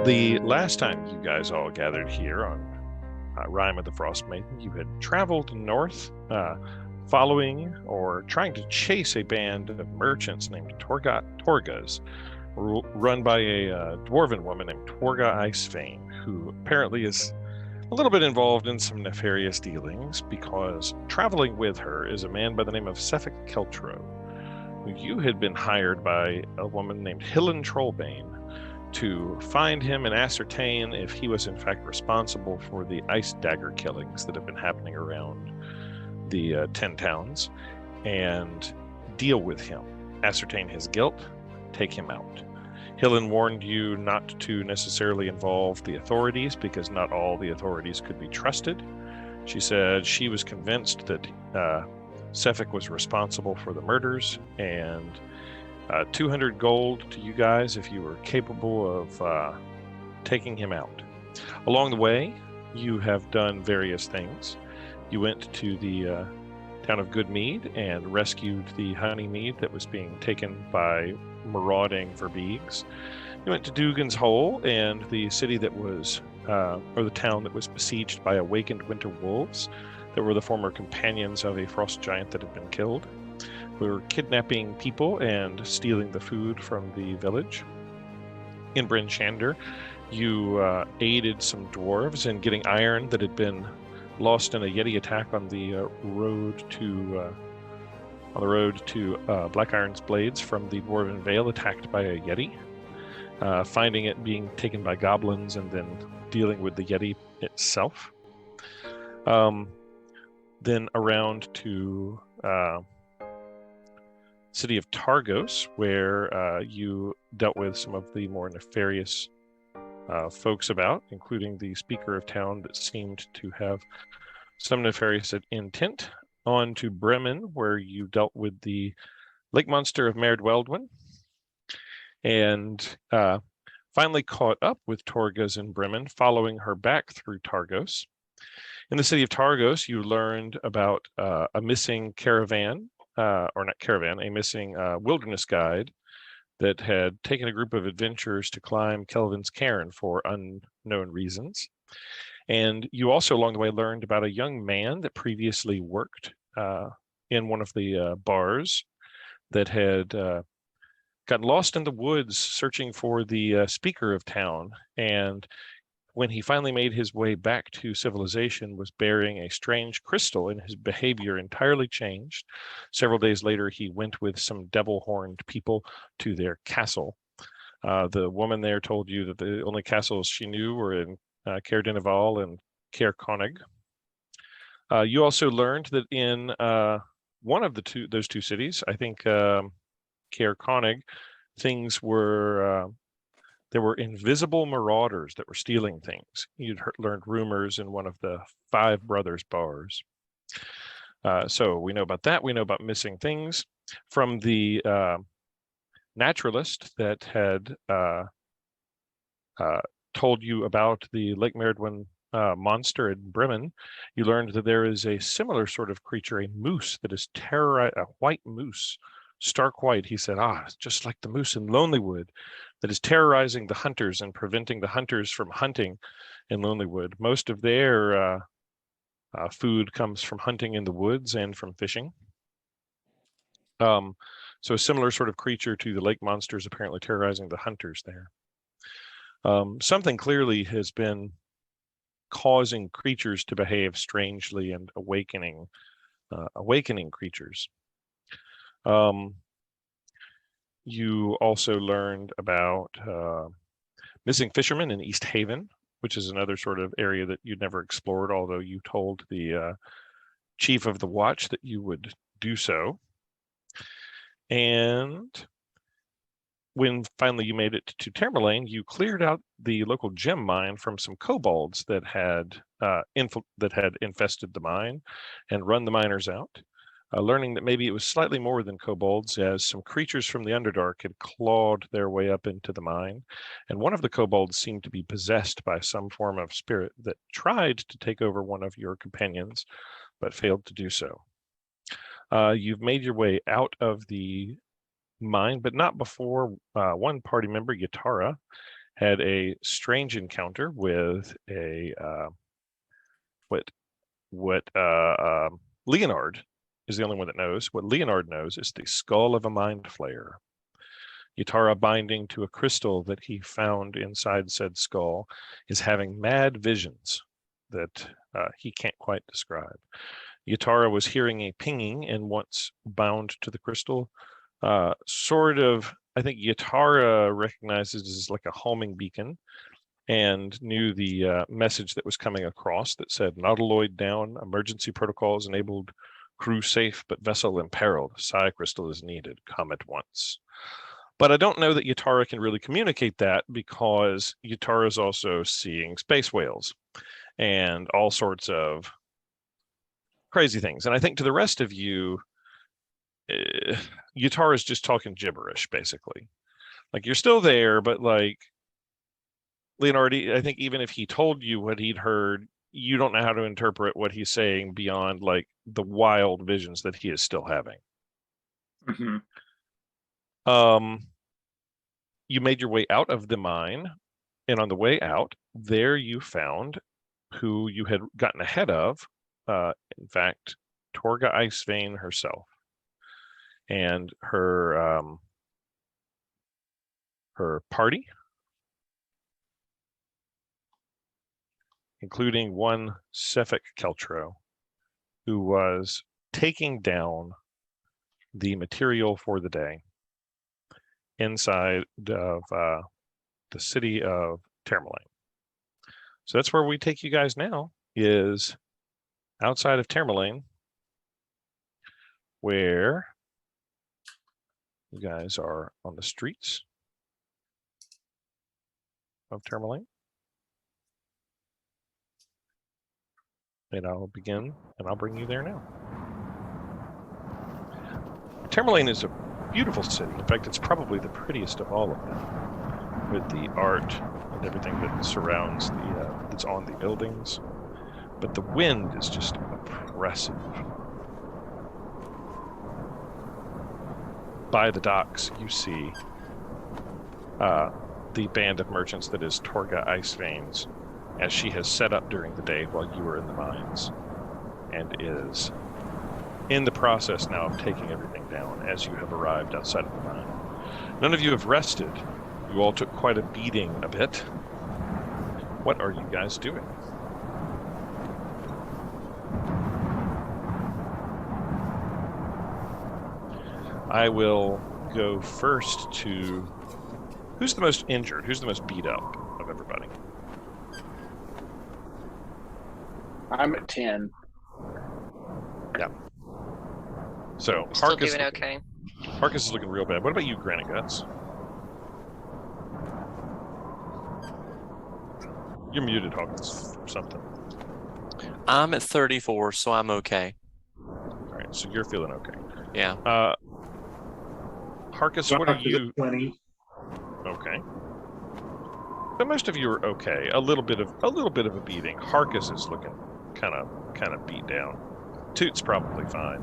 The last time you guys all gathered here on Rime of the Frostmaiden, you had traveled north, following or trying to chase a band of merchants named Torgas, run by a dwarven woman named Torga Icewind, who apparently is a little bit involved in some nefarious dealings, because traveling with her is a man by the name of Sefik Keltro, who you had been hired by a woman named Hillen Trollbane to find him and ascertain if he was in fact responsible for the ice dagger killings that have been happening around the 10 towns, and deal with him, ascertain his guilt, take him out. Hillen warned you not to necessarily involve the authorities, because not all the authorities could be trusted. She said she was convinced that Sefik was responsible for the murders, and 200 gold to you guys if you were capable of taking him out. Along the way, you have done various things. You went to the town of Goodmead and rescued the honeymead that was being taken by marauding Verbeegs. You went to Dugan's Hole and the city that was, or the town that was besieged by awakened winter wolves that were the former companions of a frost giant that had been killed. We were kidnapping people and stealing the food from the village. In Bryn Shander, you aided some dwarves in getting iron that had been lost in a Yeti attack on the road to Black Iron's Blades from the Dwarven Vale, attacked by a Yeti, finding it being taken by goblins and then dealing with the Yeti itself. Then around to city of Targos, where you dealt with some of the more nefarious folks about, including the speaker of town that seemed to have some nefarious intent. On to Bremen, where you dealt with the lake monster of Merd Weldwin, and finally caught up with Torgas in Bremen, following her back through Targos. In the city of Targos, you learned about a missing caravan, a missing wilderness guide that had taken a group of adventurers to climb Kelvin's Cairn for unknown reasons. And you also along the way learned about a young man that previously worked in one of the bars that had gotten lost in the woods searching for the speaker of town, and when he finally made his way back to civilization, was bearing a strange crystal, and his behavior entirely changed. Several days later, he went with some devil-horned people to their castle. The woman there told you that the only castles she knew were in Caer Dineval and Caer Conig. You also learned that in one of those two cities, I think Caer Conig, things were there were invisible marauders that were stealing things. You'd learned rumors in one of the Five Brothers bars. So we know about that. We know about missing things from the naturalist that had told you about the Lake Merdwin monster in Bremen. You learned that there is a similar sort of creature, a moose that is a white moose, stark white. He said, just like the moose in Lonelywood, that is terrorizing the hunters and preventing the hunters from hunting in Lonelywood. Most of their food comes from hunting in the woods and from fishing. So a similar sort of creature to the lake monsters apparently terrorizing the hunters there. Something clearly has been causing creatures to behave strangely and awakening creatures. You also learned about missing fishermen in East Haven, which is another sort of area that you'd never explored, although you told the chief of the watch that you would do so. And when finally you made it to Tamerlane, you cleared out the local gem mine from some kobolds that had infested the mine and run the miners out. Learning that maybe it was slightly more than kobolds, as some creatures from the Underdark had clawed their way up into the mine, and one of the kobolds seemed to be possessed by some form of spirit that tried to take over one of your companions, but failed to do so. You've made your way out of the mine, but not before one party member, Yatara, had a strange encounter with a what Leonard is the only one that knows. What Leonard knows is the skull of a mind flayer. Yatara, binding to a crystal that he found inside said skull, is having mad visions that he can't quite describe. Yatara was hearing a pinging, and once bound to the crystal, I think Yatara recognizes it as like a homing beacon, and knew the message that was coming across that said, Nautiloid down, emergency protocols enabled, crew safe, but vessel imperiled. Psi crystal is needed. Come at once. But I don't know that Yatara can really communicate that, because Yatara is also seeing space whales and all sorts of crazy things. And I think to the rest of you, Yatara is just talking gibberish, basically. Like, you're still there, but like, Leonardo, I think even if he told you what he'd heard, you don't know how to interpret what he's saying beyond like the wild visions that he is still having. Mm-hmm. You made your way out of the mine, and on the way out, there you found who you had gotten ahead of, in fact, Torga Icewind herself, and her party, including one Cephik Keltro, who was taking down the material for the day inside of the city of Termaline. So that's where we take you guys now, is outside of Termaline, where you guys are on the streets of Termaline. And I'll begin, and I'll bring you there now. Termaline is a beautiful city. In fact, it's probably the prettiest of all of them, with the art and everything that surrounds that's on the buildings. But the wind is just oppressive. By the docks, you see the band of merchants that is Torga Icewind's, as she has set up during the day while you were in the mines, and is in the process now of taking everything down as you have arrived outside of the mine. None of you have rested. You all took quite a beating a bit. What are you guys doing? I will go first to... Who's the most injured? Who's the most beat up of everybody? I'm at 10. Yeah. So Still doing okay. Harkus is looking real bad. What about you, Granite Guts? You're muted, Hawkins, or something. I'm at 34, so I'm okay. All right, so you're feeling okay. Yeah. Harkus, what are you? 20. Okay. So most of you are okay. A little bit of a beating. Harkus is looking kind of beat down. Toot's probably fine.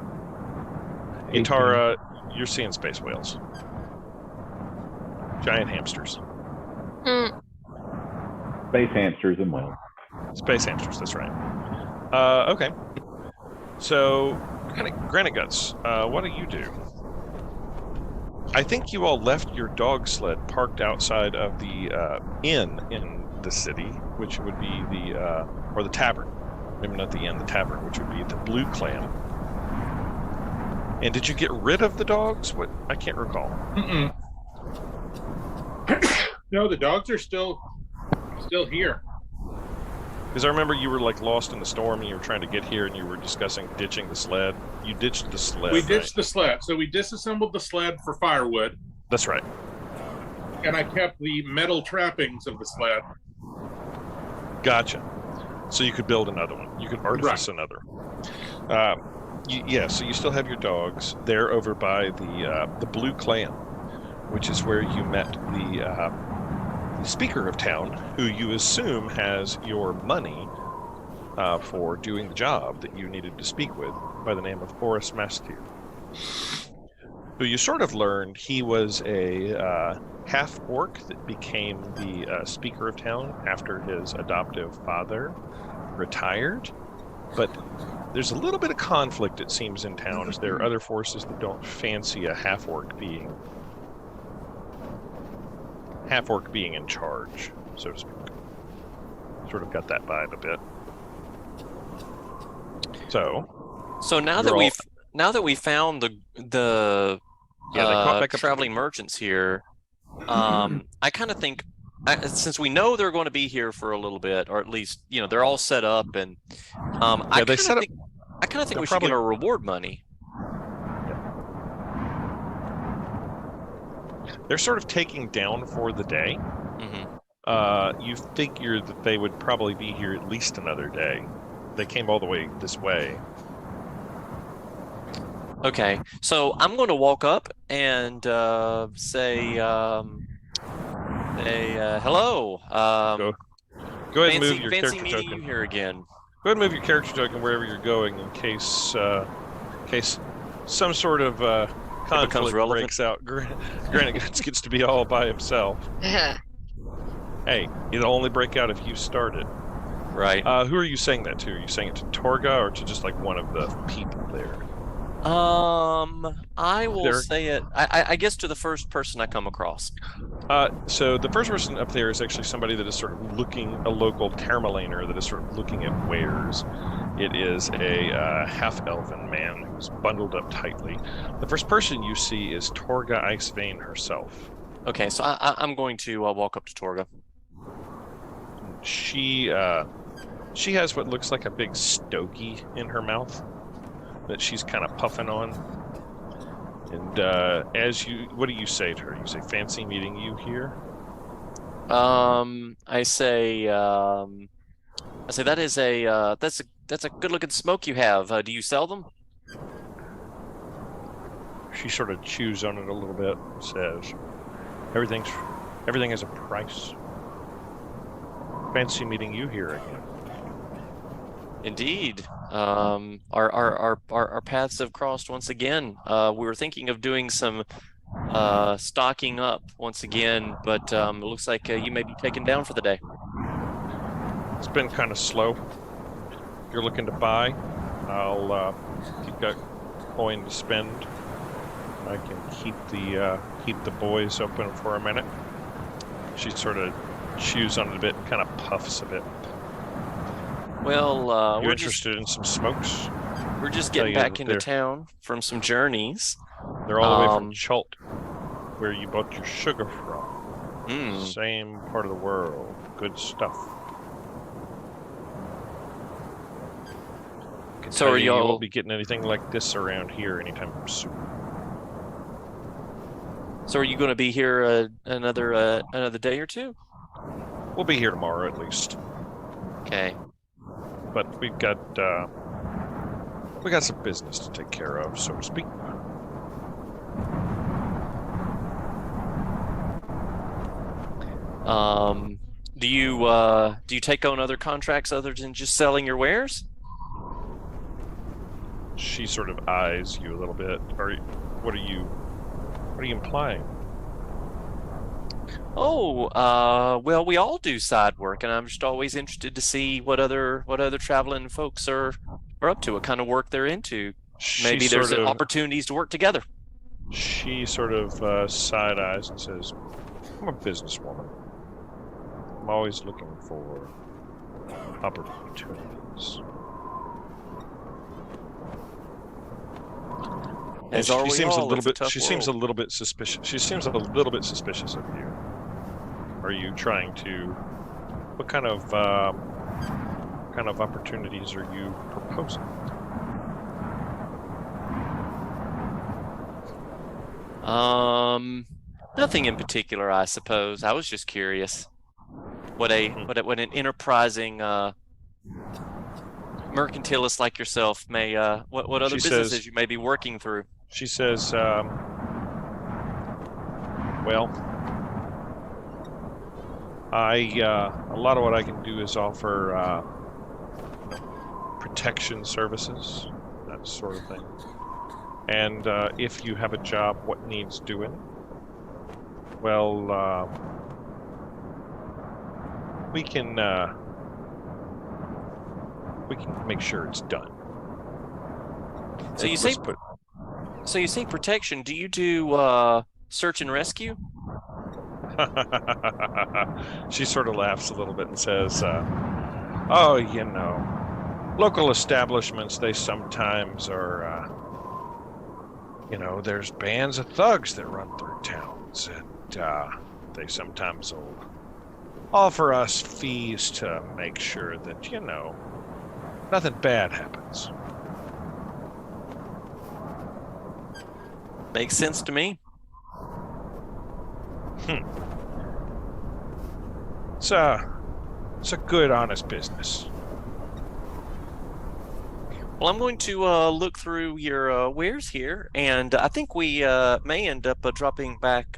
Yatara, you're seeing space whales. Giant hamsters. Space hamsters and whales. Space hamsters, that's right. Okay. So, Granite Guts, what do you do? I think you all left your dog sled parked outside of the inn in the city, which would be or the tavern. Maybe not the inn, the tavern, which would be the Blue Clam. And did you get rid of the dogs? What? I can't recall. Mm-mm. No, the dogs are still here. Because I remember you were like lost in the storm and you were trying to get here and you were discussing ditching the sled. You ditched the sled. We ditched the sled. So we disassembled the sled for firewood. That's right. And I kept the metal trappings of the sled. Gotcha. So you could build another one. You could artifice another. Yeah, so you still have your dogs. They're over by the Blue Clan, which is where you met the speaker of town, who you assume has your money for doing the job that you needed to speak with, by the name of Horace Masthew. who you sort of learned he was a half-orc that became the speaker of town after his adoptive father retired. But there's a little bit of conflict, it seems, in town, as there are other forces that don't fancy a half-orc being in charge, so to speak. Sort of got that vibe a bit. So now that we found the they caught back up traveling merchants here, I kind of think, since we know they're going to be here for a little bit, or at least they're all set up, and I kind of think we should get our reward money. They're sort of taking down for the day. You figure that they would probably be here at least another day. They came all the way this way. Okay, so I'm going to walk up and say hello. Go ahead and move your fancy character meeting token. you here again. Go ahead and move your character token wherever you're going, in case some sort of conflict breaks out. Granted, gets to be all by himself. Hey, it'll only break out if you start it. Right. Who are you saying that to? Are you saying it to Torga or to just like one of the people there? I will say it, I guess, to the first person I come across. So the first person up there is actually somebody that is sort of a local Termalaner that is sort of looking at wares. It is a half-elven man who's bundled up tightly. The first person you see is Torga Icewind herself. Okay, so I'm going to walk up to Torga. She has what looks like a big stogie in her mouth that she's kind of puffing on. And what do you say to her? You say, "Fancy meeting you here?" I say that's a good looking smoke you have. Do you sell them? She sort of chews on it a little bit and says, Everything has a price. Fancy meeting you here again. Indeed. Our paths have crossed once again. We were thinking of doing some stocking up once again, but it looks like you may be taken down for the day. It's been kind of slow. If you're looking to buy, I'll keep got coin to spend. I can keep the boys open for a minute. She sort of chews on it a bit and kind of puffs a bit. Well, you interested in some smokes? We're just getting back into town from some journeys. They're all the way from Chult, where you bought your sugar from. Same part of the world. Good stuff. So you won't be getting anything like this around here anytime soon. So are you going to be here another day or two? We'll be here tomorrow at least. Okay. But we got some business to take care of, so to speak. Do you take on other contracts other than just selling your wares? She sort of eyes you a little bit. What are you implying? Oh, well, we all do side work, and I'm just always interested to see what other traveling folks are up to, what kind of work they're into. Maybe there's opportunities to work together. She sort of side eyes and says, "I'm a businesswoman. I'm always looking for opportunities." And she seems a little bit suspicious. She seems a little bit suspicious of you. Are you trying to? What kind of opportunities are you proposing? Nothing in particular, I suppose. I was just curious what an enterprising mercantilist like yourself may what other businesses you may be working through. She says, well, a lot of what I can do is offer protection services, that sort of thing. And if you have a job, what needs doing? Well, we can make sure it's done. So you say protection. Do you do search and rescue? She sort of laughs a little bit and says, "Oh, local establishments, they sometimes are, there's bands of thugs that run through towns, and they sometimes will offer us fees to make sure that, nothing bad happens." Makes sense to me. It's a good, honest business. Well, I'm going to look through your wares here, and I think we may end up dropping back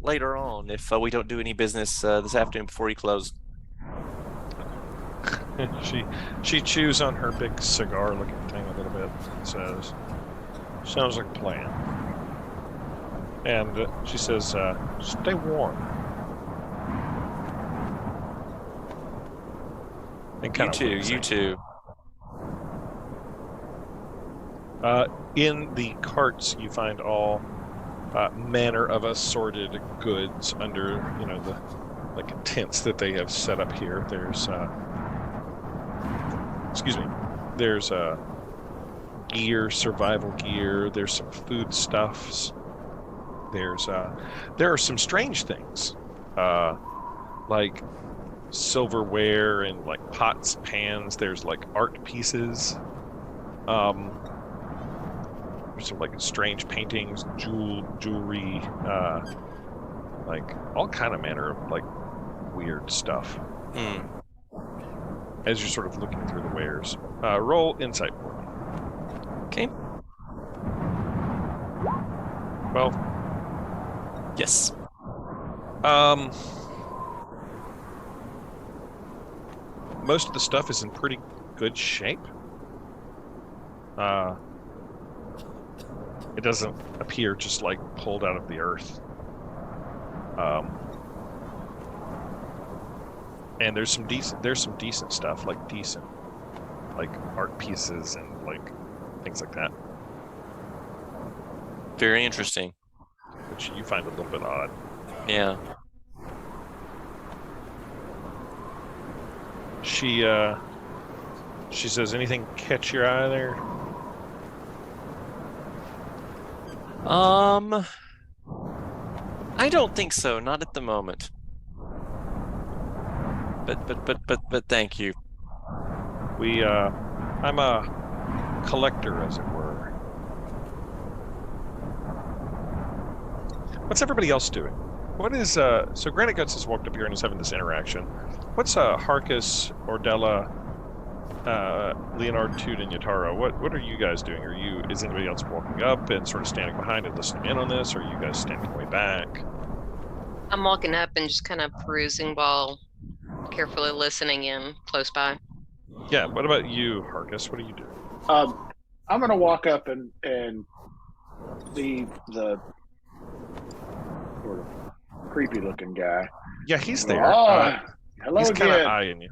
later on if we don't do any business this afternoon before you close. She chews on her big cigar-looking thing a little bit and says, "Sounds like a plan." And she says, "Stay warm." And You too. In the carts, you find all manner of assorted goods under, the tents that they have set up here. There's, there's gear, survival gear. There's some foodstuffs. There are some strange things, like silverware and like pots, pans. There's like art pieces. There's some like strange paintings, jewelry, like all kind of manner of like weird stuff. As you're sort of looking through the wares, roll insight for me. Okay. Well. Yes. Most of the stuff is in pretty good shape. It doesn't appear just like pulled out of the earth. And there's some decent stuff, like art pieces and like things like that. Very interesting. Which you find a little bit odd. Yeah. She says, "Anything catch your eye there?" I don't think so. Not at the moment. But thank you. I'm a collector, as it were. What's everybody else doing? What is, so Granite Guts has walked up here and is having this interaction. What's Harkus, Nordella, Leonard, Toot, and Yatara? What are you guys doing? Is anybody else walking up and sort of standing behind and listening in on this, or are you guys standing way back? I'm walking up and just kind of perusing while carefully listening in close by. Yeah, what about you, Harkus? What are you doing? I'm going to walk up and the sort of creepy looking guy. Yeah, he's there. Hello he's again. Kind of eyeing you.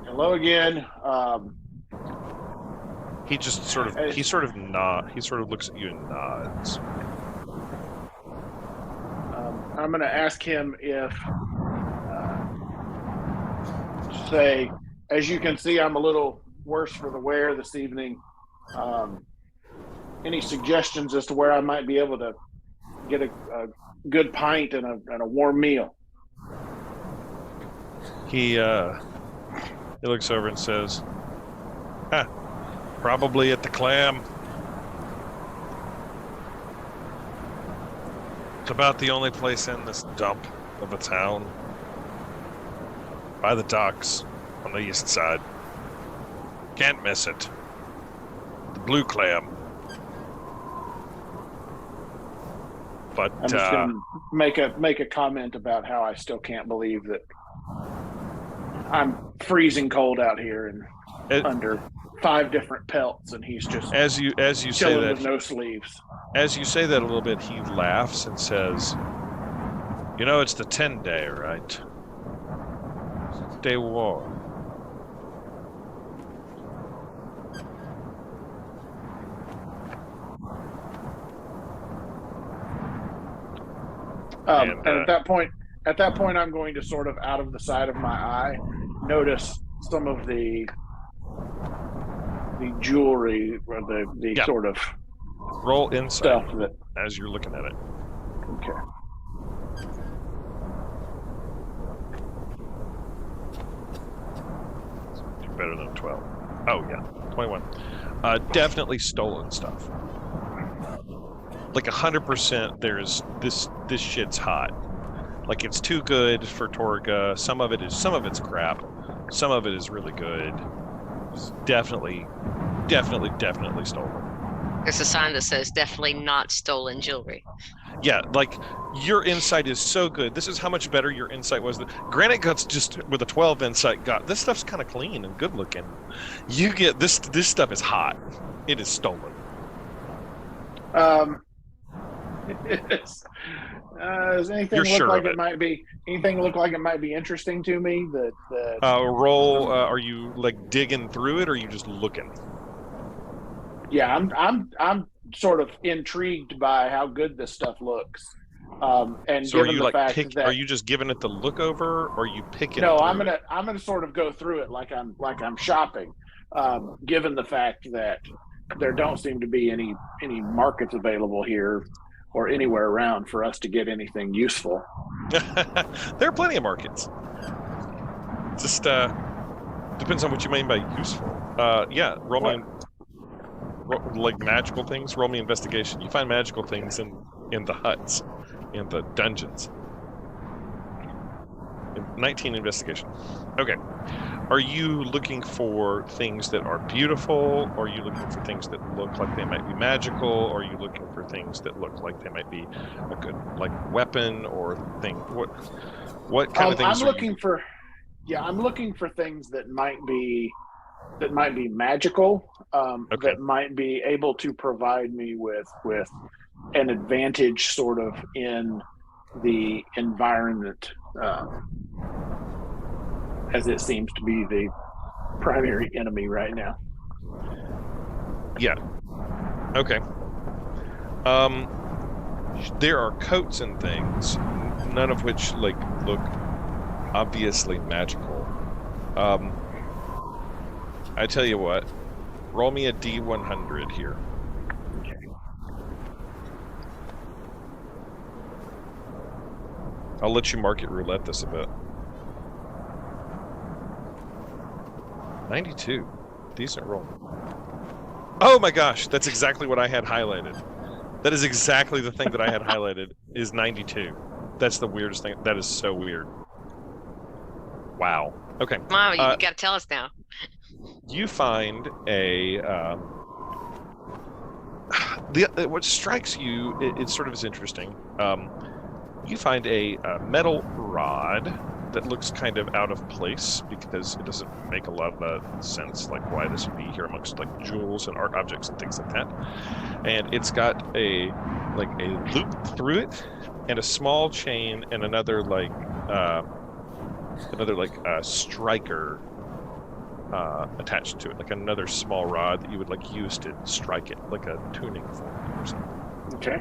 Hello again. He just sort of looks at you and nods. I'm going to ask him if, say, as you can see, I'm a little worse for the wear this evening. Any suggestions as to where I might be able to get a good pint and a warm meal? He looks over and says, "Probably at the Clam. It's about the only place in this dump of a town. By the docks on the east side. Can't miss it. The Blue Clam." But I'm just going to make a comment about how I still can't believe that I'm freezing cold out here and under 5 different pelts, and he's just as you say chilling that with no sleeves. As you say that a little bit, he laughs and says, "You know, it's the 10-day, right? Stay warm." And at that point, I'm going to sort of out of the side of my eye notice some of the jewelry or the sort of roll insight stuff that as you're looking at it. Okay. Better than 12. Oh yeah, 21. Definitely stolen stuff. Like 100%. There's this shit's hot. Like it's too good for Torga. Some of it's crap. Some of it is really good. It's definitely stolen. There's a sign that says definitely not stolen jewelry. Yeah, like your insight is so good. This is how much better your insight was. Granite Guts just with a 12 insight got this stuff's kind of clean and good looking. You get this stuff is hot. It is stolen. Does anything look like it might be interesting to me? Roll. Are you like digging through it, or are you just looking? Yeah, I'm sort of intrigued by how good this stuff looks. And so given the fact that, are you just giving it the look over, or are you picking? No, I'm gonna sort of go through it like I'm shopping. Given the fact that there don't seem to be any markets available here or anywhere around for us to get anything useful. There are plenty of markets. Just depends on what you mean by useful. Roll me like magical things. Roll me investigation. You find magical things in the huts, in the dungeons. 19 investigation. Okay. Are you looking for things that are beautiful? Or are you looking for things that look like they might be magical? Or are you looking for things that look like they might be a good like weapon or thing? What kind of things? I'm looking for things that might be magical. That might be able to provide me with an advantage sort of in the environment, as it seems to be the primary enemy right now. Yeah. Okay. There are coats and things, none of which look obviously magical. I tell you what, roll me a D100 here. Okay. I'll let you market roulette this a bit. 92. Decent roll. Oh my gosh, that's exactly what I had highlighted. That is exactly the thing that I had highlighted is 92. That's the weirdest thing. That is so weird. Wow. Okay. Mom, you got to tell us now. You find a what strikes you, it sort of is interesting. You find a metal rod that looks kind of out of place because it doesn't make a lot of sense, like why this would be here amongst like jewels and art objects and things like that. And it's got a loop through it and a small chain and another striker attached to it, like another small rod that you would like use to strike it, like a tuning fork or something. Okay.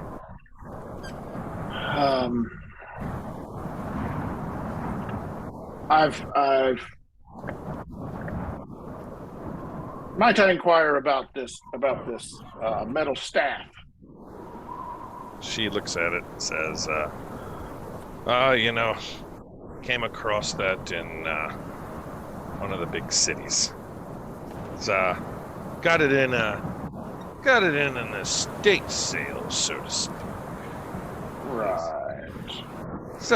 Might I inquire about this metal staff? She looks at it and says, came across that in one of the big cities. It's got it in an estate sale, so to speak. Right. It's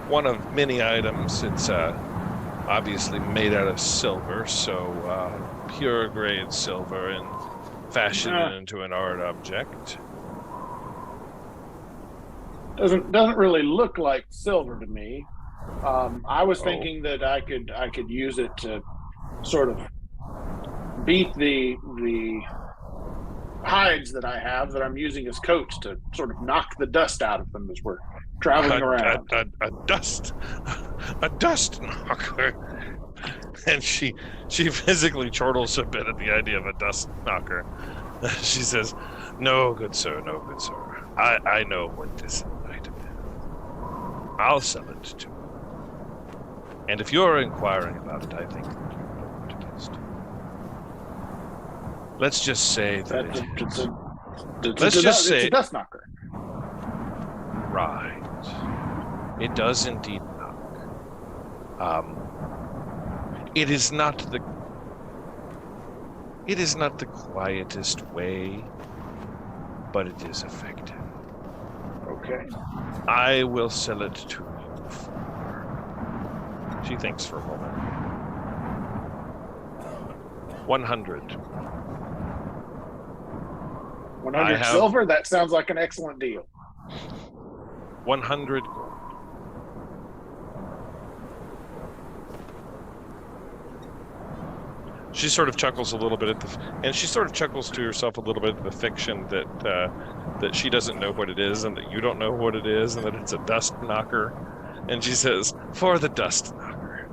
one of many items. It's obviously made out of silver, so pure grade silver, and fashioned it into an art object. Doesn't really look like silver to me. I was thinking that I could use it to sort of beat the hides that I have that I'm using as coats to sort of knock the dust out of them as we're traveling around. A dust knocker. And she physically chortles a bit at the idea of a dust knocker. She says, "No, good sir, no, good sir. I know what this item is. I'll sell it to you. And if you're inquiring about it, I think that you know what it is. Let's just say that it's a dust knocker. Right. It does indeed knock. It is not the quietest way, but it is effective. Okay. I will sell it to you for... She thinks for a moment. 100. 100 silver? That sounds like an excellent deal. 100 gold. She sort of chuckles a little bit at and she sort of chuckles to herself a little bit at the fiction that she doesn't know what it is and that you don't know what it is and that it's a dust knocker. And she says, "For the dust knocker."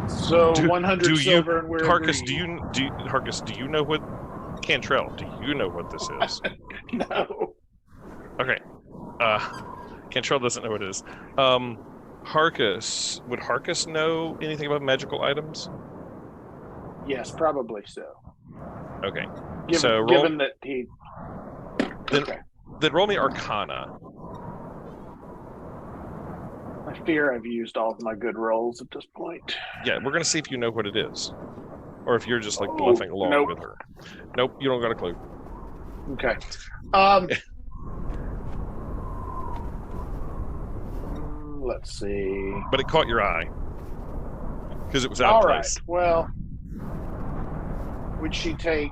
So 100 silver, and we're Harkus, Harkus, do you know what Cantrell? Do you know what this is? No. Okay. Cantrell doesn't know what it is. Harkus, would Harkus know anything about magical items? Yes, probably so. Okay. Given that he... Then roll me Arcana. I fear I've used all of my good rolls at this point. Yeah, we're going to see if you know what it is. Or if you're just like bluffing along with her. Nope, you don't got a clue. Okay. Let's see. But it caught your eye. Because it was out of place. All right, well, would she take...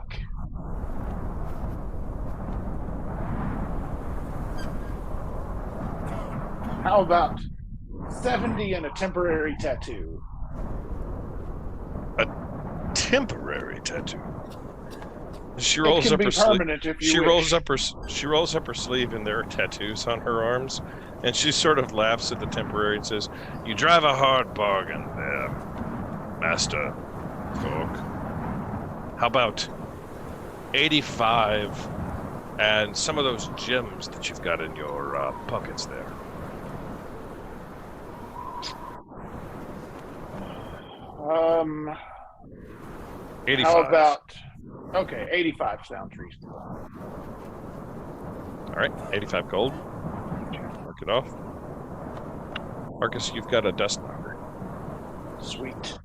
How about 70 and a temporary tattoo? A temporary tattoo? She It rolls can up be her sleeve. permanent if you She wish. rolls up her sleeve, and there are tattoos on her arms. And she sort of laughs at the temporary and says, "You drive a hard bargain there, Master Folk. How about 85 and some of those gems that you've got in your pockets there?" 85. How about... Okay, 85 sounds reasonable. All right, 85 gold. Mark it off. Marcus, you've got a dust knocker. Sweet.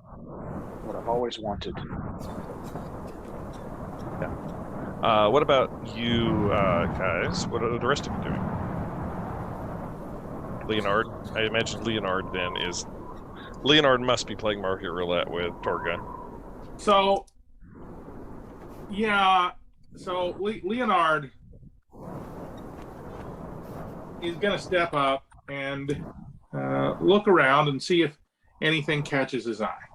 What I've always wanted. Yeah. What about you guys? What are the rest of you doing? Leonard? I imagine Leonard then is... Leonard must be playing Mario Roulette with Torga. So... Yeah, so Leonard is going to step up and look around and see if anything catches his eye.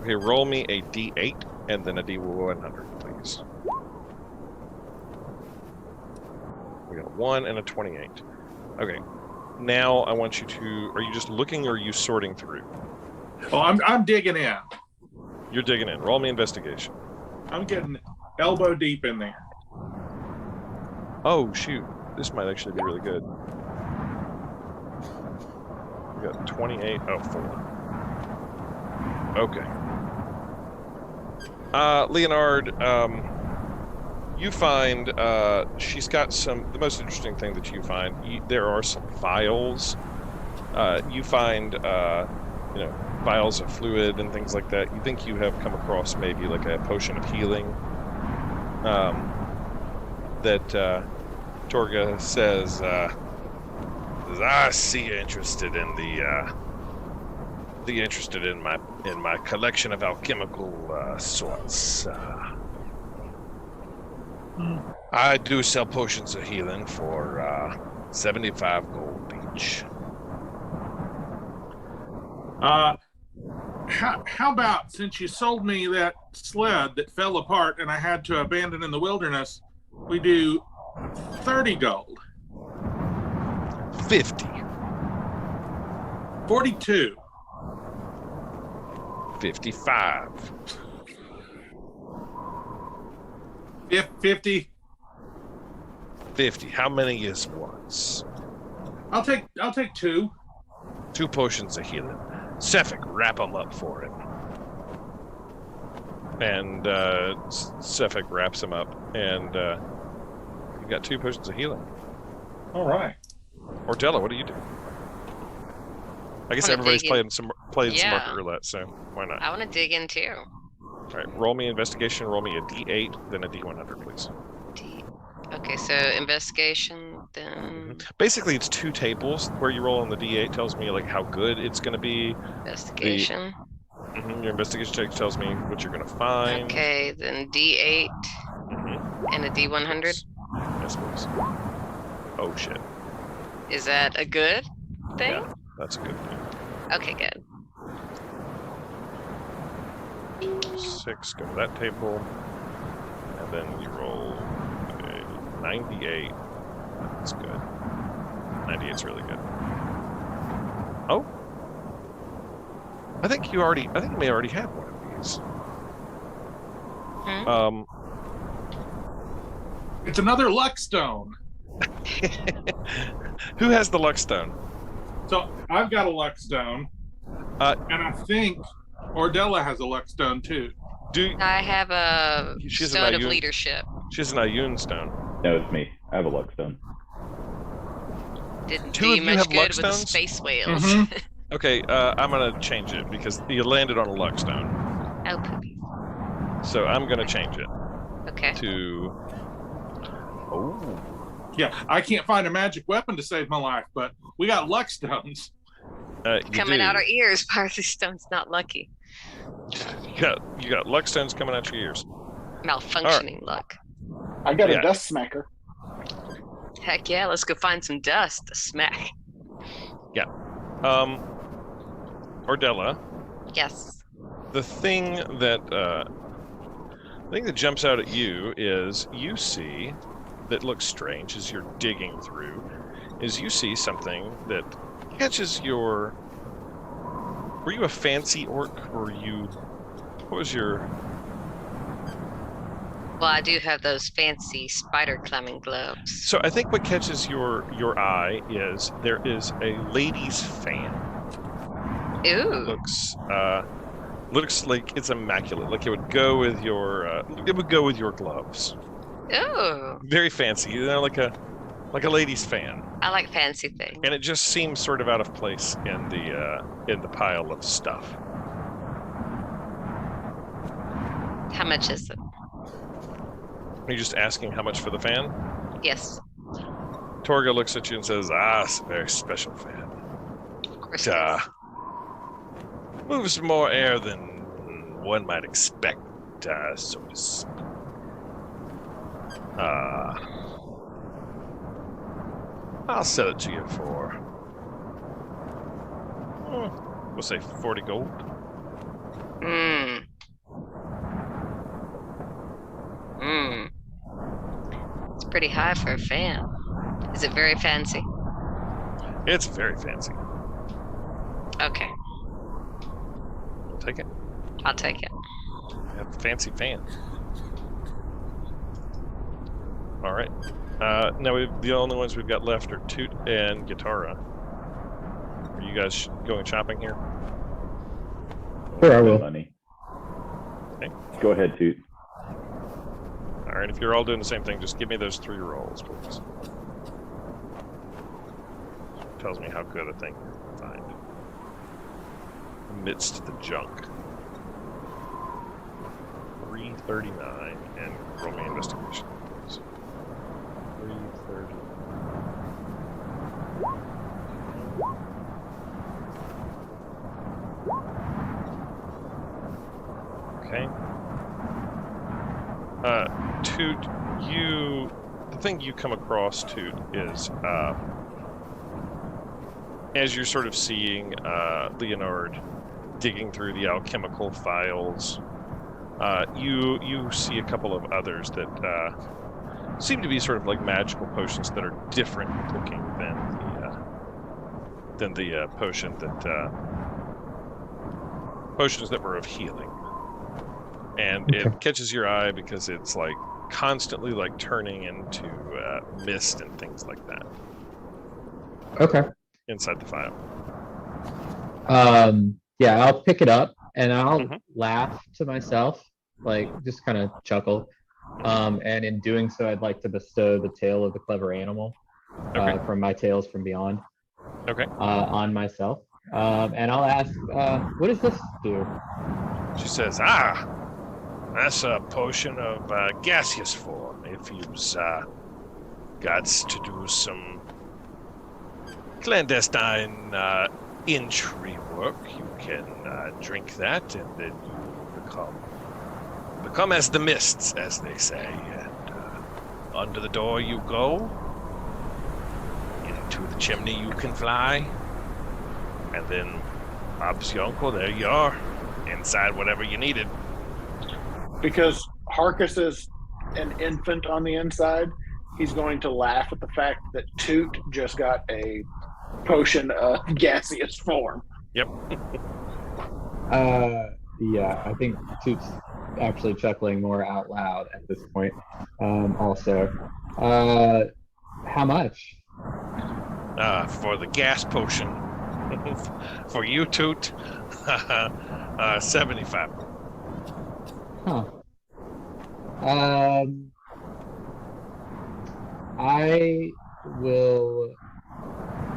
Okay, roll me a D8 and then a D100, please. We got a 1 and a 28. Okay, now I want you to... Are you just looking or are you sorting through? Oh, I'm digging in. You're digging in. Roll me investigation. I'm getting elbow deep in there. Oh, shoot. This might actually be really good. We got 28. Oh, 4. Okay. Leonard, you find she's got some... The most interesting thing that you find, there are some vials. You find, vials of fluid and things like that. You think you have come across maybe like a potion of healing that Torga says, "I see you're interested in interested in my collection of alchemical sorts. I do sell potions of healing for 75 gold each. How about, since you sold me that sled that fell apart and I had to abandon in the wilderness, we do 30 gold. 50. 42. 55. 50. 50. How many is once? I'll take 2. 2 potions of healing. Sefik, wrap them up for him. And Sefik wraps him up, and you got 2 potions of healing. All right. Nordella, what do you do? I guess everybody's playing some market roulette, so why not? I want to dig in too. All right, roll me investigation. Roll me a D8, then a D100, please. Okay, so investigation, then basically it's 2 tables. Where you roll on the D8 tells me like how good it's going to be. Investigation. Your investigation check tells me what you're going to find. Okay, then D8 and a D100. Yes, please. Oh shit. Is that a good thing? Yeah, that's a good thing. Okay, good. 6, go to that table, and then you roll a 98. That's good. 98's really good. Oh, I think you may already have one of these. It's another luck stone. Who has the luck stone? So I've got a luck stone, and I think Nordella has a luck stone too. I have a stone of leadership. She has an Ioun stone. No, it's me. I have a luck stone. Didn't do much good with the space whales. Okay, I'm gonna change it because you landed on a luck stone. Oh, poopy. So I'm gonna change it. Okay. To. Oh. Yeah, I can't find a magic weapon to save my life, but we got luck stones. Coming out our ears. Parsley stone's not lucky. You got luck stones coming out your ears. Malfunctioning luck. I got a dust smacker. Heck yeah, let's go find some dust to smack. Yeah. Nordella. Yes. The thing that jumps out at you is you see that looks strange as you're digging through, is you see something that catches your... Were you a fancy orc, or what was your... Well, I do have those fancy spider climbing gloves. So I think what catches your eye is there is a lady's fan. Ooh. Looks like it's immaculate. Like it would go with your gloves. Ooh. Very fancy, like a lady's fan. I like fancy things. And it just seems sort of out of place in the pile of stuff. How much is it? Are you just asking how much for the fan? Yes. Torga looks at you and says, it's a very special fan. Of course it moves more air than one might expect, so to speak. I'll sell it to you for, we'll say 40 gold. It's pretty high for a fan. Is it very fancy? It's very fancy. Okay. You'll take it? I'll take it. You have a fancy fan. All right. Now the only ones we've got left are Toot and Guitarra. Are you guys going shopping here? Sure, I will. Money. Okay. Go ahead, Toot. All right. If you're all doing the same thing, just give me those 3 rolls, please. Tells me how good a thing to find amidst the junk. 339 and roll me investigation, please. 330. Okay. Toot, the thing you come across to is as you're sort of seeing Leonard digging through the alchemical files, you see a couple of others that seem to be sort of like magical potions that are different looking than the potions that were of healing. And it catches your eye because it's like constantly like turning into mist and things like that. Okay. Inside the file. Yeah, I'll pick it up and I'll laugh to myself, like just kind of chuckle. And in doing so, I'd like to bestow the tale of the clever animal from my Tales from Beyond on myself. And I'll ask, what does this do? She says, that's a potion of gaseous form. If you've got to do some clandestine entry work, you can drink that, and then you become as the mists, as they say. And under the door you go, into the chimney you can fly, and then Bob's your uncle, there you are, inside whatever you needed. Because Harkus is an infant on the inside, he's going to laugh at the fact that Toot just got a potion of gaseous form. Yep. Yeah, I think Toot's actually chuckling more out loud at this point. Also, how much? For the gas potion, for you, Toot, 75. Huh. I will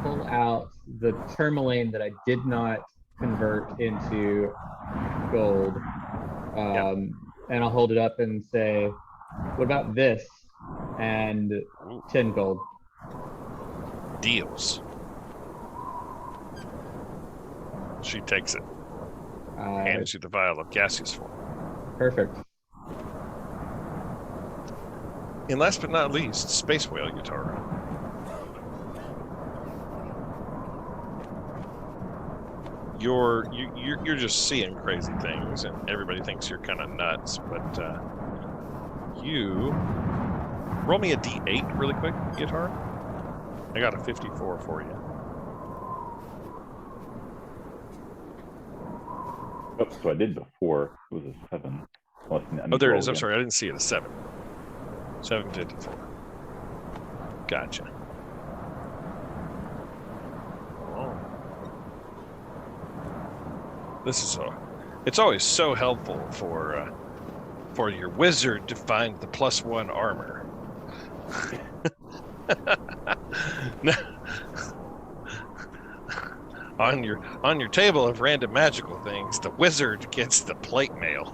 pull out the tourmaline that I did not convert into gold, and I'll hold it up and say, what about this? And 10 gold. Deals. She takes it. Hands you the vial of gaseous form. Perfect. And last but not least, Space Whale Yutara. You're just seeing crazy things, and everybody thinks you're kind of nuts. But you roll me a D8 really quick, Yutara. I got a 54 for you. Oh, so I did before. It was a 7. Oh, there it is. I'm sorry, I didn't see it. A 7. 754. Gotcha. Oh. This is it's always so helpful for your wizard to find the +1 armor. On your table of random magical things, the wizard gets the plate mail.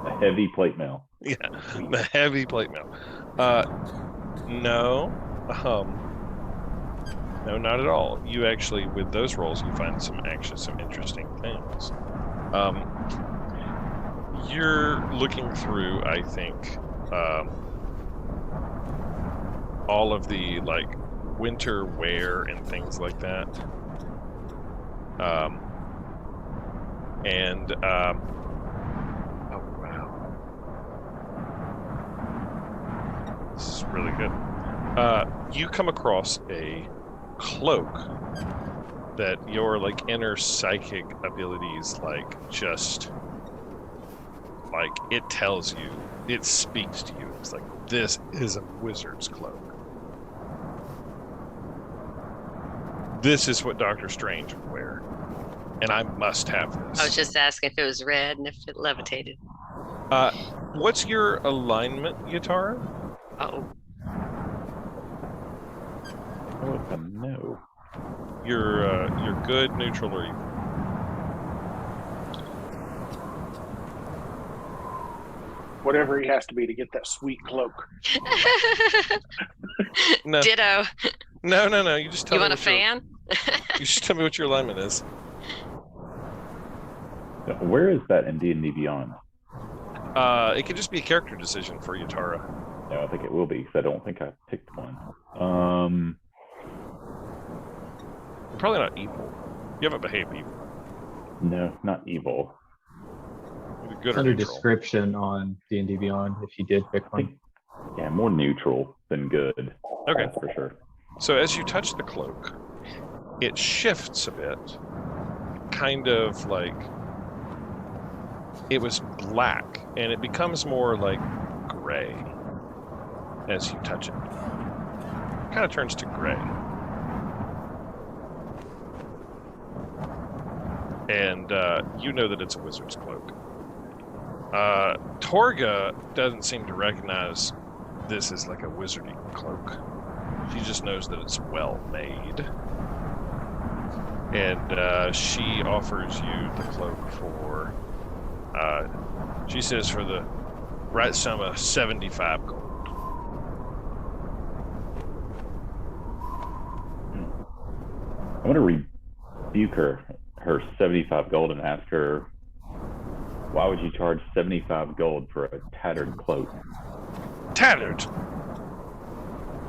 The heavy plate mail. Yeah, the heavy plate mail. No, not at all. You actually, with those rolls, you find some interesting things. You're looking through, I think, all of the like winter wear and things like that. Oh wow, this is really good. You come across a cloak that your like inner psychic abilities just it tells you, it speaks to you. It's like, this is a wizard's cloak. This is what Doctor Strange would wear, and I must have this. I was just asking if it was red and if it levitated. What's your alignment, Yutara? Oh. Oh, no. You're good, neutral, or evil? Whatever he has to be to get that sweet cloak. No. Ditto. No. You just tell me. You want a fan? You just tell me what your alignment is. Where is that in D&D Beyond? It could just be a character decision for Yutara. No, I think it will be because I don't think I picked one. You're probably not evil. You haven't behaved evil. No, not evil. Either good or Under neutral. description on D&D Beyond, if you did pick one. Yeah, more neutral than good. Okay. That's for sure. So as you touch the cloak, it shifts a bit, kind of like it was black, and it becomes more like gray as you touch it. Kind of turns to gray. And you know that it's a wizard's cloak. Torga doesn't seem to recognize this as like a wizarding cloak. She just knows that it's well made. And she offers you the cloak for, she says for the right sum of 75 gold. I'm going to rebuke her 75 gold and ask her, why would you charge 75 gold for a tattered cloak? Tattered!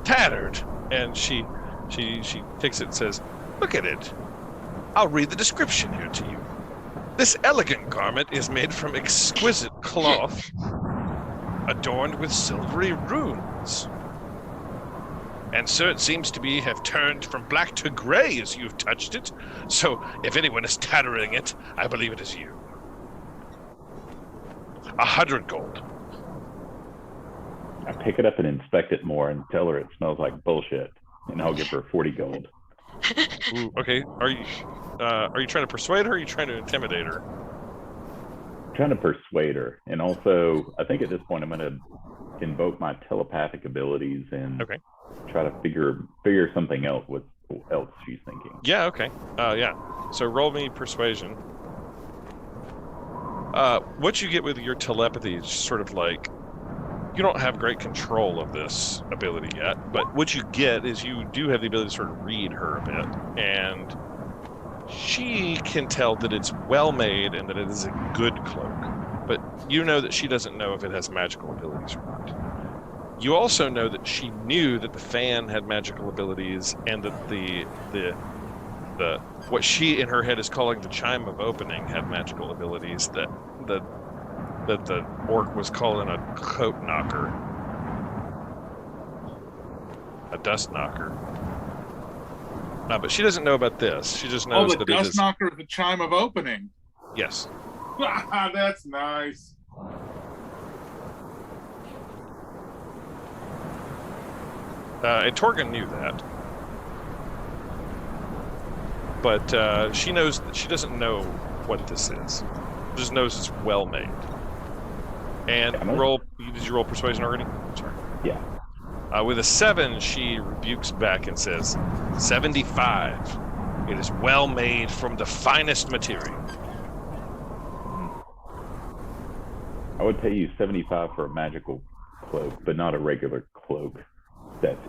Tattered! And she takes it and says, look at it. I'll read the description here to you. This elegant garment is made from exquisite cloth, adorned with silvery runes. And so it seems to be have turned from black to gray as you've touched it. So if anyone is tattering it, I believe it is you. 100 gold. I pick it up and inspect it more and tell her it smells like bullshit, and I'll give her 40 gold. Ooh, okay. Are you trying to persuade her, or are you trying to intimidate her? I'm trying to persuade her, and also I think at this point I'm going to invoke my telepathic abilities and try to figure something out what else she's thinking. Yeah. Okay. Yeah. So roll me persuasion. What you get with your telepathy is sort of like, you don't have great control of this ability yet, but what you get is you do have the ability to sort of read her a bit, and she can tell that it's well made and that it is a good cloak, but you know that she doesn't know if it has magical abilities or not. You also know that she knew that the fan had magical abilities, and that the what she in her head is calling the chime of opening had magical abilities that the orc was calling a coat knocker, a dust knocker. But she doesn't know about this. She just knows that it is... Oh, the dust knocker is the chime of opening. Yes. That's nice. And Torgan knew that. But she knows that she doesn't know what this is. She just knows it's well made. And did you roll persuasion already? Sorry. Yeah. With a 7, she rebukes back and says, 75. It is well made from the finest material. I would pay you 75 for a magical cloak, but not a regular cloak.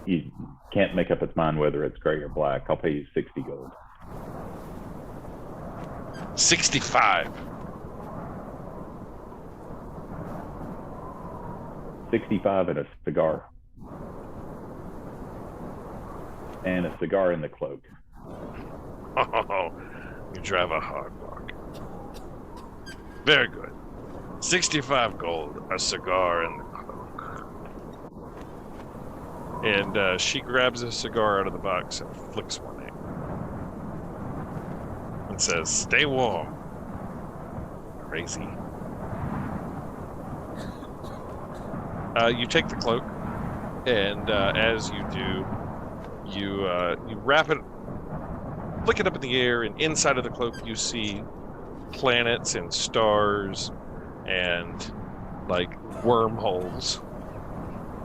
You can't make up its mind whether it's gray or black. I'll pay you 60 gold. 65. 65 and a cigar. And a cigar in the cloak. Oh, you drive a hard bargain. Very good. 65 gold, a cigar in the cloak. And she grabs a cigar out of the box and flicks one in. And says, stay warm. Crazy. You take the cloak, and as you do, you wrap it, flick it up in the air, and inside of the cloak you see planets and stars and like wormholes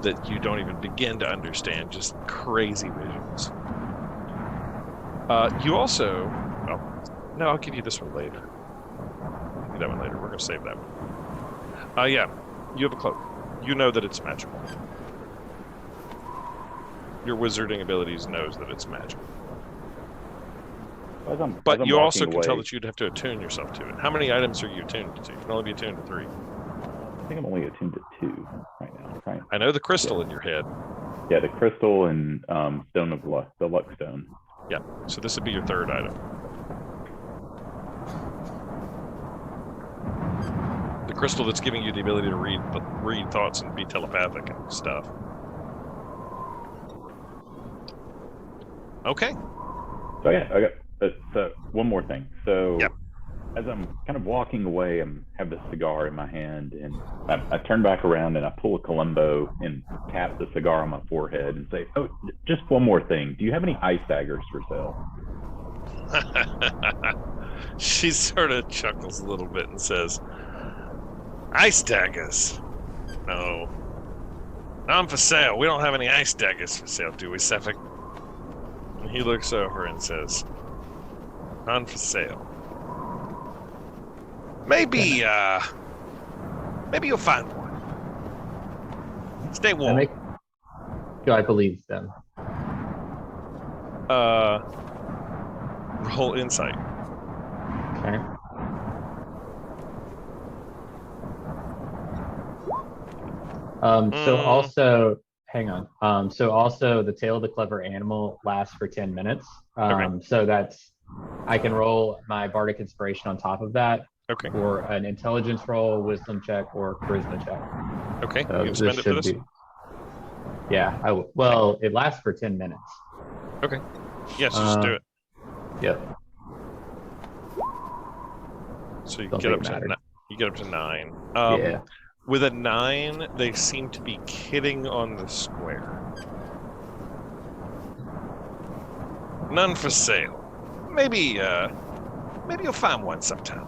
that you don't even begin to understand, just crazy visions. You also, no, I'll give you this one later. I'll give you that one later. We're going to save that one. Yeah, you have a cloak. You know that it's magical. Your wizarding abilities knows that it's magical. But you also can tell that you'd have to attune yourself to it. How many items are you attuned to? You can only be attuned to 3. I think I'm only attuned to 2 right now. Right? I know the crystal in your head. Yeah, the crystal and stone of luck, the luck stone. Yeah, so this would be your third item. The crystal that's giving you the ability to read thoughts and be telepathic and stuff. Okay. So yeah, I got one more thing. So yep. As I'm kind of walking away, I have the cigar in my hand, and I turn back around and I pull a Columbo and tap the cigar on my forehead and say, "Oh, just one more thing. Do you have any ice daggers for sale?" She sort of chuckles a little bit and says, "Ice daggers? No. None for sale. We don't have any ice daggers for sale, do we, Suffolk?" And he looks over and says, "None for sale. Maybe you'll find one. Stay warm." Do I believe them? Roll insight. Okay. So also, hang on. So also, the tail of the clever animal lasts for 10 minutes. Okay. So I can roll my bardic inspiration on top of that. Okay. For an intelligence roll, wisdom check, or charisma check. Okay. So You can spend it for this? Yeah. Well, it lasts for 10 minutes. Okay. Yes, just do it. Yep. So you get up to 9. Yeah. With a 9, they seem to be kidding on the square. None for sale. Maybe you'll find one sometime.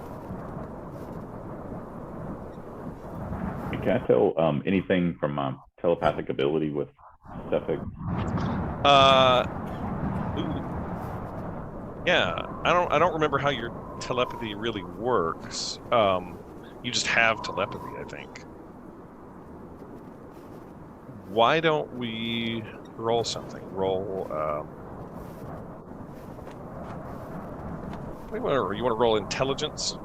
Can I tell anything from my telepathic ability with Suffolk? Yeah, I don't remember how your telepathy really works. You just have telepathy, I think. Why don't we roll something? Roll. You want to roll intelligence?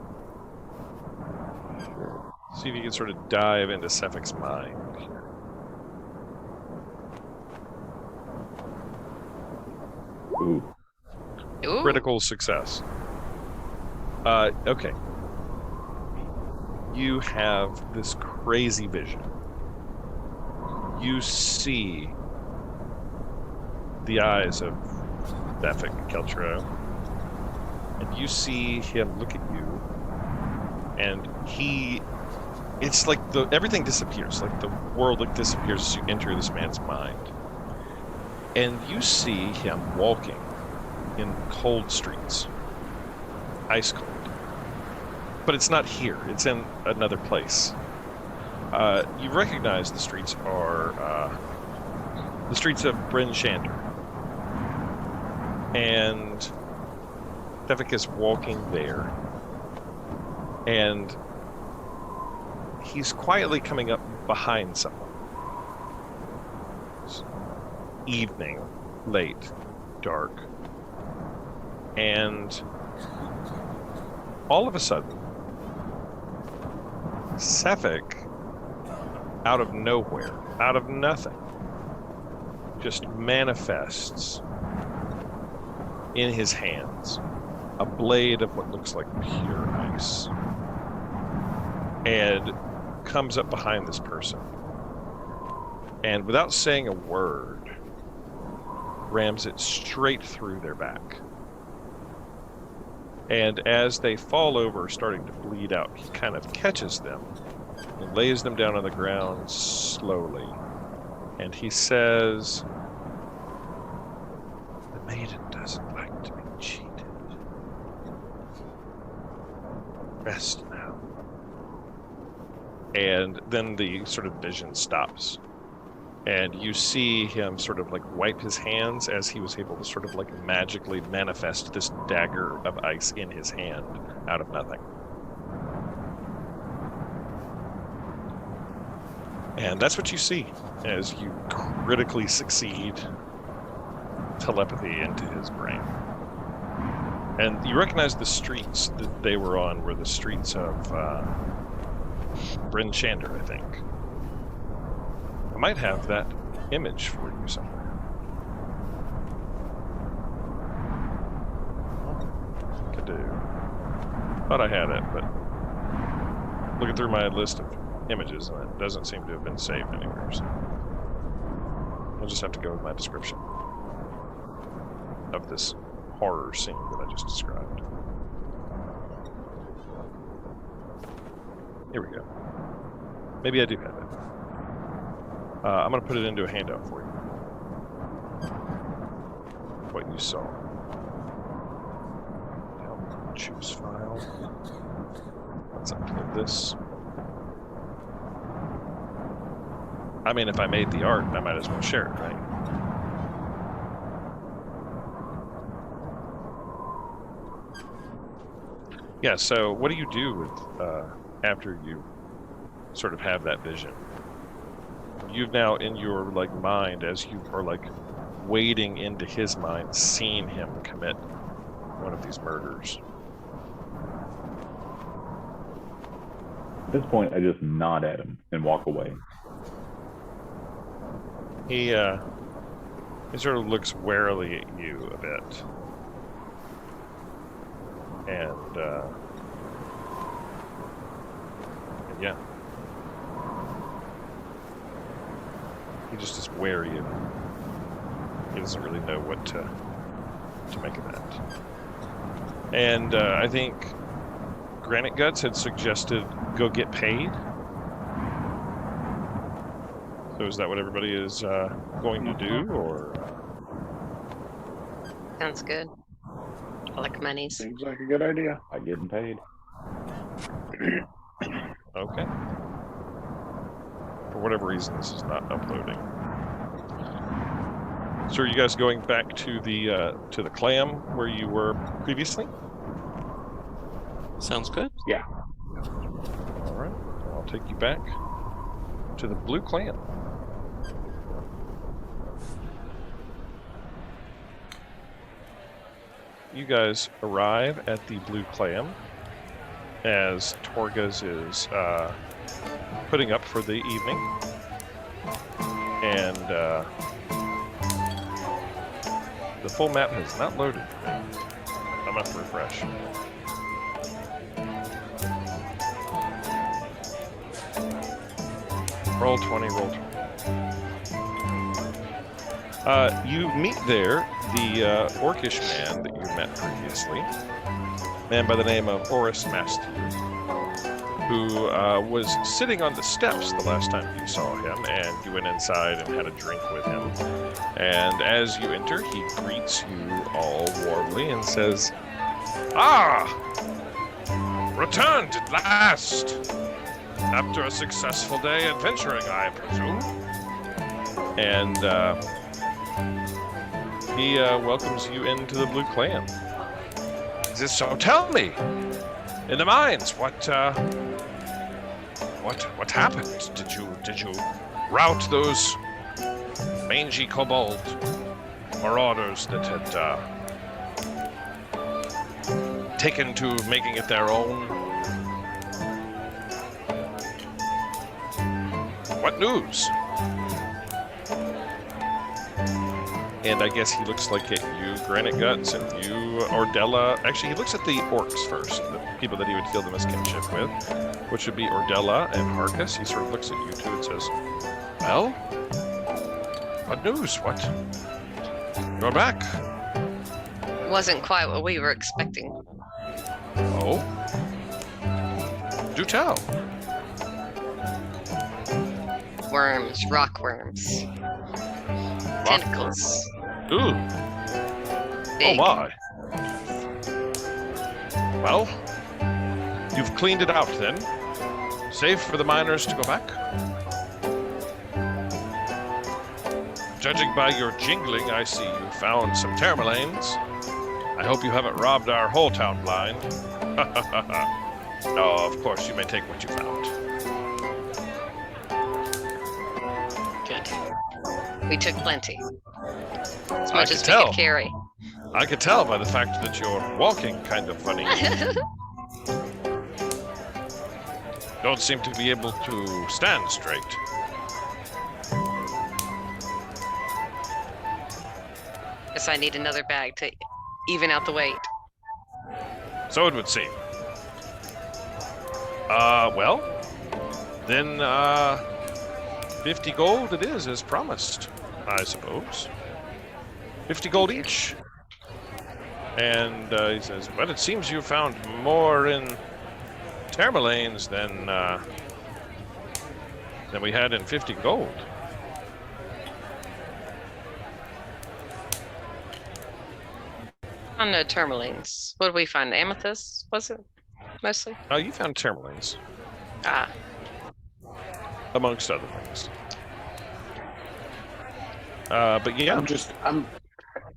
Sure. See if you can sort of dive into Suffolk's mind here. Ooh. Critical success. Okay. You have this crazy vision. You see the eyes of Suffolk Keltro, and you see him look at you, and it's like everything disappears, like the world disappears as you enter this man's mind. And you see him walking in cold streets, ice cold. But it's not here, it's in another place. You recognize the streets are the streets of Bryn Shander. And Suffolk is walking there, and he's quietly coming up behind someone. It's evening, late, dark, and all of a sudden, Suffolk, out of nowhere, out of nothing, just manifests in his hands a blade of what looks like pure ice, and comes up behind this person, and without saying a word, rams it straight through their back. And as they fall over, starting to bleed out, he kind of catches them and lays them down on the ground slowly. And he says, "The maiden doesn't like to be cheated. Rest now." And then the sort of vision stops. And you see him sort of like wipe his hands as he was able to sort of like magically manifest this dagger of ice in his hand out of nothing. And that's what you see as you critically succeed telepathy into his brain. And you recognize the streets that they were on were the streets of Bryn Shander, I think. I might have that image for you somewhere. Could do. Thought I had it, but looking through my list of images, and it doesn't seem to have been saved anywhere. So I'll just have to go with my description of this horror scene that I just described. Here we go. Maybe I do have it. I'm going to put it into a handout for you. What you saw. Choose file. Let's upload this. I mean, if I made the art, I might as well share it, right? Yeah, so what do you do with after you sort of have that vision? You've now in your like mind, as you are like wading into his mind, seen him commit one of these murders. At this point, I just nod at him and walk away. He sort of looks warily at you a bit. And yeah. He just is wary of him. He doesn't really know what to make of that. And I think Granite Guts had suggested go get paid. So is that what everybody is going to do, or? Sounds good. I like monies. Seems like a good idea. I getting paid. Okay. For whatever reason, this is not uploading. So are you guys going back to the clam where you were previously? Sounds good. Yeah. All right. I'll take you back to the blue clam. You guys arrive at the blue clam as Torgas is putting up for the evening, and the full map has not loaded. I'm gonna have to refresh. Roll 20, roll 20. You meet there the orcish man that you met previously, a man by the name of Oris Master, who was sitting on the steps the last time you saw him, and you went inside and had a drink with him. And as you enter, he greets you all warmly and says, "Ah! Returned at last! After a successful day adventuring, I presume." And he welcomes you into the blue clam. So tell me, in the mines, what happened? Did you rout those mangy kobold marauders that had taken to making it their own? What news? And I guess he looks like at you, Granite Guts, and you, Nordella. Actually, he looks at the orcs first, the people that he would feel the most kinship with, which would be Nordella and Harkus. He sort of looks at you two and says, "Well, what news? What? You're back." Wasn't quite what we were expecting. Oh? Do tell. Worms, rock worms. Tentacles. Ooh. Big. Oh my. Well, you've cleaned it out then. Safe for the miners to go back? Judging by your jingling, I see you found some Termalanes. I hope you haven't robbed our whole town blind. No, of course, you may take what you found. Good. We took plenty. As much as we could carry. I could tell by the fact that you're walking kind of funny. don't seem to be able to stand straight. Guess I need another bag to even out the weight. So it would seem. Well, then 50 gold it is, as promised, I suppose. 50 gold each. And he says, "But it seems you found more in Termalanes than we had in 50 gold." On the tourmalines. What did we find? Amethyst, was it? Mostly? Oh, you found Termalanes. Ah. Amongst other things. But yeah. I'm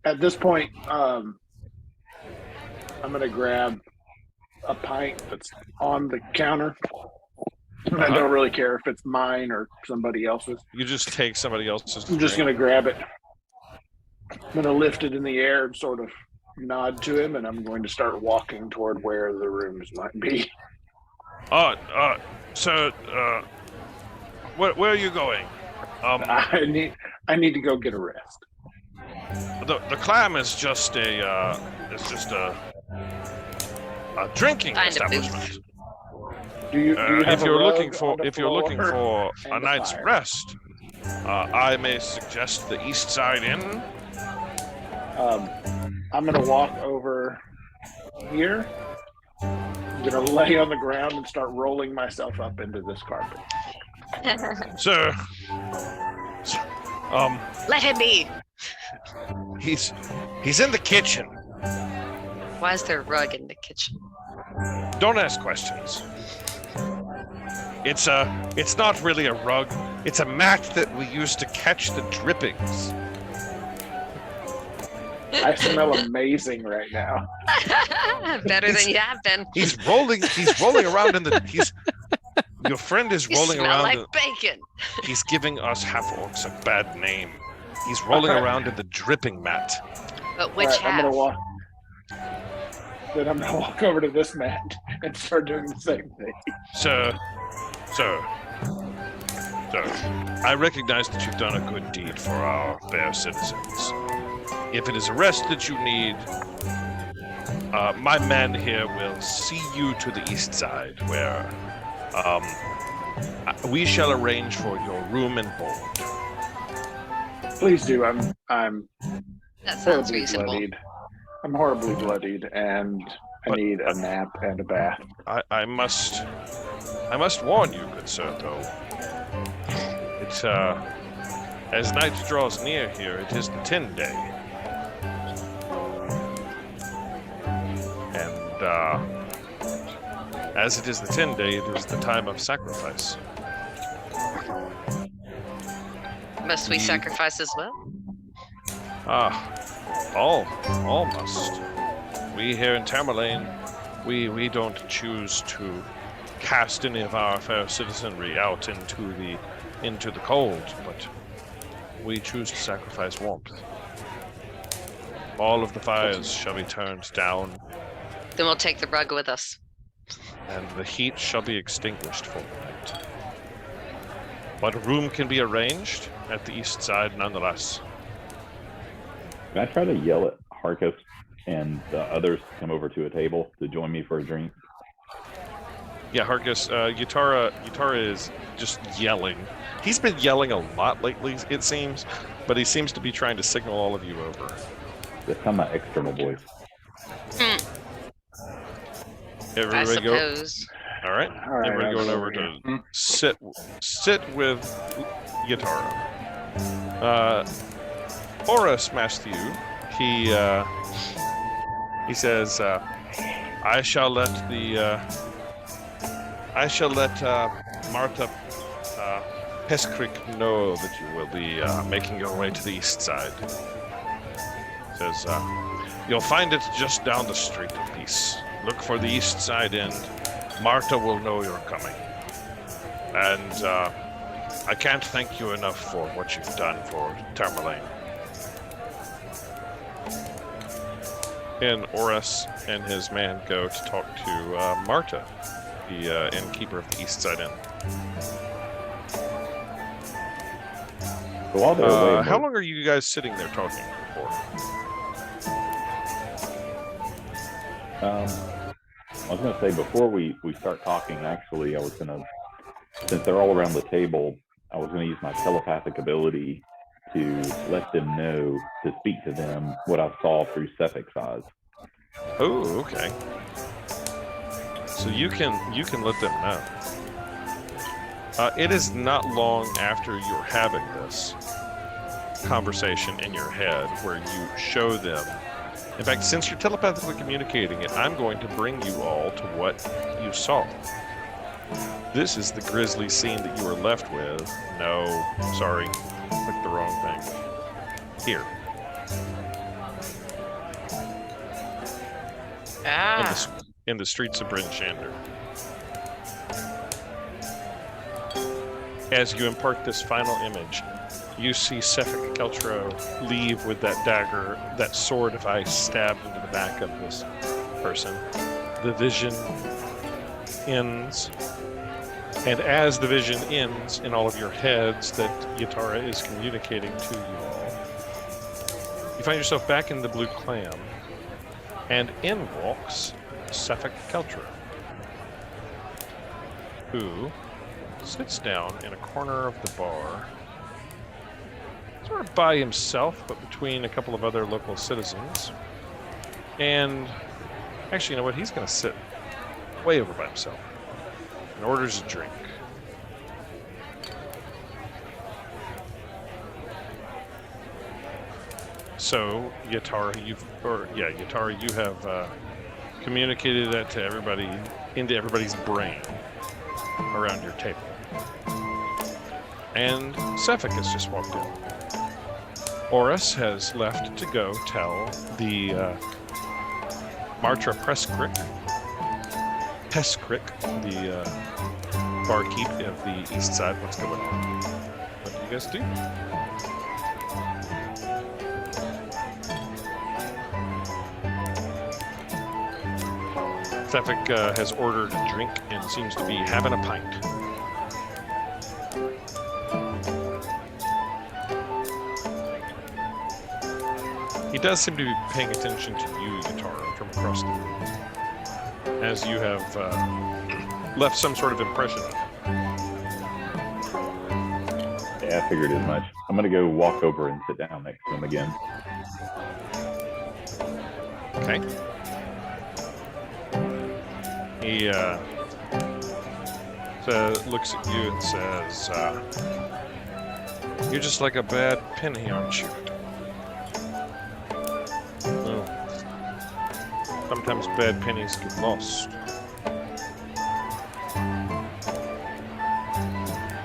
at this point, I'm gonna grab a pint that's on the counter. I don't really care if it's mine or somebody else's. You just take somebody else's. I'm just gonna grab it. I'm gonna lift it in the air and sort of nod to him, and I'm going to start walking toward where the rooms might be. So, where are you going? I need to go get a rest. The clam is just a drinking establishment. Do you have if you're a looking rug for on the if you're looking floor for and a night's fire? rest, I may suggest the East Side Inn. I'm gonna walk over here. I'm gonna lay on the ground and start rolling myself up into this carpet. Sir, Let him be. he's in the kitchen. Why is there a rug in the kitchen? Don't ask questions. It's not really a rug. It's a mat that we use to catch the drippings. I smell amazing right now. Better than you have been. He's rolling around in the. Your friend is You rolling smell around. like bacon. He's giving us half-orcs a bad name. He's rolling around in the dripping mat. But which All right, half? I'm gonna walk over to this mat and start doing the same thing. Sir, I recognize that you've done a good deed for our fair citizens. If it is a rest that you need, my man here will see you to the east side, where we shall arrange for your room and board. Please do. I'm That sounds horribly reasonable. bloodied. I'm horribly bloodied, and I need a nap and a bath. I must warn you, good sir, though. It's as night draws near here, it is the 10 day. And as it is the 10 day, it is the time of sacrifice. Must we sacrifice as well? All must. We here in Tamerlane, we don't choose to cast any of our fair citizenry out into the cold, but we choose to sacrifice warmth. All of the fires shall be turned down, Then we'll take the rug with us. and the heat shall be extinguished for the night. But a room can be arranged at the east side nonetheless. Can I try to yell at Harkus and the others to come over to a table to join me for a drink? Yeah, Harkus, Yutara is just yelling. He's been yelling a lot lately, it seems, but he seems to be trying to signal all of you over. This time my external voice. Everybody go. suppose. All right. All right, Everybody I'll going go over over to sit with Yutara. Horus Matthew, he says, I shall let Marta Peskrik know that you will be making your way to the east side. Says, you'll find it just down the street in peace. Look for the east side end. Marta will know you're coming. And I can't thank you enough for what you've done for Tamerlane. And Oris and his man go to talk to Marta. the innkeeper of the East Side Inn. So while they're away, how long are you guys sitting there talking for? I was going to say, before we start talking, actually, I was going to, since they're all around the table, I was going to use my telepathic ability to let them know, to speak to them, what I saw through Cephic's eyes. Oh, okay. So you can let them know. It is not long after you're having this conversation in your head where you show them. In fact, since you're telepathically communicating it, I'm going to bring you all to what you saw. This is the grisly scene that you were left with. No, sorry, clicked the wrong thing. Here. In the streets of Bryn Shander. As you impart this final image, you see Sefik Keltro leave with that dagger, that sword of ice stabbed into the back of this person. The vision ends, and as the vision ends in all of your heads that Yatara is communicating to you all, you find yourself back in the Blue Clam, and in walks Sefik Keltro, who sits down in a corner of the bar, sort of by himself, but between a couple of other local citizens. And actually, you know what? He's going to sit way over by himself and orders a drink. So, Yatara, you have communicated that to everybody, into everybody's brain around your table. And Sefik has just walked in. Oris has left to go tell the Martra Peskrik, the barkeep of the East Side, what's going on. What do you guys do? Sefik has ordered a drink and seems to be having a pint. He does seem to be paying attention to you, Yatara, from across the room, as you have left some sort of impression on him. Yeah, I figured as much. I'm going to go walk over and sit down next to him again. Okay. He looks at you and says, "You're just like a bad penny, aren't you?" Well, sometimes bad pennies get lost.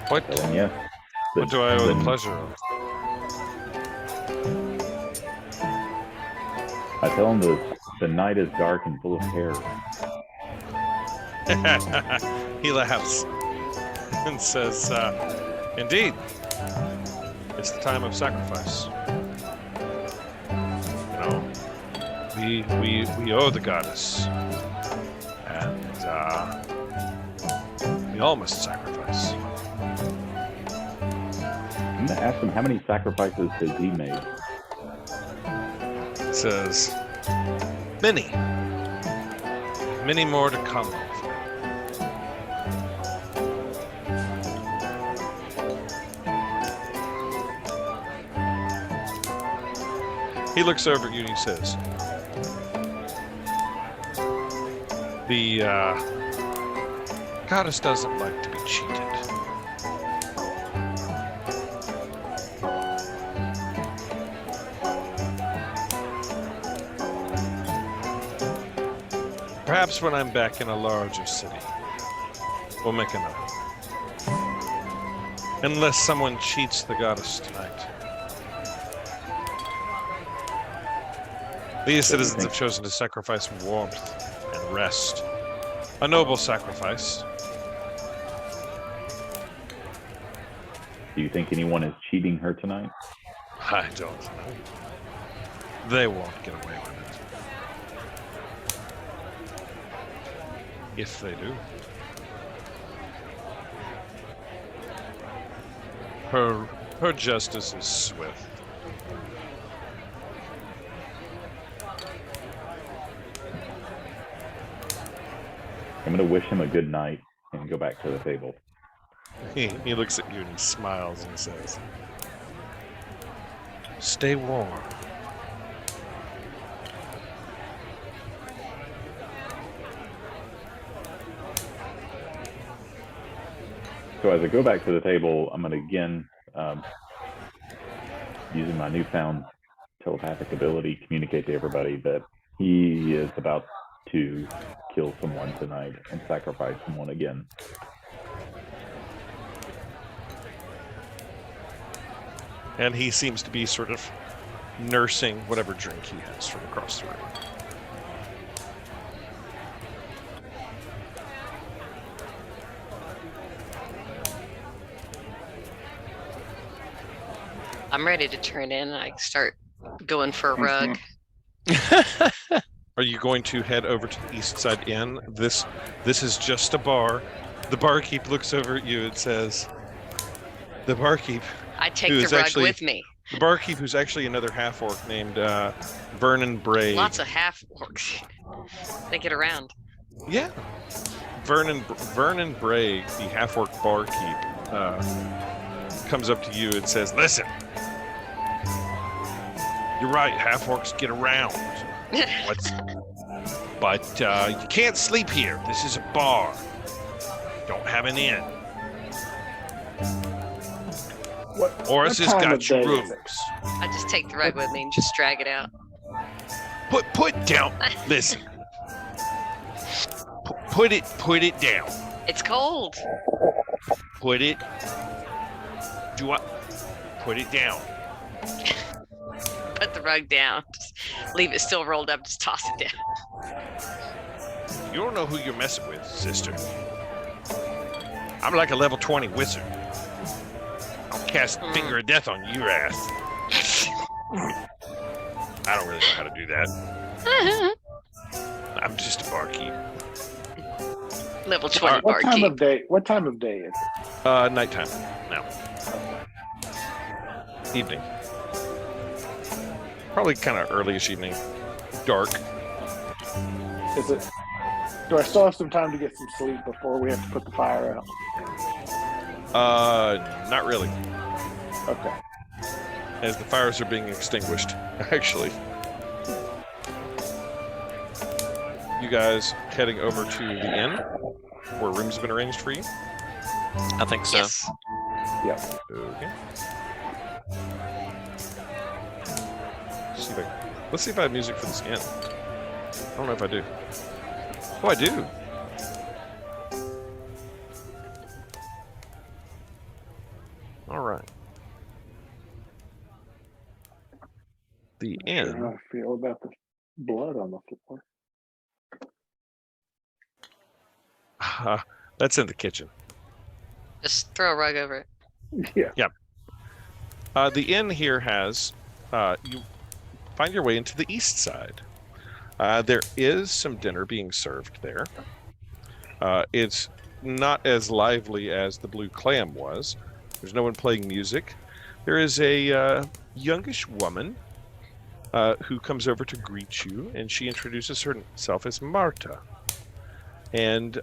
What do I owe the pleasure of? I tell him the night is dark and full of terror. He laughs and says, "Indeed, it's the time of sacrifice. You know, we owe the goddess, and we all must sacrifice." I'm going to ask him how many sacrifices has he made. He says, "Many more to come." He looks over at you and he says, "The goddess doesn't like to be cheated. Perhaps when I'm back in a larger city, we'll make another. Unless someone cheats the goddess tonight. These citizens have chosen to sacrifice warmth and rest. A noble sacrifice. Do you think anyone is cheating her tonight? I don't know. They won't get away with it. If they do. Her justice is swift. I'm going to wish him a good night and go back to the table. He looks at you and he smiles and says, "Stay warm." So as I go back to the table, I'm going to again, using my newfound telepathic ability, communicate to everybody that he is about to kill someone tonight and sacrifice someone again. And he seems to be sort of nursing whatever drink he has from across the room. I'm ready to turn in. I start going for a rug. Are you going to head over to the East Side Inn? This is just a bar. The barkeep looks over at you and says, the barkeep. I take the rug with me. The barkeep, who's actually another half-orc named Vernon Bray. Lots of half-orcs. They get around. Yeah. Vernon Bray, the half-orc barkeep, comes up to you and says, "Listen, you're right, half-orcs get around. But you can't sleep here. This is a bar. Don't have an inn. Oris has got your rooms." I just take the rug with me and just drag it out. Put down. Listen. Put it down. It's cold. Put it down. Put the rug down. Just leave it still rolled up. Just toss it down. You don't know who you're messing with, sister. I'm like a level 20 wizard. I'll cast Finger of Death on your ass. I don't really know how to do that. I'm just a barkeep. Level 20 barkeep. What time of day is it? Nighttime now. Evening. Probably kind of early-ish evening. Dark. Is it? Do I still have some time to get some sleep before we have to put the fire out? Not really. Okay. As the fires are being extinguished, actually. You guys heading over to the inn where rooms have been arranged for you? I think so. Yes. Yep. Okay. Let's see if I have music for this inn. I don't know if I do. Oh, I do. All right. The inn. I don't know how I feel about the blood on the floor. That's in the kitchen. Just throw a rug over it. Yeah. Yeah. The inn here has, you find your way into the east side. There is some dinner being served there. It's not as lively as the Blue Clam was. There's no one playing music. There is a youngish woman who comes over to greet you, and she introduces herself as Marta. And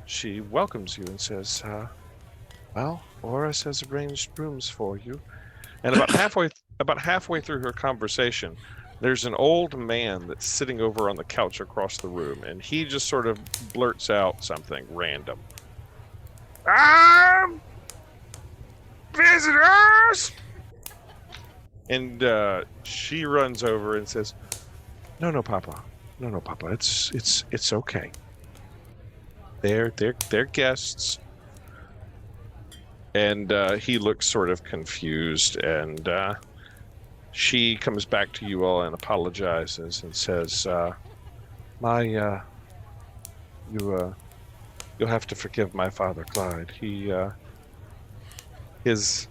she welcomes you and says, well, Oris has arranged rooms for you. And about halfway through her conversation, there's an old man that's sitting over on the couch across the room, and he just sort of blurts out something random. Visitors! And she runs over and says, No, Papa. No, Papa. It's okay. They're guests. And he looks sort of confused, and she comes back to you all and apologizes and says, you'll have to forgive my father, Clyde. His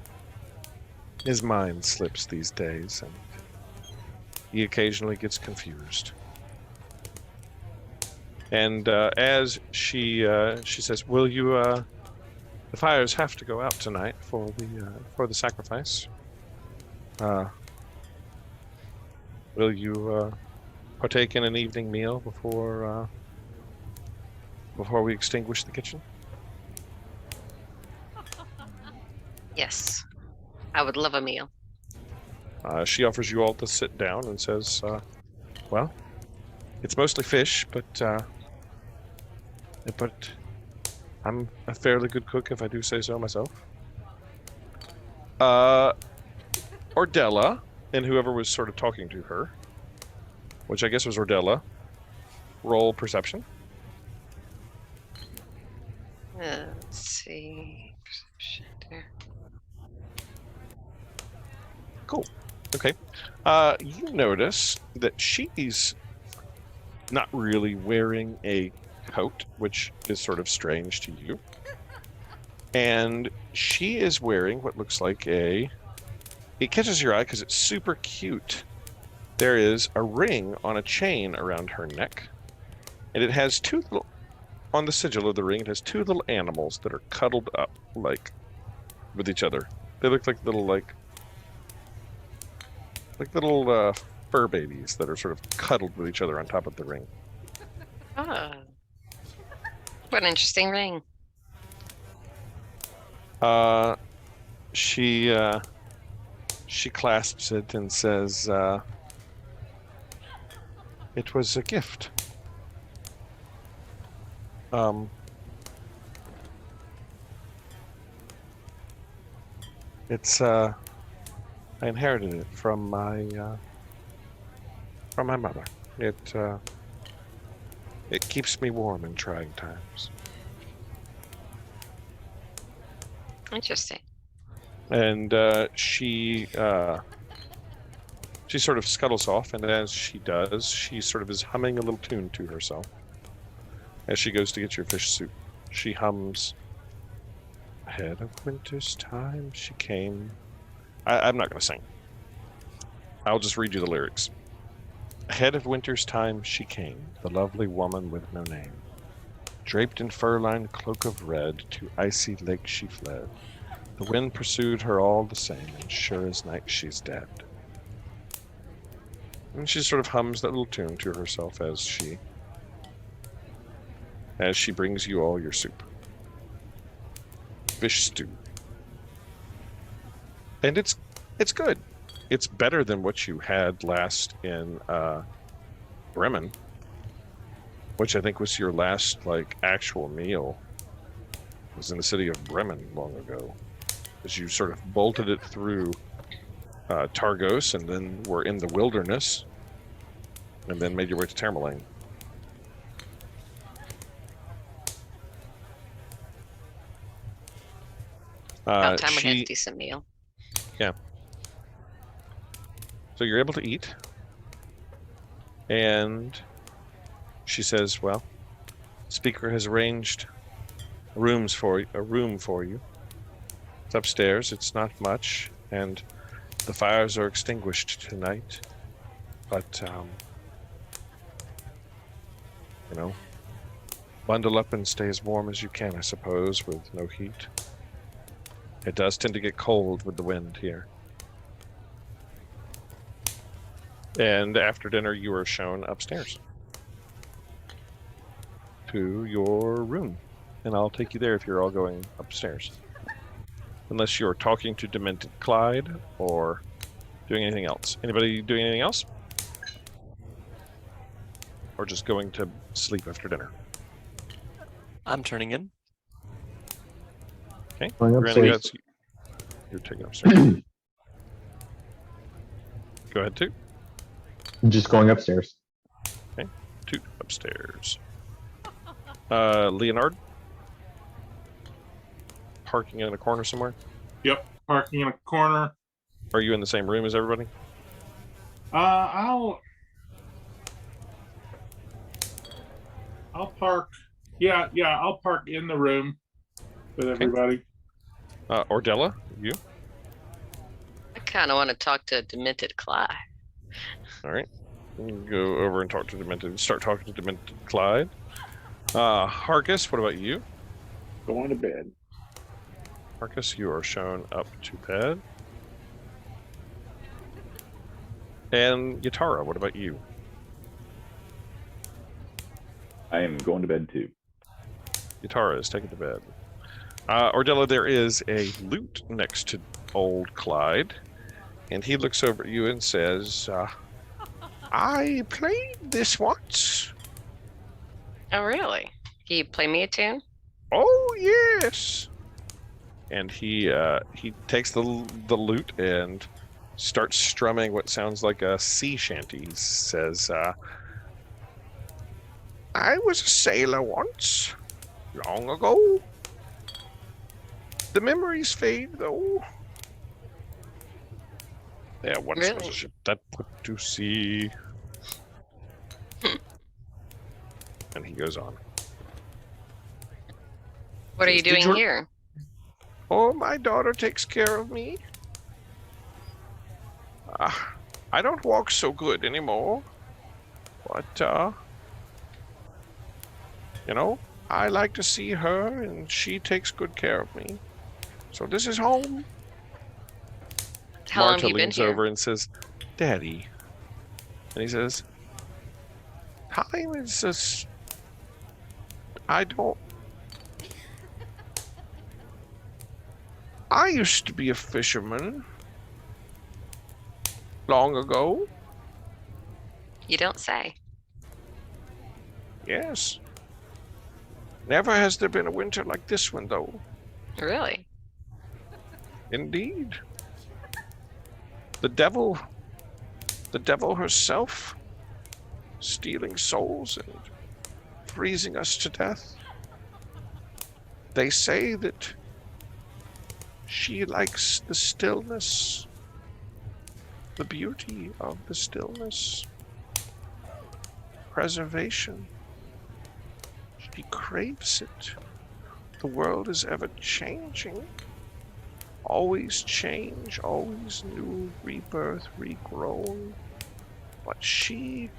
mind slips these days, and he occasionally gets confused. And as she says, will you the fires have to go out tonight for the sacrifice. Will you partake in an evening meal before we extinguish the kitchen? Yes, I would love a meal. She offers you all to sit down and says, well, it's mostly fish, but I'm a fairly good cook if I do say so myself. Nordella, and whoever was sort of talking to her, which I guess was Nordella, roll perception. Let's see. Perception there. Cool. Okay. You notice that she's not really wearing a coat, which is sort of strange to you. And she is wearing what looks like it catches your eye because it's super cute. There is a ring on a chain around her neck, and it has on the sigil of the ring, it has two little animals that are cuddled up, like, with each other. They look like little, little fur babies that are sort of cuddled with each other on top of the ring. Oh. What an interesting ring. She clasps it and says, it was a gift. I inherited it from my mother. It keeps me warm in trying times. Interesting. And she sort of scuttles off, and as she does, she sort of is humming a little tune to herself. As she goes to get your fish soup, she hums, "Ahead of winter's time she came." I'm not going to sing. I'll just read you the lyrics. "Ahead of winter's time she came, the lovely woman with no name. Draped in fur-lined cloak of red, to icy lake she fled. The wind pursued her all the same, and sure as night she's dead." And she sort of hums that little tune to herself as she brings you all your soup. Fish stew. And it's good. It's better than what you had last in Bremen, which I think was your last actual meal. It was in the city of Bremen long ago, as you sort of bolted it through Targos, and then were in the wilderness, and then made your way to Tamerlane. About time we had a decent meal. Yeah. So you're able to eat, and she says, "Well, Speaker has arranged a room for you. It's upstairs. It's not much, and the fires are extinguished tonight. But bundle up and stay as warm as you can, I suppose, with no heat. It does tend to get cold with the wind here." And after dinner, you are shown upstairs to your room. And I'll take you there if you're all going upstairs. Unless you're talking to Demented Clyde or doing anything else. Anybody doing anything else? Or just going to sleep after dinner? I'm turning in. Okay. Going upstairs. You're taking upstairs. Go ahead, Toot. Just going upstairs. Okay. Toot upstairs. Leonard? Parking in a corner somewhere? Yep, parking in a corner. Are you in the same room as everybody? I'll park. Yeah, I'll park in the room with everybody. Nordella, you? I kind of want to talk to Demented Clyde. All right. You can go over and start talking to Demented Clyde. Harkus, what about you? Going to bed. Marcus, you are shown up to bed. And Yatara, what about you? I am going to bed too. Yatara is taken to bed. Nordella, there is a lute next to old Clyde, and he looks over at you and says, I played this once. Oh, really? Can you play me a tune? Oh, yes. And he takes the lute and starts strumming what sounds like a sea shanty. He says, I was a sailor once, long ago. The memories fade, though. There once was a ship that put to sea. And he goes on. What are you doing here? Oh, my daughter takes care of me. I don't walk so good anymore. But, you know, I like to see her, and she takes good care of me. So this is home. How long Marta have you been leans here? over and says, Daddy. And he says, time is just... I used to be a fisherman. Long ago. You don't say. Yes. Never has there been a winter like this one, though. Really? Indeed. The devil herself, stealing souls and freezing us to death. They say that she likes the stillness, the beauty of the stillness, preservation. She craves it. The world is ever changing. Always change, always new, rebirth, regrown. But she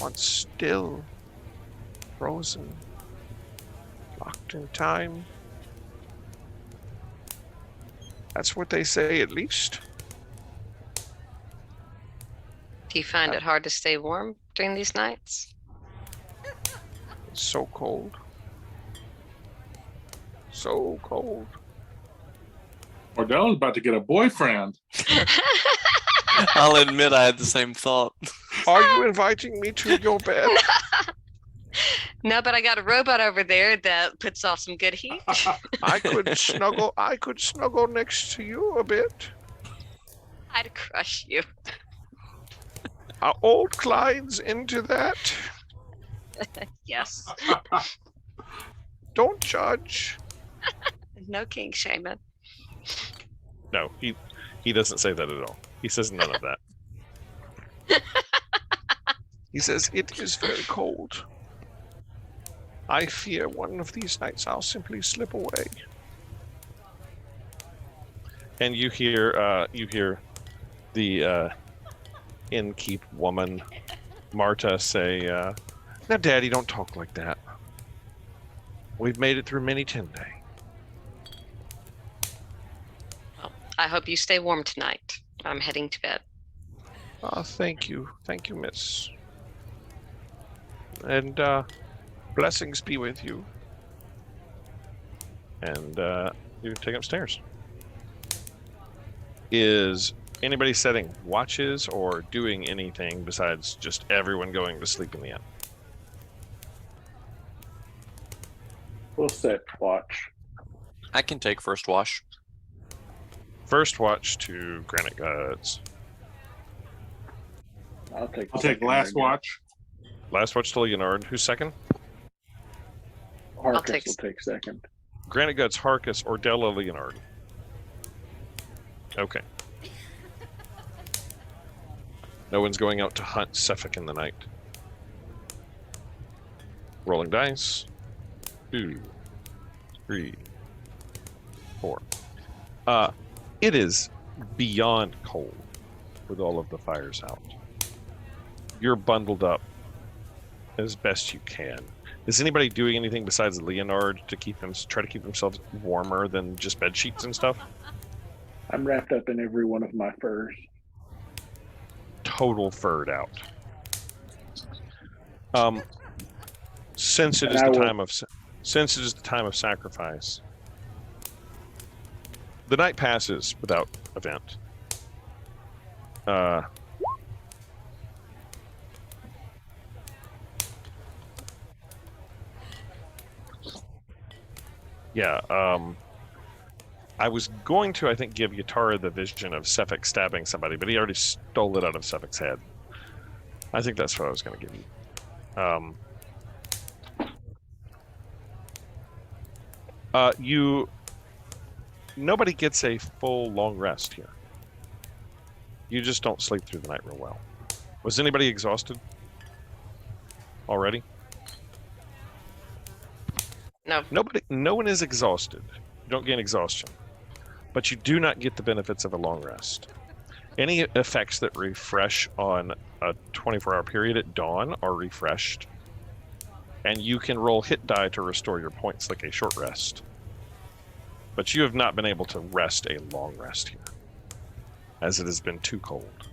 wants still, frozen, locked in time. That's what they say, at least. Do you find it hard to stay warm during these nights? It's so cold. So cold. Nordella's about to get a boyfriend. I'll admit I had the same thought. Are you inviting me to your bed? No, but I got a robot over there that puts off some good heat. I could snuggle next to you a bit. I'd crush you. Are old Clyde's into that? Yes. Don't judge. No king shaming. No, he doesn't say that at all. He says none of that. He says, it is very cold. I fear one of these nights I'll simply slip away. And you hear the innkeep woman, Marta, say, now, Daddy, don't talk like that. We've made it through many 10 days. Well, I hope you stay warm tonight. I'm heading to bed. Thank you. Thank you, miss. And blessings be with you. And you take upstairs. Is anybody setting watches or doing anything besides just everyone going to sleep in the inn? We'll set watch. I can take first wash. First watch to Granite Guts. I'll take last watch. Last watch to Leonard. Who's second? Harkus will take second. Granite Guts, Harkus, or Della Leonard. Okay. No one's going out to hunt Suffolk in the night. Rolling dice. 2, 3, 4. It is beyond cold with all of the fires out. You're bundled up as best you can. Is anybody doing anything besides Leonard to try to keep themselves warmer than just bed sheets and stuff? I'm wrapped up in every one of my furs. Total furred out. Since it is the time of sacrifice, the night passes without event. I was going to, I think, give Yatara the vision of Sefik stabbing somebody, but he already stole it out of Sefik's head. I think that's what I was going to give you. Nobody gets a full long rest here. You just don't sleep through the night real well. Was anybody exhausted already? No. No one is exhausted. You don't gain exhaustion. But you do not get the benefits of a long rest. Any effects that refresh on a 24-hour period at dawn are refreshed. And you can roll hit die to restore your points like a short rest. But you have not been able to rest a long rest here, as it has been too cold.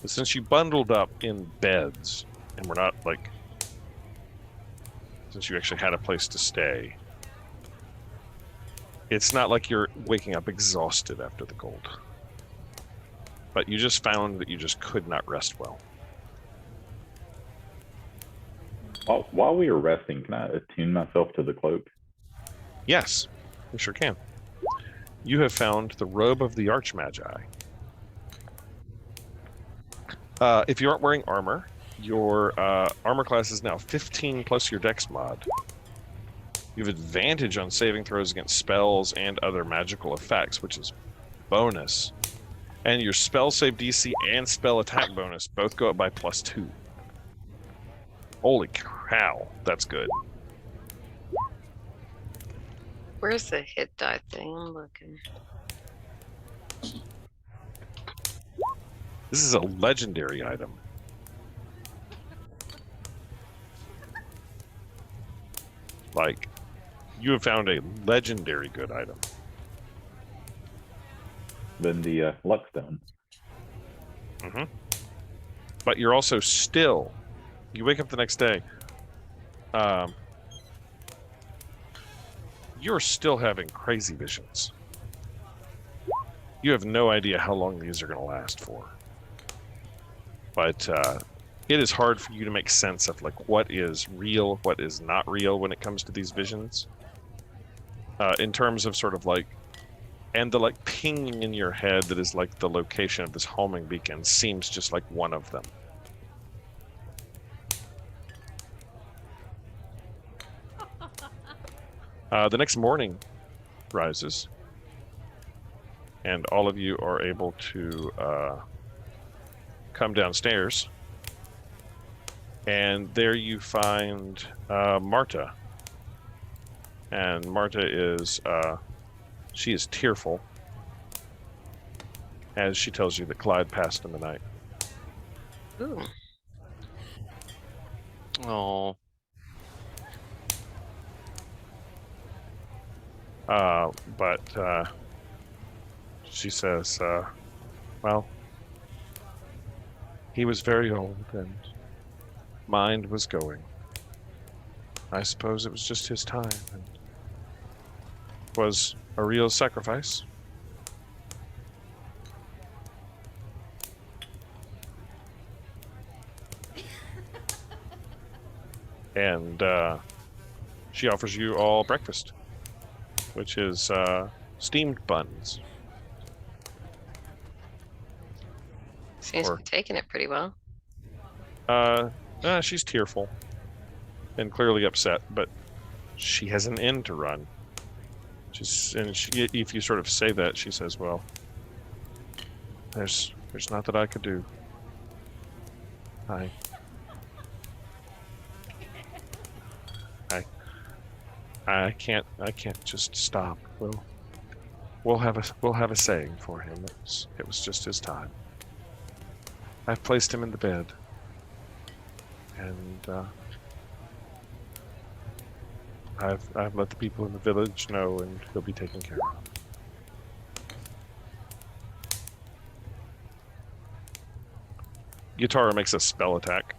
But since you bundled up in beds, and we're not like, since you actually had a place to stay, it's not like you're waking up exhausted after the cold. But you just found that you just could not rest well. While we were resting, can I attune myself to the cloak? Yes, you sure can. You have found the robe of the Archmagi. If you aren't wearing armor, your armor class is now 15 plus your dex mod. You have advantage on saving throws against spells and other magical effects, which is bonus. And your spell save DC and spell attack bonus both go up by +2. Holy cow, that's good. Where's the hit die thing? I'm looking. This is a legendary item. Like, you have found a legendary good item. Than the luck stone. Mm-hmm. But you're also still, you wake up the next day, you're still having crazy visions. You have no idea how long these are going to last for. But it is hard for you to make sense of like what is real, what is not real when it comes to these visions. In terms of sort of like, and the like pinging in your head that is like the location of this homing beacon seems just like one of them. The next morning rises, and all of you are able to come downstairs, and there you find Marta. And Marta is, she is tearful as she tells you that Clyde passed in the night. Ooh. Oh. But she says, well, he was very old and mind was going. I suppose it was just his time, and it was a real sacrifice. And she offers you all breakfast, which is steamed buns. Seems to be taking it pretty well. She's tearful and clearly upset, but she has an end to run. If you sort of say that, she says, "Well, there's not that I could do. I can't just stop. We'll have a saying for him. It was just his time. I've placed him in the bed, and I've let the people in the village know, and he'll be taken care of. Guitar makes a spell attack.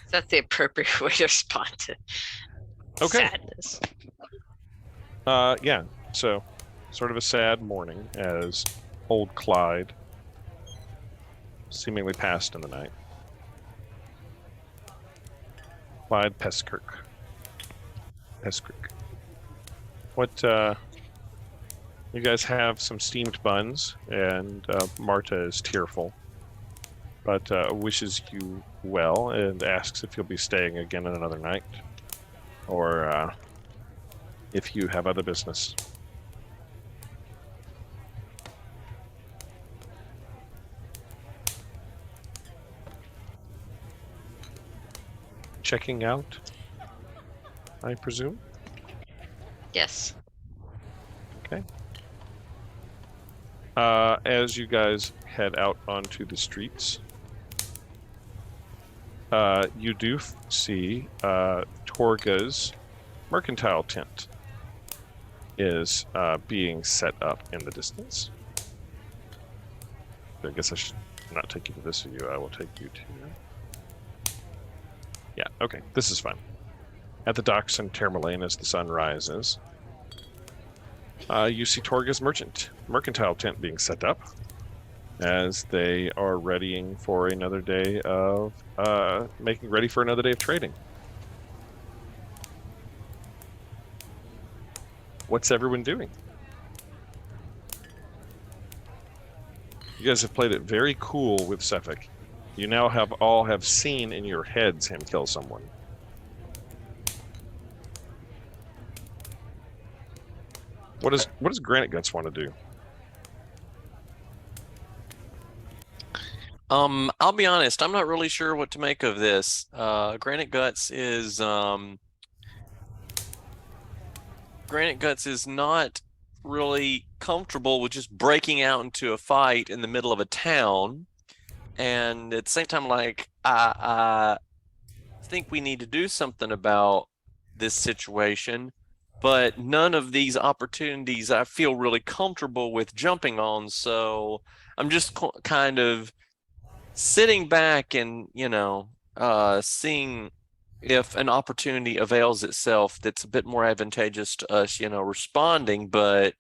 That's the appropriate way to respond to sadness. Yeah. So, sort of a sad morning as old Clyde seemingly passed in the night. Clyde Pestkirk. What, you guys have some steamed buns, and Marta is tearful, but wishes you well and asks if you'll be staying again another night, or if you have other business. Checking out, I presume? Yes. Okay. As you guys head out onto the streets, you do see Torga's mercantile tent is being set up in the distance. I guess I should not take you to this view. I will take you to... Yeah, okay, this is fine. At the docks in Termalaine as the sun rises, you see Torga's mercantile tent being set up as they are readying for another day of making ready for another day of trading. What's everyone doing? You guys have played it very cool with Sefik. You now all have seen in your heads him kill someone. What does Granite Guts want to do? I'll be honest, I'm not really sure what to make of this. Granite Guts is not really comfortable with just breaking out into a fight in the middle of a town. And at the same time, like, I think we need to do something about this situation, but none of these opportunities I feel really comfortable with jumping on. So I'm just kind of sitting back and, seeing if an opportunity avails itself that's a bit more advantageous to us, responding. But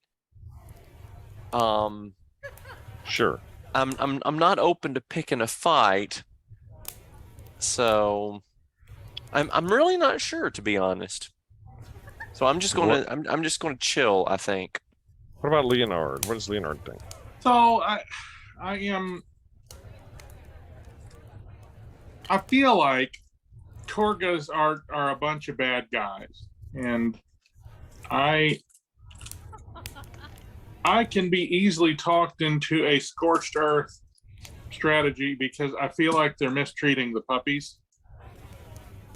sure. I'm not open to picking a fight, so I'm really not sure, to be honest. So I'm just gonna chill, I think. What about Leonard? What does Leonard think? So I feel like Torgas are a bunch of bad guys, and I can be easily talked into a scorched earth strategy because I feel like they're mistreating the puppies.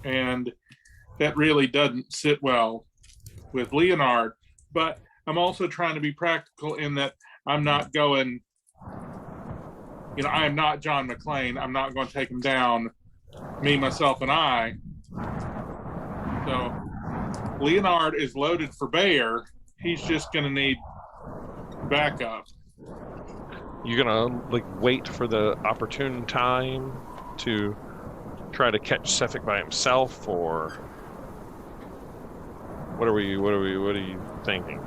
And that really doesn't sit well with Leonard. But I'm also trying to be practical in that I'm not going, I am not John McClane. I'm not going to take him down, me, myself, and I. So Leonard is loaded for bear. He's just going to need backup. You gonna wait for the opportune time to try to catch Sefik by himself, or what are you thinking?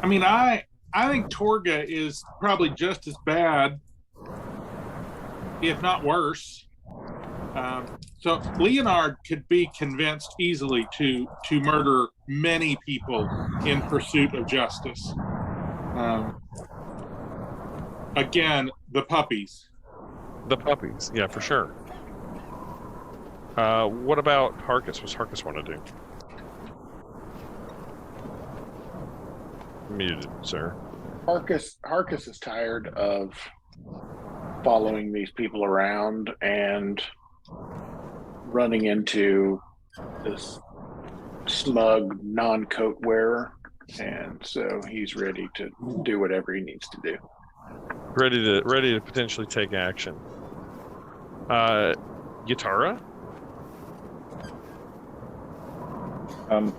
I mean, I think Torga is probably just as bad, if not worse. So Leonard could be convinced easily to murder many people in pursuit of justice. Again, the puppies. The puppies, yeah, for sure. What about Harkus? What's Harkus want to do? Muted, sir. Harkus is tired of following these people around and running into this smug non-coat wearer, and so he's ready to do whatever he needs to do. Ready to potentially take action. Yatara? I think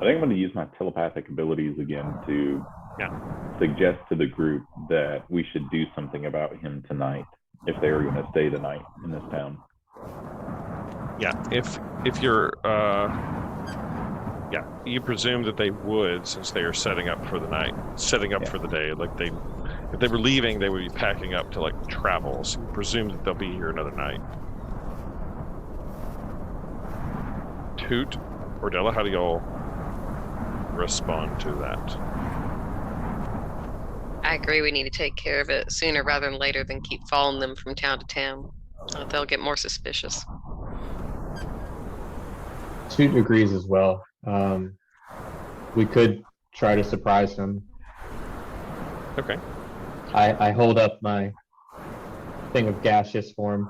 I'm going to use my telepathic abilities again to suggest to the group that we should do something about him tonight if they are going to stay the night in this town. Yeah, if you're you presume that they would, since they are setting up for the night, setting up for the day. Like if they were leaving, they would be packing up to like travel. So you presume that they'll be here another night. Toot, Nordella, how do y'all respond to that? I agree. We need to take care of it sooner rather than later than keep following them from town to town. They'll get more suspicious. Toot agrees as well. We could try to surprise him. Okay. I hold up my thing of gaseous form.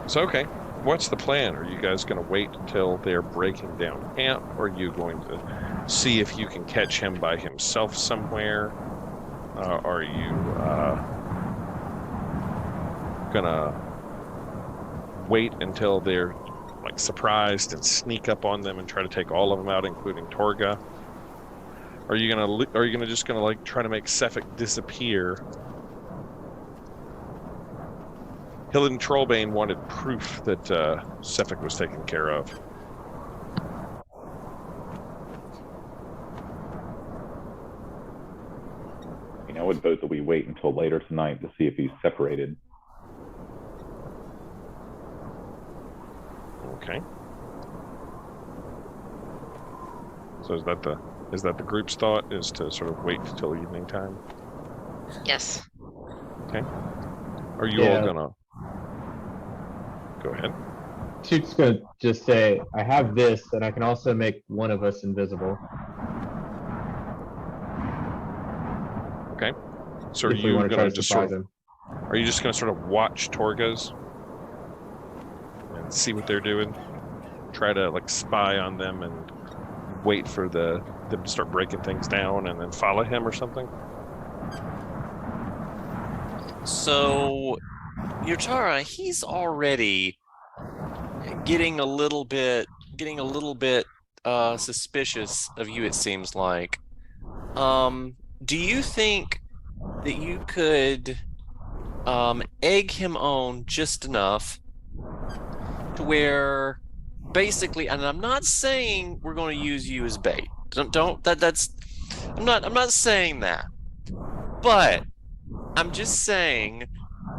So, okay. What's the plan? Are you guys going to wait until they're breaking down camp? Or are you going to see if you can catch him by himself somewhere? Are you going to wait until they're like surprised and sneak up on them and try to take all of them out, including Torga? Are you gonna just like try to make Sefik disappear? Hillen Trollbane wanted proof that Sefik was taken care of. I would vote that we wait until later tonight to see if he's separated. Okay. So is that the group's thought, is to sort of wait till evening time? Yes. Okay. Are you all gonna go ahead? Toot's gonna just say, I have this, and I can also make one of us invisible. Okay. So are you gonna just are you just gonna sort of watch Torgas and see what they're doing? Try to like spy on them and wait for them to start breaking things down and then follow him or something? So Yatara, he's already getting a little bit suspicious of you, it seems like. Do you think that you could egg him on just enough to where basically, and I'm not saying we're going to use you as bait. I'm not saying that. But I'm just saying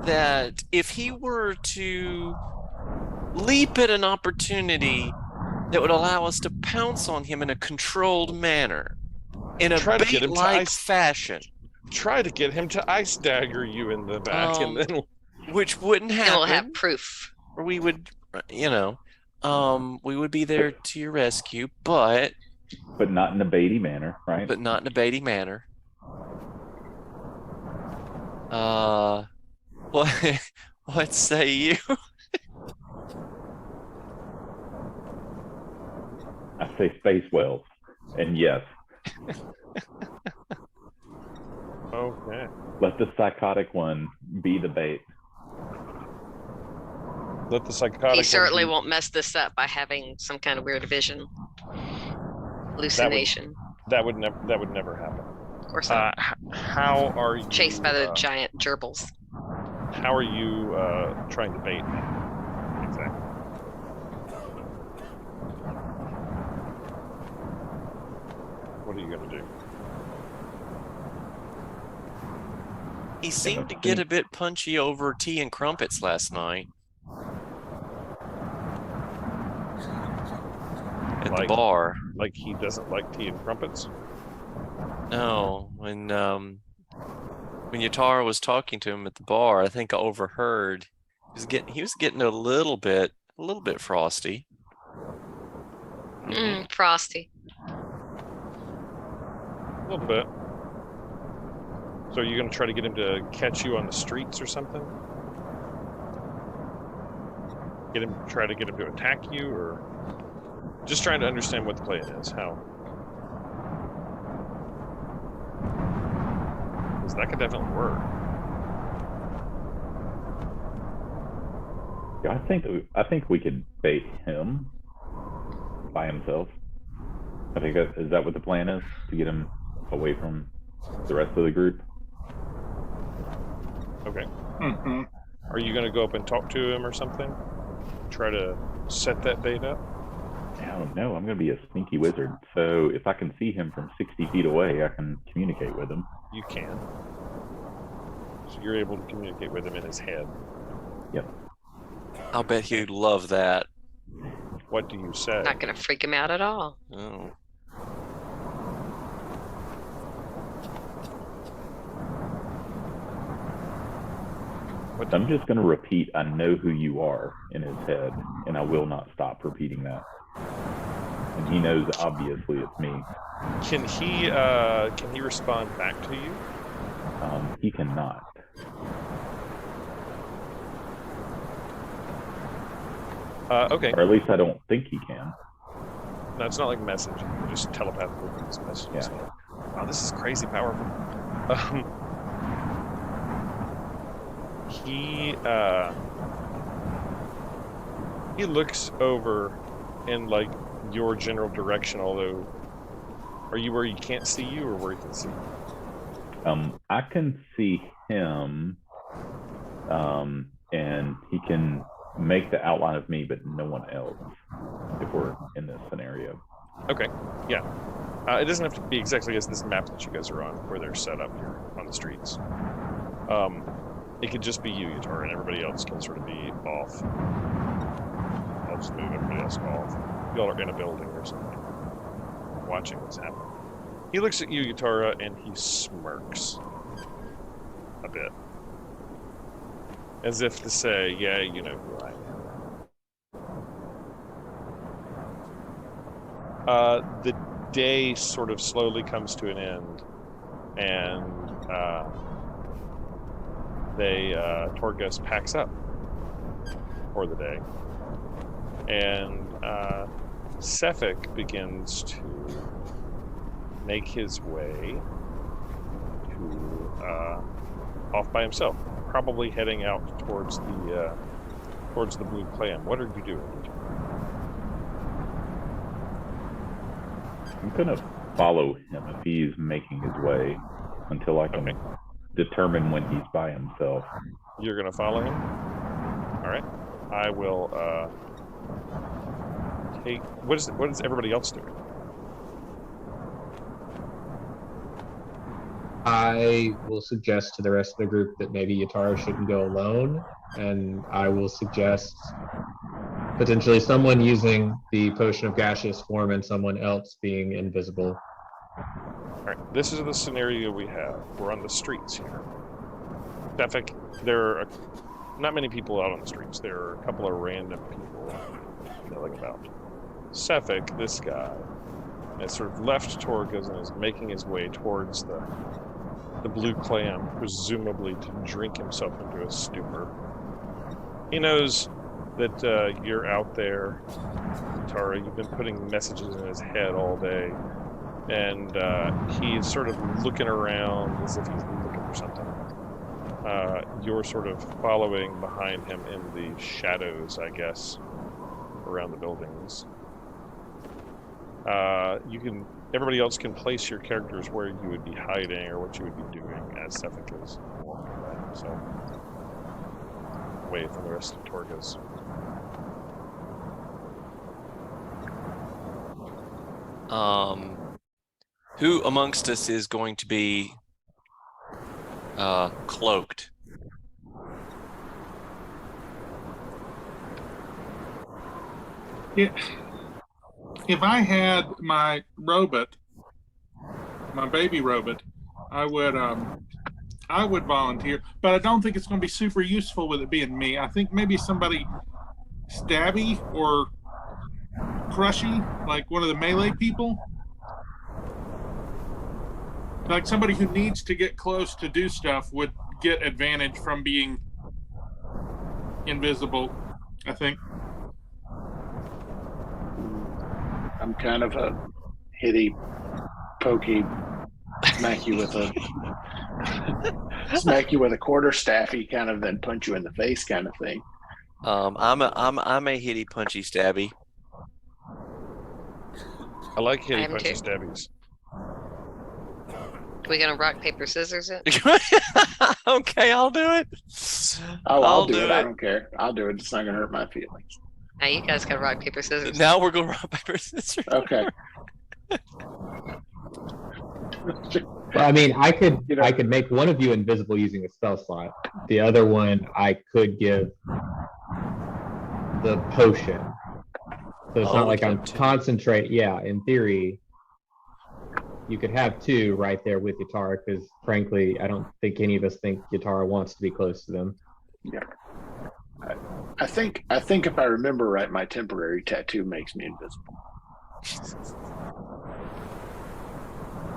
that if he were to leap at an opportunity that would allow us to pounce on him in a controlled manner, in a bait-like fashion. Try to get him to ice dagger you in the back, and then which wouldn't happen. We'll have proof. Or we would, we would be there to your rescue, but not in a baity manner, right? But not in a baity manner. What say you? I say space whales, and yes. Okay. Let the psychotic one be the bait. Let the psychotic. He certainly won't mess this up by having some kind of weird vision, hallucination. That would never happen. Or something. How are you chased by the giant gerbils? How are you trying to bait him? Exactly. What are you going to do? He seemed to get a bit punchy over tea and crumpets last night. At the bar. Like he doesn't like tea and crumpets? No. When Yatara was talking to him at the bar, I think I overheard he was getting a little bit frosty. Frosty. A little bit. So are you going to try to get him to catch you on the streets or something? Try to get him to attack you, or just trying to understand what the plan is? How? Because that could definitely work. Yeah, I think we could bait him by himself. I think is that what the plan is, to get him away from the rest of the group? Okay. Mm-hmm. Are you going to go up and talk to him or something? Try to set that bait up? I don't know. I'm going to be a sneaky wizard. So if I can see him from 60 feet away, I can communicate with him. You can. So you're able to communicate with him in his head. Yep. I'll bet he'd love that. What do you say? Not going to freak him out at all. Oh. I'm just going to repeat, "I know who you are," in his head, and I will not stop repeating that. And he knows, obviously, it's me. Can he respond back to you? He cannot. Okay. Or at least I don't think he can. No, it's not like message. You can just telepathically get this message. Yeah. Wow, this is crazy powerful. He looks over in like your general direction, although are you where he can't see you or where he can see you? I can see him, and he can make the outline of me, but no one else, if we're in this scenario. Okay, yeah. It doesn't have to be exactly as this map that you guys are on, where they're set up here on the streets. It could just be you, Yatara, and everybody else can sort of be off. I'll just move everybody else off. Y'all are in a building or something, watching what's happening. He looks at you, Yatara, and he smirks a bit. As if to say, yeah, you know who I am. The day sort of slowly comes to an end, and Torgus packs up for the day, and Sefik begins to make his way to off by himself, probably heading out towards the Blue Clam. What are you doing? I'm gonna follow him if he's making his way until I can determine when he's by himself. You're gonna follow him? All right. I will take. What is everybody else doing? I will suggest to the rest of the group that maybe Yatara shouldn't go alone, and I will suggest potentially someone using the potion of gaseous form and someone else being invisible. All right, this is the scenario we have. We're on the streets here. Sefik, there are not many people out on the streets. There are a couple of random people milling about. Sefik, this guy, has sort of left Torgus and is making his way towards the Blue Clam, presumably to drink himself into a stupor. He knows that you're out there, Tara. You've been putting messages in his head all day, and he's sort of looking around as if he's looking for something. You're sort of following behind him in the shadows, I guess, around the buildings. Everybody else can place your characters where you would be hiding or what you would be doing as Sefik is walking by himself, away from the rest of Torgus. Who amongst us is going to be cloaked? Yeah. If I had my robot, my baby robot, I would volunteer, but I don't think it's going to be super useful with it being me. I think maybe somebody stabby or crushy, like one of the melee people. Like somebody who needs to get close to do stuff would get advantage from being invisible, I think. I'm kind of a hitty, pokey, smack you with a quarterstaffy kind of, then punch you in the face kind of thing. I'm a hitty punchy stabby. I like hitty punchy stabbies. We gonna rock paper scissors it? Okay, I'll do it. Oh, I'll do it. I don't care. I'll do it. It's not gonna hurt my feelings. Now you guys gotta rock paper scissors. Now we're gonna rock paper scissors. Okay. Well, I mean, I could make one of you invisible using a spell slot. The other one, I could give the potion. So it's not like I'm concentrating. Yeah, in theory, you could have two right there with Yatara, because frankly, I don't think any of us think Yatara wants to be close to them. Yeah. I think if I remember right, my temporary tattoo makes me invisible.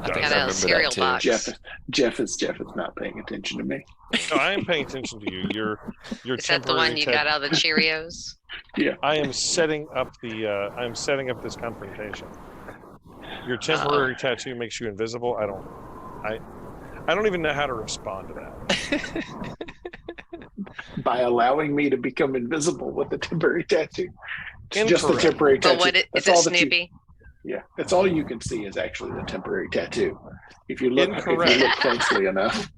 I think Got I a remember cereal that too. box. Jeff is not paying attention to me. No, I am paying attention to you. Your Is that the one you got out of the Cheerios? Yeah. I am setting up this confrontation. Your temporary tattoo makes you invisible. I don't even know how to respond to that. By allowing me to become invisible with the temporary tattoo. It's just the Incorrect. temporary tattoo. But what is That's it, all that Snoopy? Yeah, that's all you can see is actually the temporary tattoo. If you look Incorrect. closely enough.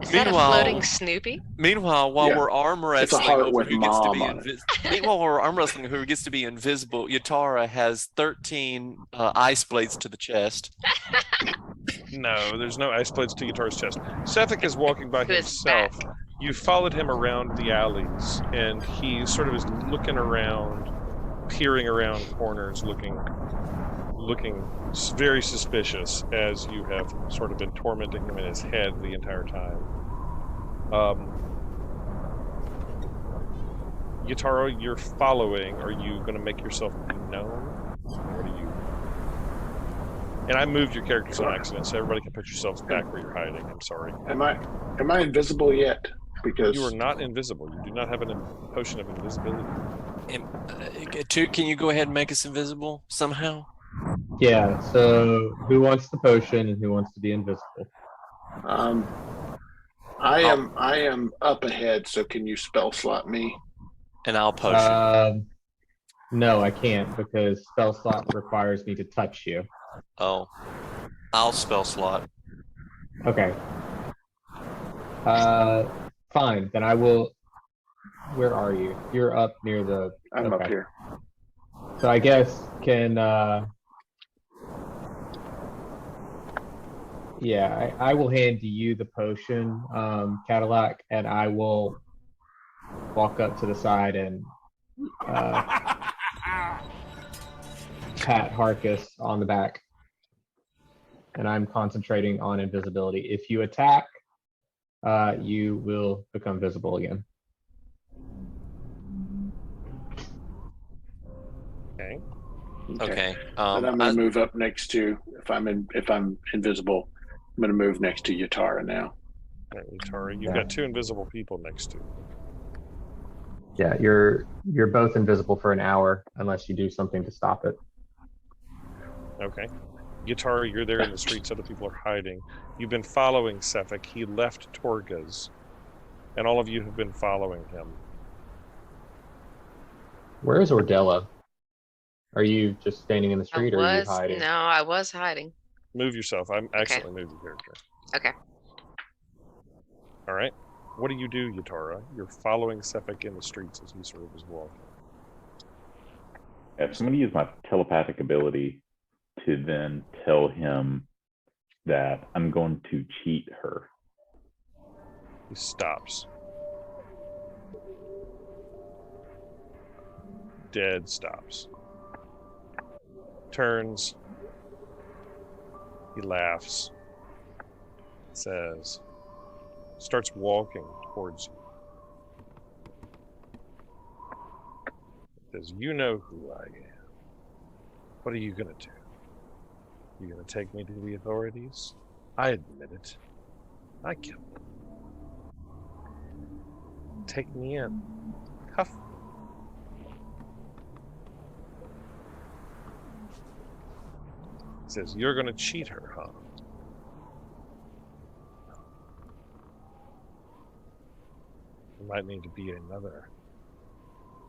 Is that a Meanwhile- floating Snoopy? Meanwhile, while Yeah. we're arm It's a wrestling heart over with who gets to be mom on it. meanwhile we're arm wrestling who gets to be invisible, Yatara has 13 ice blades to the chest. No, there's no ice blades to Yatara's chest. Sethek is walking by To his himself. back. You followed him around the alleys, and he sort of is looking around, peering around corners, looking very suspicious as you have sort of been tormenting him in his head the entire time. Yatara, you're following. Are you going to make yourself known? What are you? And I moved your characters on accident, so everybody can put yourselves back where you're hiding. I'm sorry. Am I invisible yet? Because You are not invisible. You do not have a potion of invisibility. Can you go ahead and make us invisible somehow? Yeah, so who wants the potion and who wants to be invisible? I am up ahead, so can you spell slot me? And I'll potion. No, I can't, because spell slot requires me to touch you. Oh, I'll spell slot. Okay. Fine. Then I will. Where are you? You're up near the. I'm okay. up here. So I guess can. Yeah, I will hand to you the potion, Cadillac, and I will walk up to the side and pat Harkus on the back. And I'm concentrating on invisibility. If you attack, you will become visible again. Okay. And I'm gonna move up next to if I'm invisible, I'm gonna move next to Yatara now. All right, Yatara, you've got two invisible people next to you. Yeah, you're both invisible for an hour unless you do something to stop it. Okay. Yatara, you're there in the streets. Other people are hiding. You've been following Sethek. He left Torga's, and all of you have been following him. Where is Nordella? Are you just standing in the street or are you hiding? No, I was hiding. Move yourself. I'm accidentally moved your character. Okay. All right. What do you do, Yatara? You're following Sethek in the streets as he sort of is walking. Yeah, so I'm going to use my telepathic ability to then tell him that I'm going to cheat her. He stops. Dead stops. Turns. He laughs. Says, starts walking towards you. Says, you know who I am. What are you going to do? You going to take me to the authorities? I admit it. I killed him. Take me in. Cuff me. Says, you're going to cheat her, huh? There might need to be another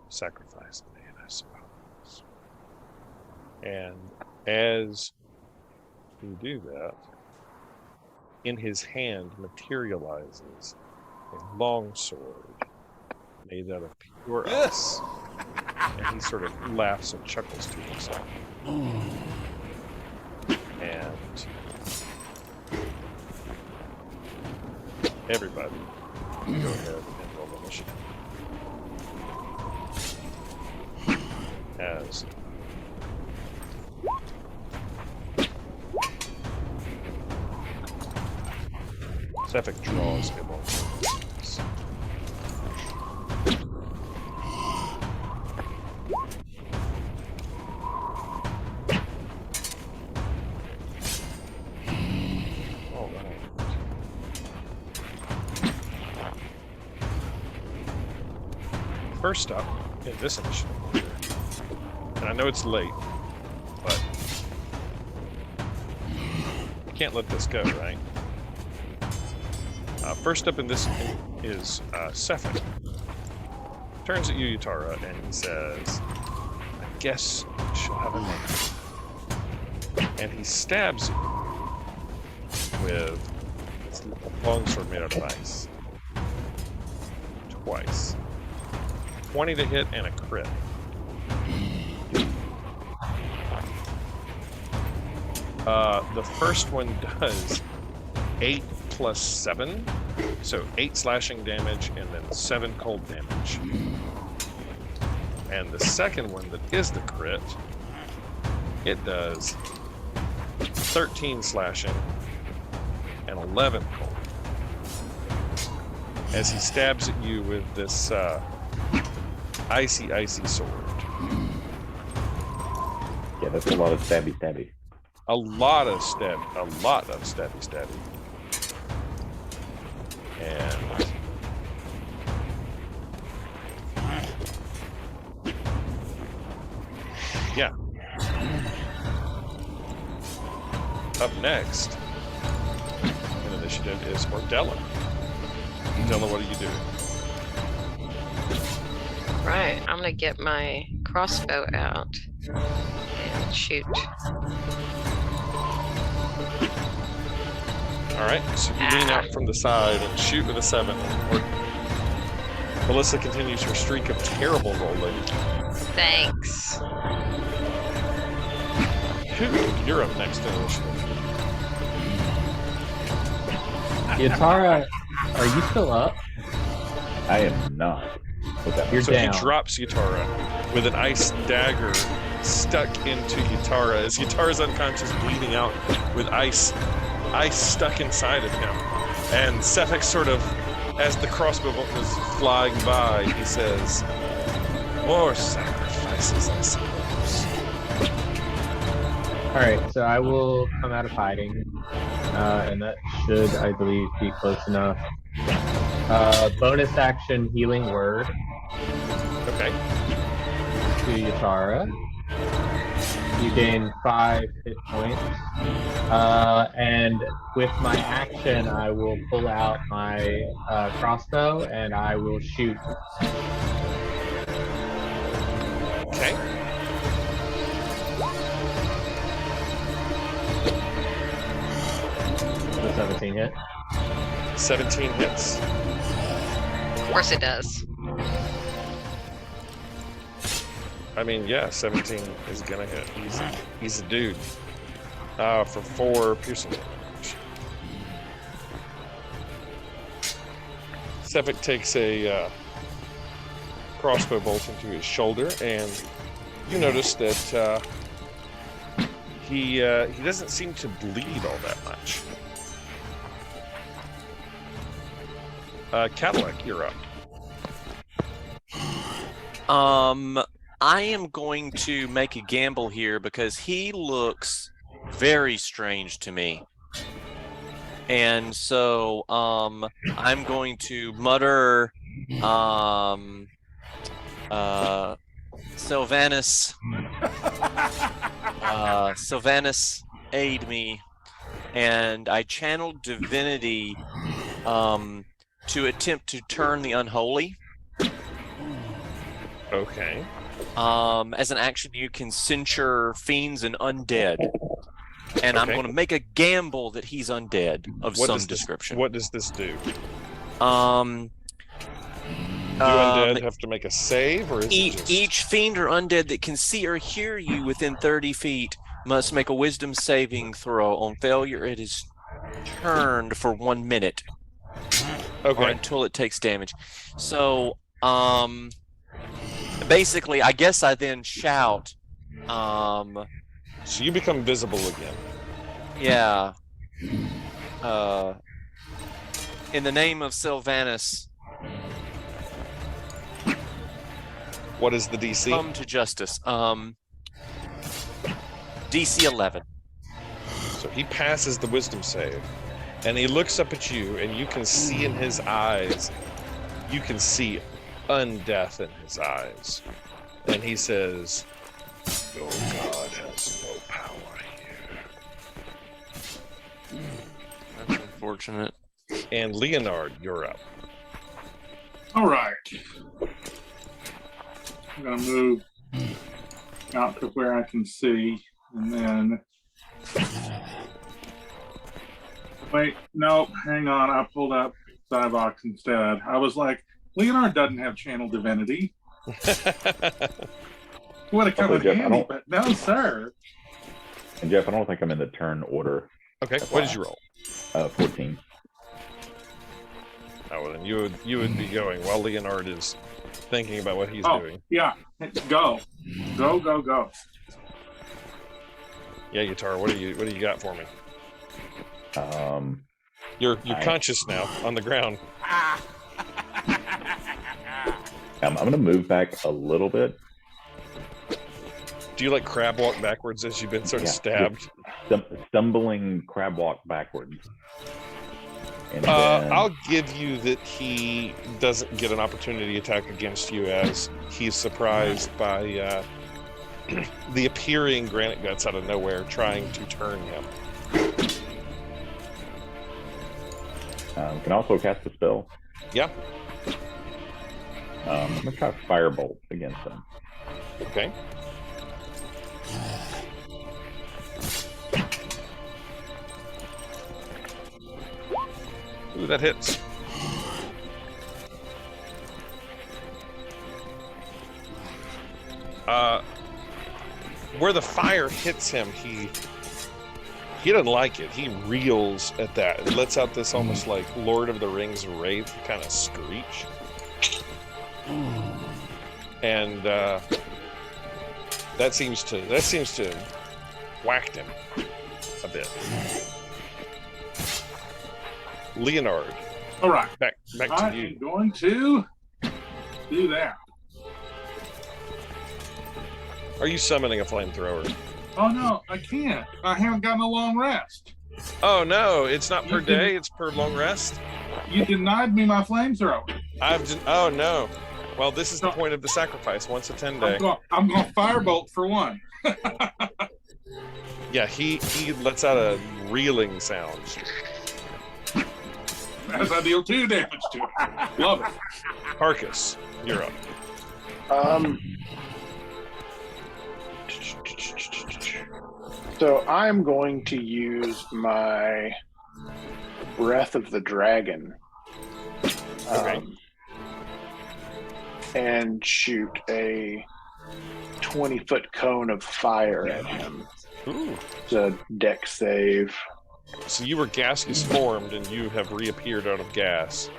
sacrifice made, I suppose. And as you do that, in his hand materializes a long sword made out of pure ice. And he sort of laughs and chuckles to himself. And everybody, go ahead and roll initiative. As Sefik draws a long sword. First up in this initiative, and I know it's late, but you can't let this go, right? First up in this is Sefik. Turns at you, Yutara, and he says, I guess she'll have a name. And he stabs you with this longsword made out of ice. Twice. 20 to hit and a crit. The first one does 8 plus 7, so 8 slashing damage and then 7 cold damage. And the second one that is the crit, it does 13 slashing and 11 cold. As he stabs at you with this icy sword. Yeah, that's a lot of stabby. A lot of stabby. And yeah. Up next in initiative is Nordella. Nordella, what are you doing? Right, I'm gonna get my crossbow out and shoot. Alright, so you lean out from the side and shoot with a 7. Melissa continues her streak of terrible rolling. Thanks. You're up next in initiative. Yutara, are you still up? I am not. You're so down. He drops Yutara with an ice dagger stuck into Yutara as Yutara's unconscious, bleeding out with ice stuck inside of him. And Sefik sort of, as the crossbow bolt is flying by, he says, more sacrifices, I suppose. Alright, so I will come out of hiding. And that should, I believe, be close enough. Bonus action healing word. Okay. To Yutara. You gain 5 hit points. And with my action, I will pull out my crossbow and I will shoot. Okay. The 17 hit. 17 hits. Of course it does. I mean, yeah, 17 is gonna hit. He's a dude. For 4 piercing damage. Sefik takes a crossbow bolt into his shoulder, and you notice that he doesn't seem to bleed all that much. Cadillac, you're up. I am going to make a gamble here because he looks very strange to me. And so I'm going to mutter Sylvanus aid me, and I channeled divinity to attempt to turn the unholy. Okay. As an action, you can censure fiends and undead. And I'm going to make a gamble that he's undead of some description. What does this do? Do undead have to make a save, or is each fiend or undead that can see or hear you within 30 feet must make a wisdom saving throw. On failure, it is turned for 1 minute. Okay. Or until it takes damage. So, basically, I guess I then shout. So you become visible again. Yeah. In the name of Sylvanus. What is the DC? Come to justice. DC 11. So he passes the wisdom save, and he looks up at you, and you can see in his eyes, you can see undeath in his eyes. And he says, "Your God has no power here." That's unfortunate. And Leonard, you're up. All right. I'm going to move out to where I can see, and then... Wait, no, hang on. I pulled up Cyvox instead. I was like, Leonard doesn't have channel divinity. Would have come in handy, but no, sir. And Jeff, I don't think I'm in the turn order. Okay, what did you roll? 14. Oh, well, then you would be going while Leonard is thinking about what he's doing. Yeah, go. Go. Yeah, Yatar, what do you got for me? You're conscious now on the ground. I'm going to move back a little bit. Do you like crab walk backwards as you've been sort of stabbed? Stumbling crab walk backwards. And I'll give you that he doesn't get an opportunity attack against you as he's surprised by the appearing granite guts out of nowhere trying to turn him. Can also cast a spell. Yeah. I'm going to try Firebolt against him. Okay. Ooh, that hits. Where the fire hits him, he doesn't like it. He reels at that. It lets out this almost like Lord of the Rings wraith kind of screech. And that seems to whacked him a bit. Leonard. All right. Back to you. I'm going to do that. Are you summoning a flamethrower? Oh no, I can't. I haven't gotten a long rest. Oh no, it's not per day, it's per long rest. You denied me my flamethrower. Oh no. Well, this is the point of the sacrifice, once a 10-day. I'm going to firebolt for one. Yeah, he lets out a reeling sound. As I deal 2 damage to it. Love it. Harkus, you're up. So I'm going to use my Breath of the Dragon. Okay. And shoot a 20-foot cone of fire at him. Ooh. It's a dex save. So you were gaseous formed and you have reappeared out of gas.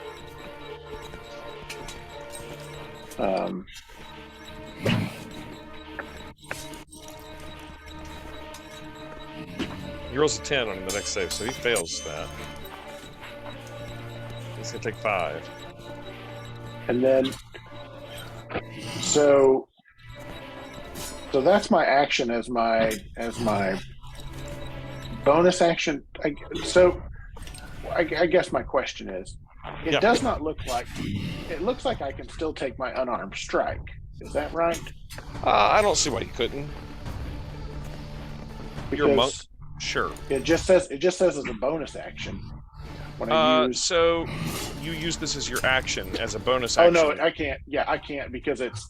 He rolls a 10 on the next save, so he fails that. He's gonna take 5. And then, so that's my action as my bonus action. I guess my question is, it does not look like, it looks like I can still take my unarmed strike. Is that right? I don't see why you couldn't. You're a monk. Sure. It just says as a bonus action. When I use... So you use this as your action, as a bonus action. Oh no, I can't. Yeah, I can't because it's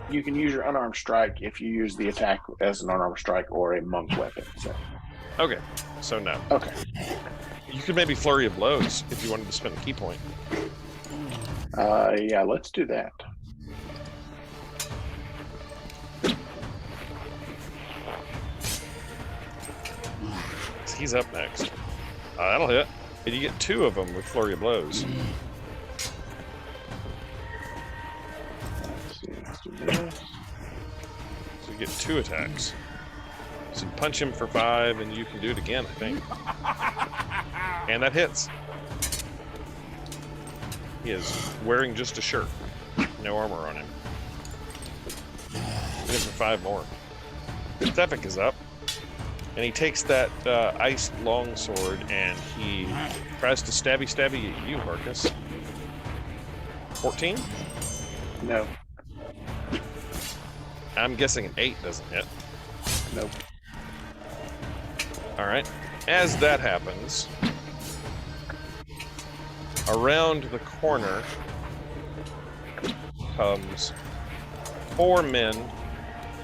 You can use your unarmed strike if you use the attack as an unarmed strike or a monk weapon. So. Okay, so no. Okay. You could maybe Flurry of Blows if you wanted to spend a key point. Yeah, let's do that. He's up next. That'll hit. And you get 2 of them with Flurry of Blows. Let's do this. So you get 2 attacks. So you punch him for 5, and you can do it again, I think. And that hits. He is wearing just a shirt. No armor on him. Hit him for 5 more. Stefik is up. And he takes that ice longsword and he tries to stabby at you, Marcus. 14? No. I'm guessing an 8 doesn't hit. Nope. Alright. As that happens, around the corner comes 4 men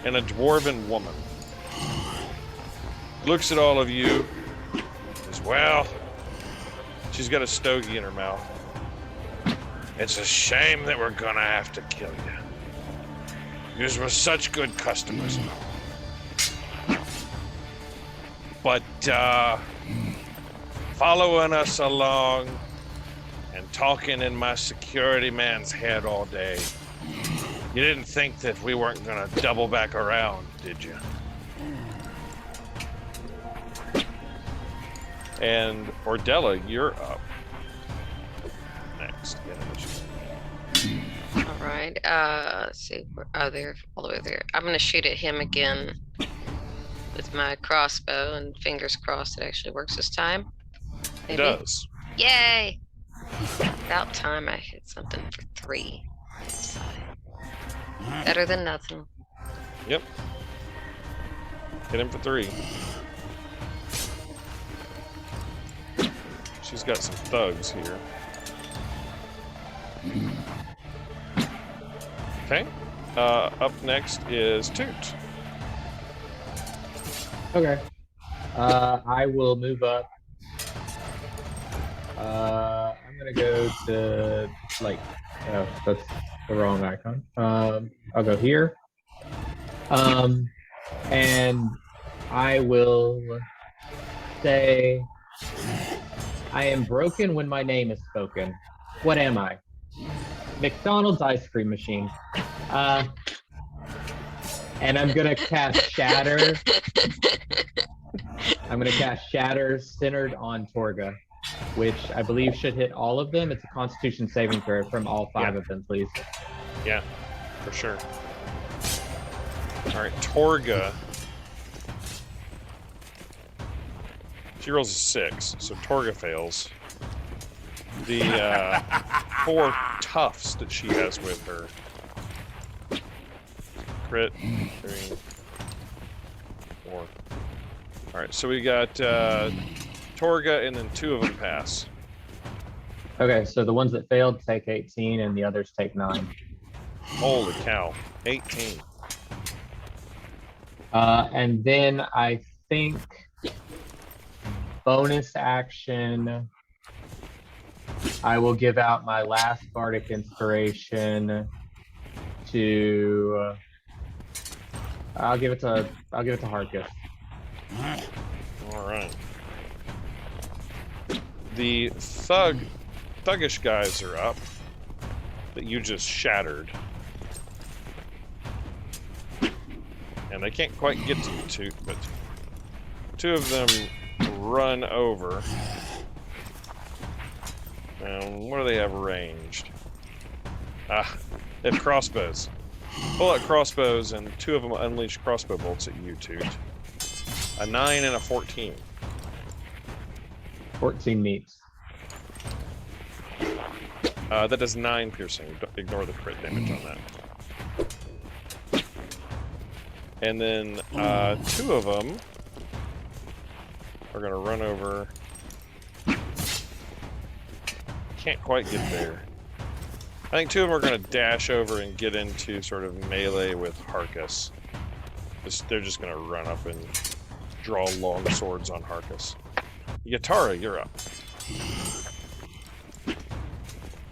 and a dwarven woman. Looks at all of you, says, well, she's got a stogie in her mouth. It's a shame that we're gonna have to kill you. You were such good customers. But following us along and talking in my security man's head all day, you didn't think that we weren't gonna double back around, did you? And Nordella, you're up next. All right. Let's see. Oh, they're all the way there. I'm gonna shoot at him again with my crossbow, and fingers crossed it actually works this time. Maybe. It does. Yay! About time I hit something for 3. Better than nothing. Yep. Hit him for 3. She's got some thugs here. Okay. Up next is Toot. Okay. I will move up. I'm gonna go to oh, that's the wrong icon. I'll go here. And I will say, I am broken when my name is spoken. What am I? McDonald's ice cream machine. And I'm gonna cast Shatter. I'm gonna cast Shatter centered on Torga, which I believe should hit all of them. It's a Constitution saving throw from all 5 of them, please. Yeah, for sure. All right, Torga. She rolls a 6, so Torga fails. The 4 toughs that she has with her. Crit, 3, 4. All right, so we got Torga, and then 2 of them pass. Okay, so the ones that failed take 18, and the others take 9. Holy cow, 18. And then I think bonus action, I will give out my last bardic inspiration to. I'll give it to Hardgift. All right. The thuggish guys are up that you just shattered, and they can't quite get to you, Toot, but 2 of them run over. And what do they have ranged? They have crossbows. Pull out crossbows, and 2 of them unleash crossbow bolts at you, Toot. A 9 and a 14. 14 meets. That does 9 piercing. Ignore the crit damage on that. And then 2 of them are going to run over. Can't quite get there. I think 2 of them are going to dash over and get into sort of melee with Harkus. They're just going to run up and draw long swords on Harkus. Yatara, you're up.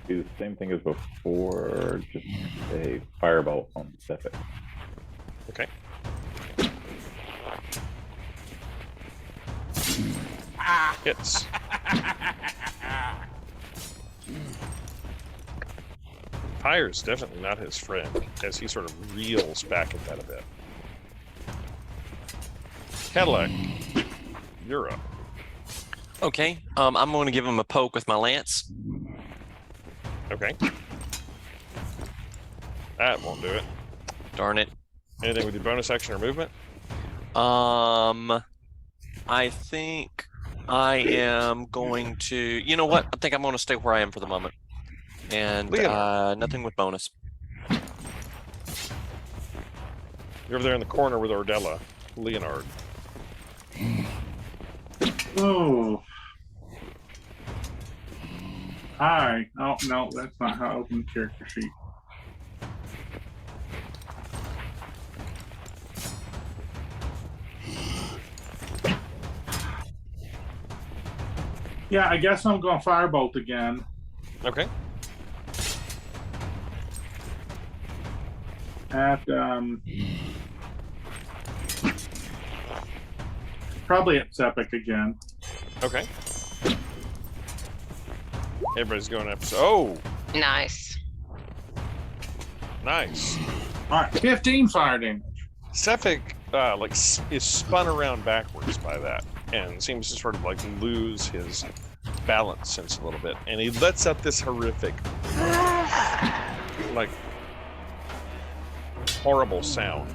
Do the same thing as before, just a firebolt on Sefik. Okay. Hits. Fire's definitely not his friend, as he sort of reels back at that a bit. Cadillac, you're up. Okay, I'm going to give him a poke with my lance. Okay. That won't do it. Darn it. Anything with your bonus action or movement? I think I am going to... You know what? I think I'm going to stay where I am for the moment. And nothing with bonus. You're over there in the corner with Nordella. Leonard. Oh. Hi. Oh, no, that's not how I open the character sheet. Yeah, I guess I'm going firebolt again. Okay. At, probably at Sepik again. Okay. Everybody's going up. Oh! Nice. Nice. All right, 15 fire damage. Sefik, is spun around backwards by that and seems to sort of, lose his balance sense a little bit. And he lets out this horrific, horrible sound.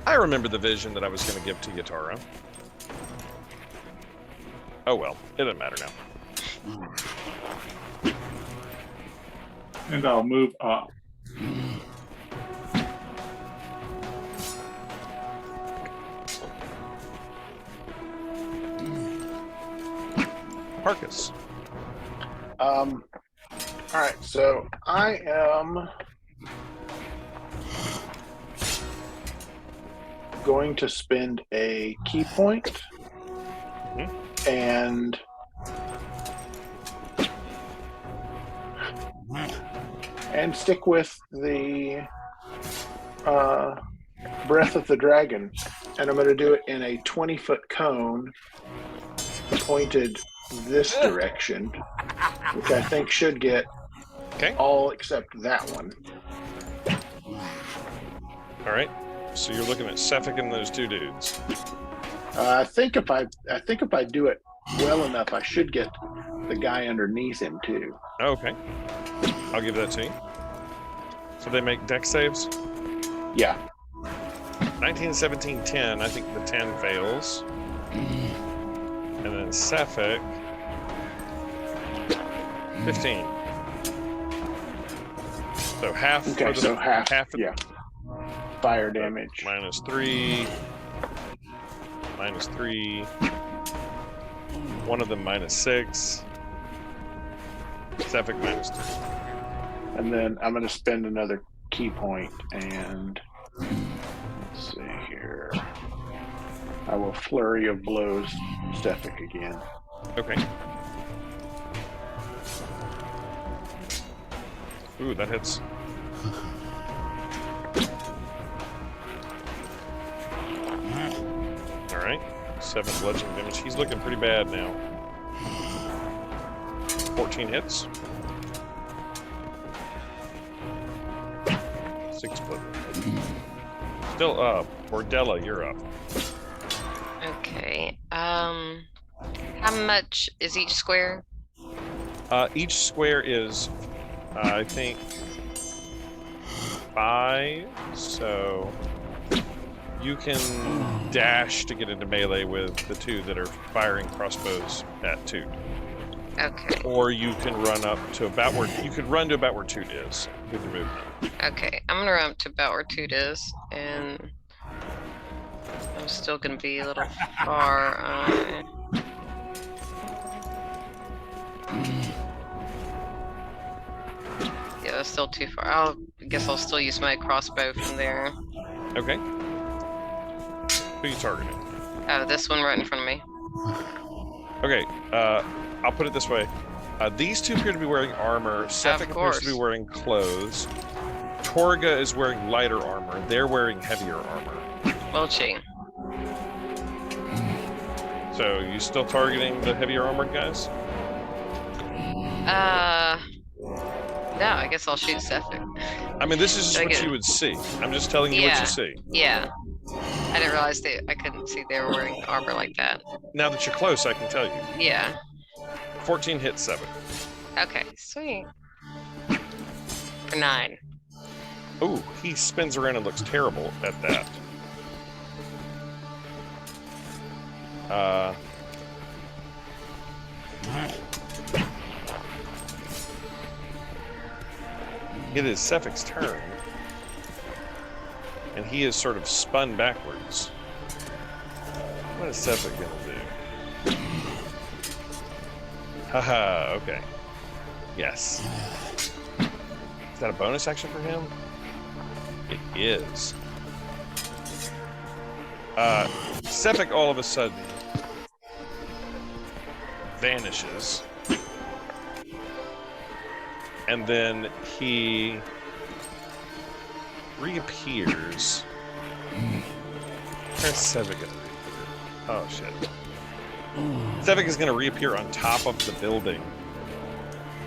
I remember the vision that I was going to give to Yatara. Oh well, it doesn't matter now. And I'll move up. Harkus. All right, so I am going to spend a key point and stick with the Breath of the Dragon, and I'm going to do it in a 20-foot cone pointed this direction, which I think should get all except that one. All right. So you're looking at Sefik and those 2 dudes. I think if I do it well enough, I should get the guy underneath him too. Okay. I'll give that to you. So they make dex saves? Yeah. 19, 17, 10. I think the 10 fails. And then Sefik, 15. So half. Okay, so half. Yeah. Fire damage. Minus 3. Minus 3. One of them minus 6. Sefik minus 3. And then I'm going to spend another key point and let's see here. I will Flurry of Blows Sefik again. Okay. Ooh, that hits. All right. 7 bludgeoning damage. He's looking pretty bad now. 14 hits. 6 bludgeoning. Still up. Nordella, you're up. Okay. How much is each square? Each square is, I think, 5. So you can dash to get into melee with the 2 that are firing crossbows at Toot. Okay. Or you can run up to about where you could run to about where Toot is with your movement. Okay, I'm gonna run up to about where Toot is, and I'm still gonna be a little far. that's still too far. I guess I'll still use my crossbow from there. Okay. Who are you targeting? Oh, this one right in front of me. Okay, I'll put it this way. These two appear to be wearing armor. Sefik appears to be wearing clothes. Torga is wearing lighter armor. They're wearing heavier armor. Well, gee. So, you still targeting the heavier armored guys? No, I guess I'll shoot Sefik. I mean, this is just what you would see. I'm just telling you what you see. Yeah. I didn't realize I couldn't see they were wearing armor like that. Now that you're close, I can tell you. Yeah. 14 hits, 7. Okay, sweet. For 9. Ooh, he spins around and looks terrible at that. It is Sefik's turn. And he is sort of spun backwards. What is Sefik gonna do? Haha, okay. Yes. Is that a bonus action for him? It is. Sefik all of a sudden vanishes. And then he reappears. Where's Sefik gonna reappear? Oh shit. Sefik is gonna reappear on top of the building,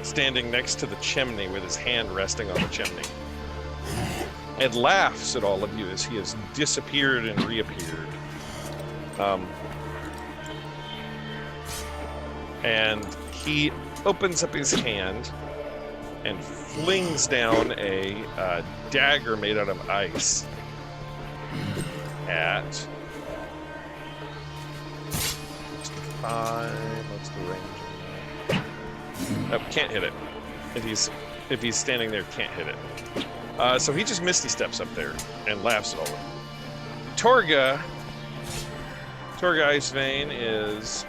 standing next to the chimney with his hand resting on the chimney. And laughs at all of you as he has disappeared and reappeared. And he opens up his hand and flings down a dagger made out of ice at 5. What's the range on that? Oh, can't hit it. If he's standing there, can't hit it. So he just misty steps up there and laughs at all of them. Torga Icewind is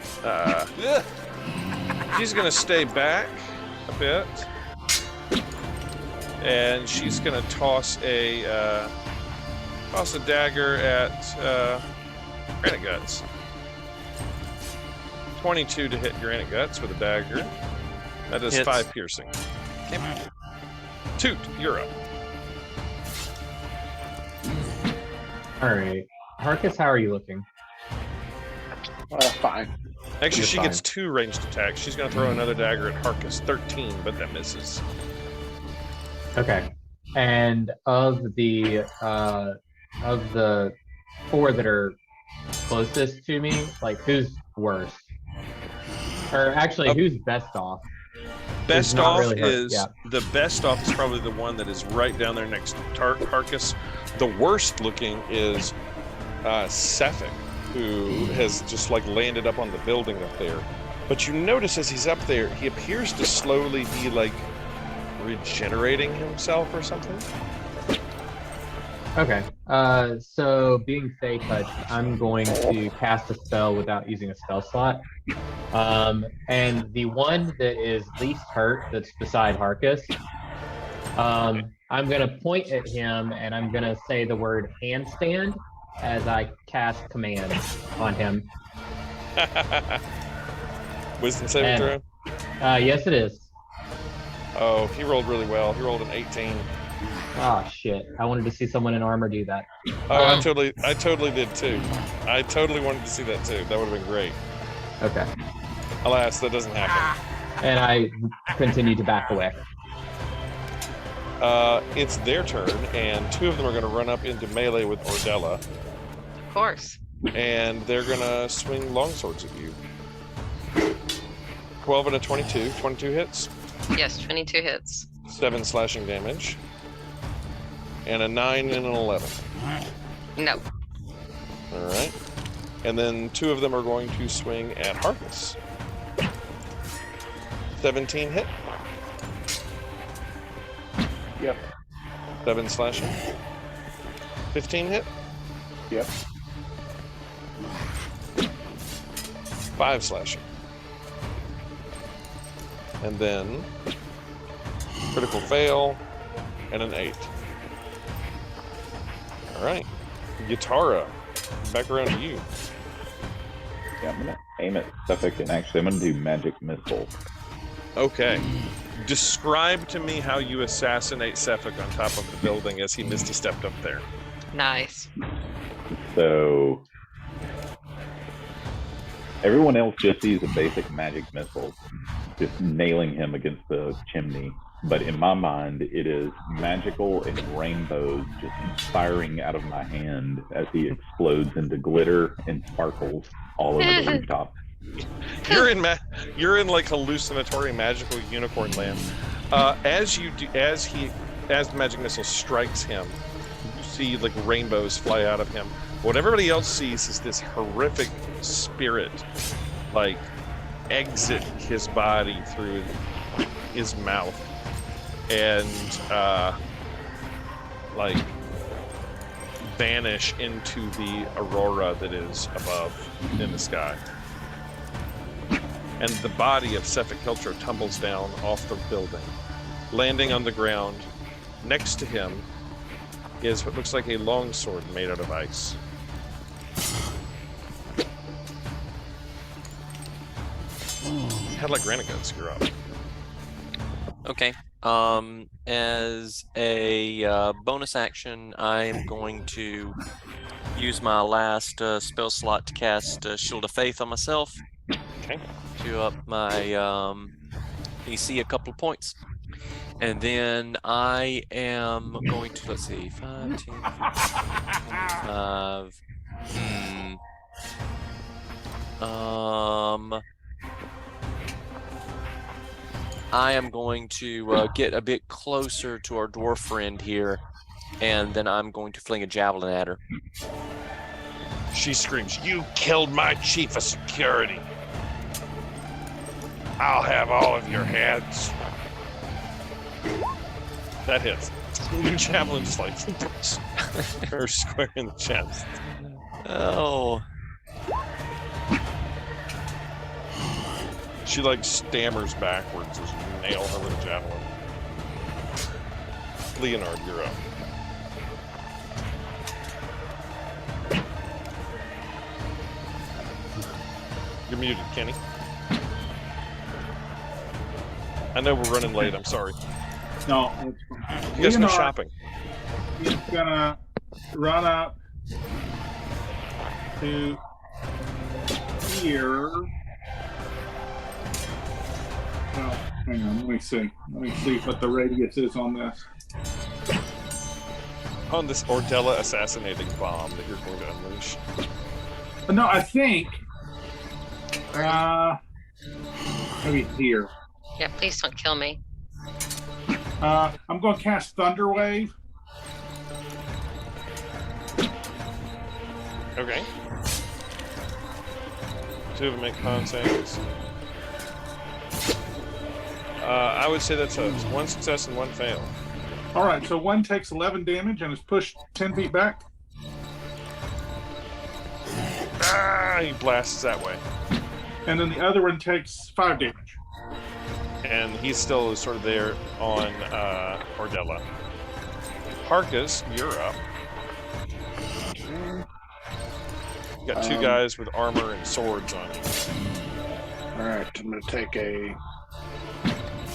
she's gonna stay back a bit. And she's gonna toss a dagger at Granite Guts. 22 to hit Granite Guts with a dagger. That is 5 piercing. Okay. Toot, you're up. All right, Harkus, how are you looking? Fine. Actually, she gets 2 ranged attacks. She's gonna throw another dagger at Harkus. 13, but that misses. Okay, and of the 4 that are closest to me, like who's worse? Or actually, who's best off? Best off is the best off is probably the one that is right down there next to Harkus. The worst looking is Sefik, who has just like landed up on the building up there. But you notice as he's up there, he appears to slowly be like regenerating himself or something. Okay, so being Fey Touch, I'm going to cast a spell without using a spell slot. And the one that is least hurt, that's beside Harkus, I'm going to point at him and I'm going to say the word handstand as I cast command on him. Wisdom saving throw? Yes, it is. Oh, he rolled really well. He rolled an 18. Oh shit! I wanted to see someone in armor do that. Oh, I totally did too. I totally wanted to see that too. That would have been great. Okay. Alas, that doesn't happen. And I continue to back away. It's their turn, and 2 of them are going to run up into melee with Nordella. Of course. And they're going to swing longswords at you. 12 and a 22. 22 hits? Yes, 22 hits. 7 slashing damage. And a 9 and an 11. No. All right. And then 2 of them are going to swing at Harkus. 17 hit. Yep. 7 slashing. 15 hit. Yep. 5 slashing. And then critical fail. and an 8. All right. Yatara, back around to you. Yeah, I'm going to aim at Suffolk, and actually I'm going to do magic missile. Okay. Describe to me how you assassinate Suffolk on top of the building as he misstepped up there. Nice. So everyone else just sees a basic magic missile, just nailing him against the chimney. But in my mind, it is magical and rainbows just firing out of my hand as he explodes into glitter and sparkles all over the rooftop. You're in like hallucinatory magical unicorn land. As the magic missile strikes him, you see like rainbows fly out of him. What everybody else sees is this horrific spirit like exit his body through his mouth and like vanish into the aurora that is above in the sky. And the body of Sefik Keltro tumbles down off the building, landing on the ground. Next to him is what looks like a longsword made out of ice. Headlight Granite Guns, you're up. Okay. As a bonus action, I am going to use my last spell slot to cast Shield of Faith on myself. Okay. To up my AC a couple of points. And then I am going to, let's see, 5, 10, 5. I am going to get a bit closer to our dwarf friend here, and then I'm going to fling a javelin at her. She screams, "You killed my chief of security! I'll have all of your heads." That hits. The javelin just like her square in the chest. Oh. She like stammers backwards as you nail her with a javelin. Leonard, you're up. You're muted, Kenny. I know we're running late, I'm sorry. No, that's fine. You guys go shopping. He's gonna run up to here. Oh, hang on, let me see. Let me see what the radius is on this. On this Nordella assassinating bomb that you're going to unleash. No, I think maybe here. Yeah, please don't kill me. I'm going to cast Thunder Wave. Okay. 2 of them make con saves. I would say that's a 1 success and 1 fail. All right, so 1 takes 11 damage and is pushed 10 feet back. He blasts that way. And then the other one takes 5 damage. And he's still sort of there on Nordella. Harkus, you're up. You got 2 guys with armor and swords on you. All right, I'm going to take a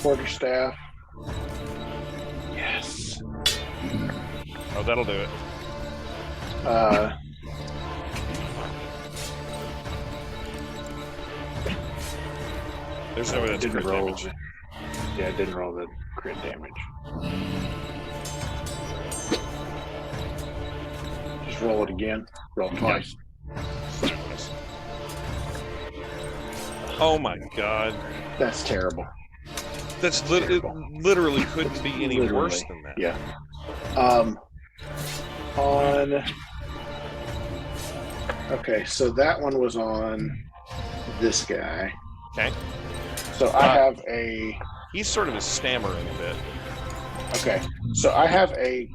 quarterstaff. Yes. Oh, that'll do it. There's no way that's crit damage. Yeah, I didn't roll the crit damage. Just roll it again. Roll twice. Oh my god. That's terrible. That's it literally couldn't be any worse than that. Yeah. Okay, so that one was on this guy. Okay. So I have a... He's sort of a stammering a bit. Okay, so I have a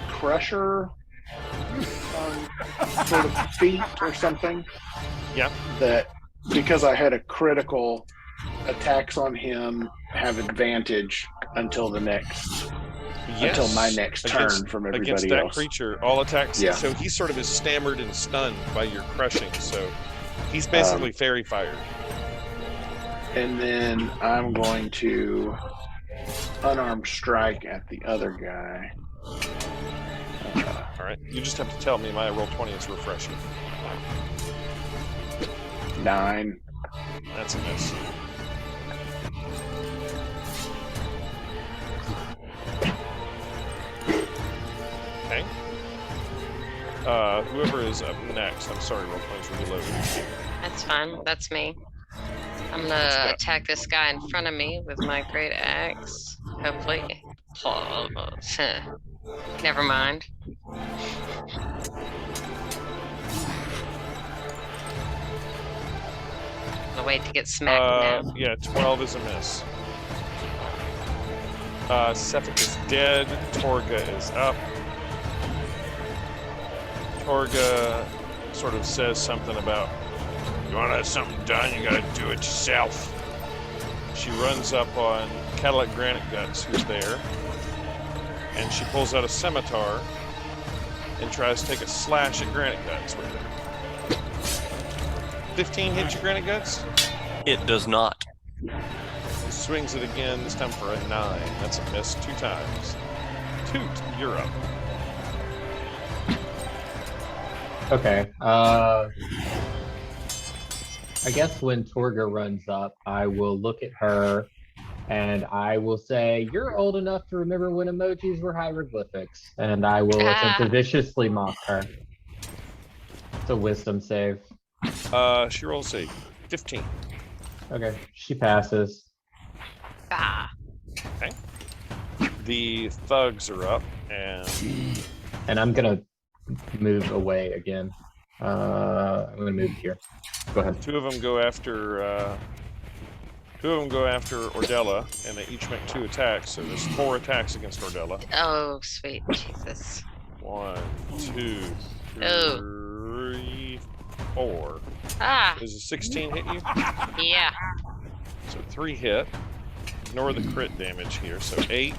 crusher sort of feat or something. Yeah. That, because I had a critical, attacks on him have advantage until the next until my next turn from everybody against that else. creature. All attacks. Yeah. So he sort of is stammered and stunned by your crushing. So he's basically fairy fired. And then I'm going to unarmed strike at the other guy. All right. You just have to tell me my roll 20 is refreshing. 9. That's a miss. Okay. Whoever is up next. I'm sorry, roll 20 is reloaded. That's fine. That's me. I'm gonna attack this guy in front of me with my great axe. Hopefully. Oh, never mind. I'll wait to get smacked now. Yeah, 12 is a miss. Sephic is dead. Torga is up. Torga sort of says something about, you want to have something done, you got to do it yourself. She runs up on Cadillac Granite Guts, who's there, and she pulls out a scimitar and tries to take a slash at Granite Guts with it. 15 hits your Granite Guts? It does not. He swings it again, this time for a 9. That's a miss 2 times. Toot, you're up. Okay. I guess when Torga runs up, I will look at her and I will say, "You're old enough to remember when emojis were hieroglyphics," and I will attempt to viciously mock her. It's a wisdom save. She rolls a 15. Okay, she passes. Okay. The thugs are up, and I'm gonna move away again. I'm gonna move here. Go ahead. Two of them go after Nordella, and they each make 2 attacks. So there's 4 attacks against Nordella. Oh, sweet Jesus. 1, 2, Oh. 3, 4. Does a 16 hit you? Yeah. So 3 hit. Ignore the crit damage here. So 8,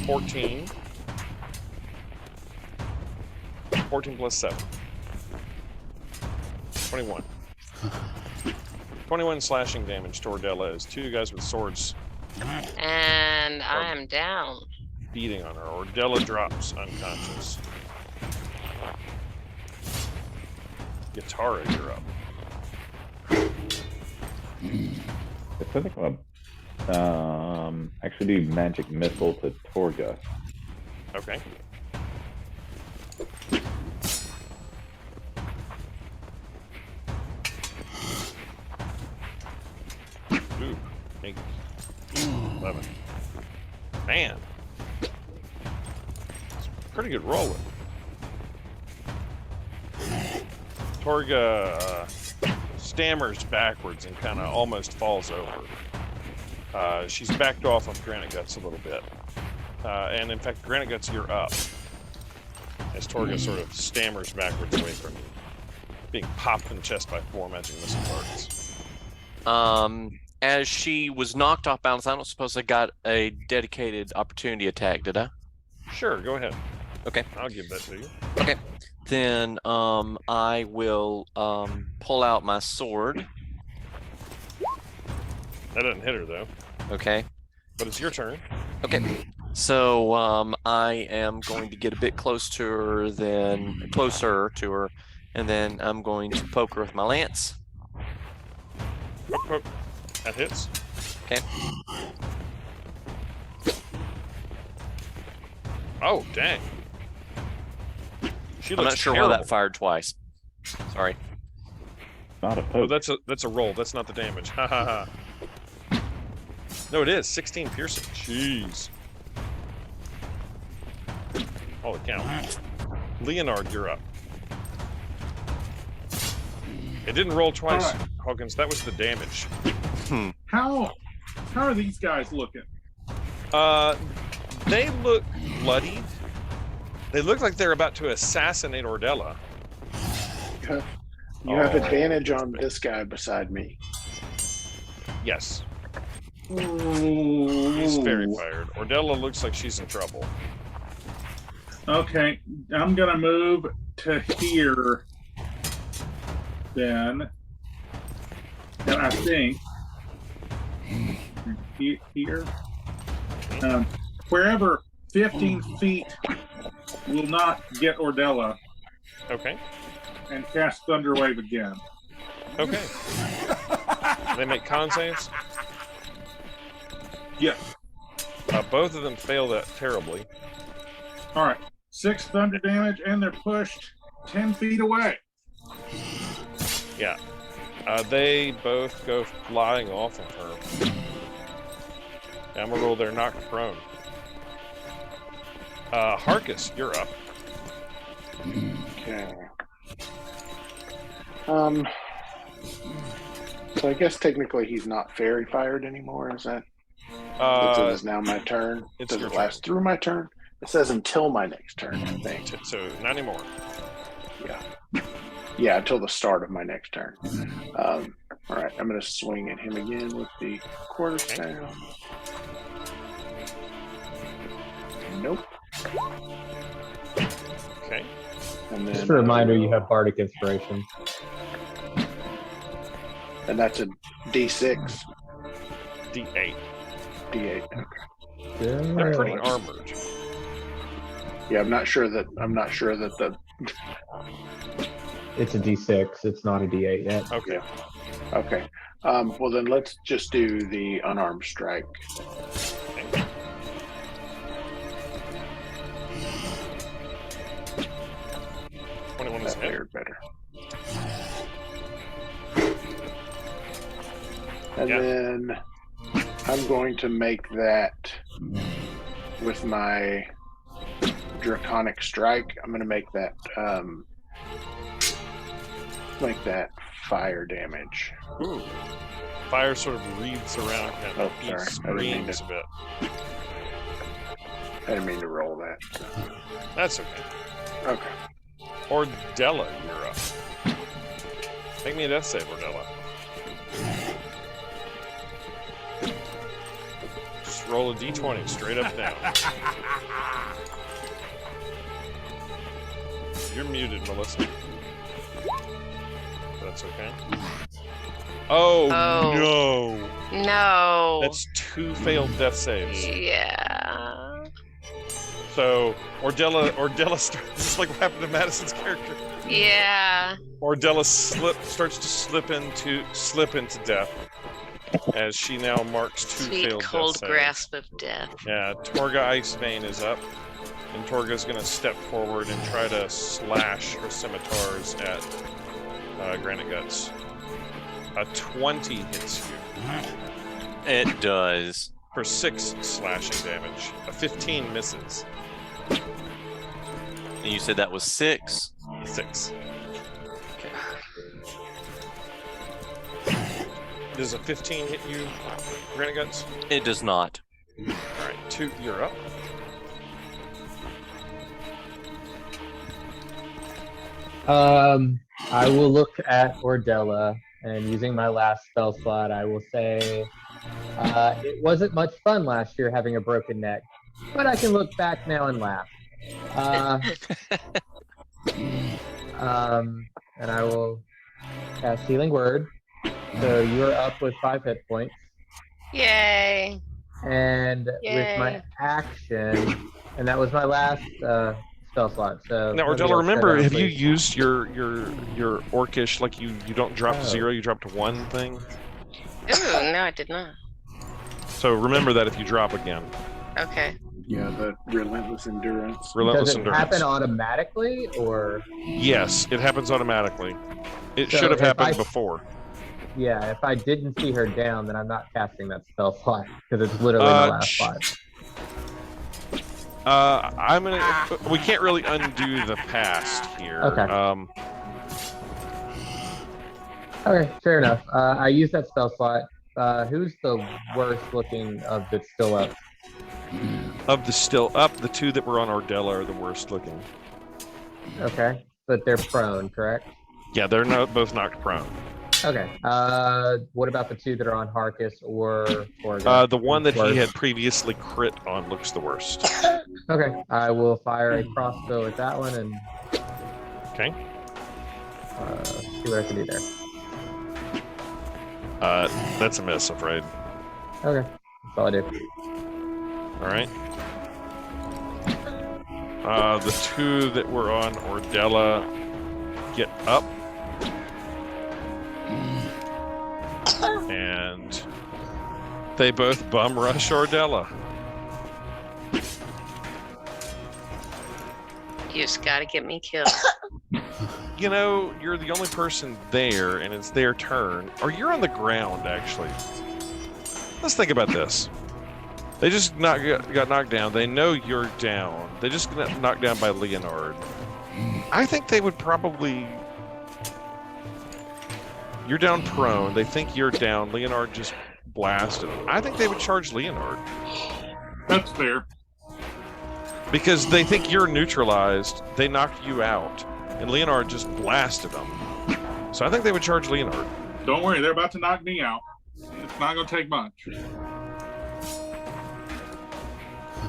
14. 14 plus 7. 21. 21 slashing damage to Nordella as 2 guys with swords And I am down. beating on her. Nordella drops unconscious. Guitarra, you're up. I think I'll actually do magic missile to Torga. Okay. Ooh, 8, 11. Man. It's a pretty good rolling. Torga stammers backwards and kind of almost falls over. She's backed off of Granite Guts a little bit. And in fact, Granite Guts, you're up. As Torga sort of stammers backwards away from you, being popped in the chest by 4 magic missile targets. As she was knocked off balance, I don't suppose I got a dedicated opportunity attack, did I? Sure, go ahead. Okay. I'll give that to you. Okay. Then I will pull out my sword. That doesn't hit her though. Okay. But it's your turn. Okay. So I am going to get a bit closer to her, and then I'm going to poke her with my lance. Oh, that hits. Okay. Oh, dang. I'm not sure why that fired twice. Sorry. Not a Oh, poke. that's a roll. That's not the damage. Ha ha ha. No, it is 16 piercing. Jeez. Holy cow. Leonard, you're up. It didn't roll twice, All right. Hawkins. That was the damage. How are these guys looking? They look bloodied. They look like they're about to assassinate Nordella. You have advantage on this guy beside me. Yes. He's fairy fired. Nordella looks like she's in trouble. Okay, I'm gonna move to here. Then, and I think here, wherever 15 feet will not get Nordella. Okay. And cast Thunderwave again. Okay. They make con saves? Yeah. Both of them fail that terribly. All right. 6 thunder damage, and they're pushed 10 feet away. Yeah. They both go flying off of her. I'm gonna roll their knocked prone. Harkus, you're up. Okay. So I guess technically he's not fairy fired anymore. Is that? It is now my turn. Does it last through my turn? It says until my next turn, I think. So not anymore. Yeah. Yeah, until the start of my next turn. All right, I'm going to swing at him again with the quarterstaff. Nope. Okay. And then, just a reminder, you have Bardic Inspiration. And that's a D6. D8. D8. Okay. They're pretty armored. Yeah, I'm not sure that the. It's a D6. It's not a D8 yet. Okay. Yeah. Okay. Well, then let's just do the unarmed strike. Okay. That fared better. And then I'm going to make that with my Draconic Strike. I'm going to make that fire damage. Ooh. Fire sort of wreaths around him. Oh, He sorry. screams a bit. I didn't mean to roll that. That's okay. Okay. Nordella, you're up. Make me a death save, Nordella. Just roll a d20 straight up down. You're muted, Melissa. That's okay. Oh, no. No. That's 2 failed death saves. Yeah. So Nordella starts, just like what happened to Madison's character. Yeah. Nordella starts to slip into death as she now marks 2 Sweet failed cold death saves. grasp of death. Yeah, Torga Icewind is up, and Torga's gonna step forward and try to slash her scimitars at Granite Guts. A 20 hits you. It does. For 6 slashing damage. A 15 misses. And you said that was 6? 6. Does a 15 hit you, Granite Guts? It does not. Alright, 2, you're up. I will look at Nordella, and using my last spell slot, I will say it wasn't much fun last year having a broken neck, but I can look back now and laugh. And I will cast Healing Word. So you are up with 5 hit points. Yay. And with my action, and that was my last spell slot. So now, Nordella, remember, have you used your orcish, like you don't drop to 0, you drop to 1 thing? Ooh, no, I did not. So remember that if you drop again. Okay. Yeah, the Relentless Endurance. Relentless Does it Endurance. happen automatically, or? Yes, it happens automatically. It So should have if happened I- before. Yeah, if I didn't see her down, then I'm not casting that spell slot because it's literally my last slot. I'm gonna. We can't really undo the past here. Okay. Okay, fair enough. I used that spell slot. Who's the worst looking of that's still up? Of the still up, the 2 that were on Nordella are the worst looking. Okay, but they're prone, correct? Yeah, they're both knocked prone. Okay. What about the two that are on Harkus or Torga? The one that he had previously crit on looks the worst. Okay. I will fire a crossbow at that one and. Okay. See what I can do there. That's a miss, I'm afraid. Okay. That's all I do. All right. The two that were on Nordella get up. And they both bum rush Nordella. You just gotta get me killed. You know, you're the only person there, and it's their turn. Or you're on the ground, actually. Let's think about this. They just got knocked down. They know you're down. They just got knocked down by Leonard. I think they would probably... You're down prone. They think you're down. Leonard just blasted. I think they would charge Leonard. That's fair. Because they think you're neutralized. They knocked you out. And Leonard just blasted them. So I think they would charge Leonard. Don't worry, they're about to knock me out. It's not going to take much.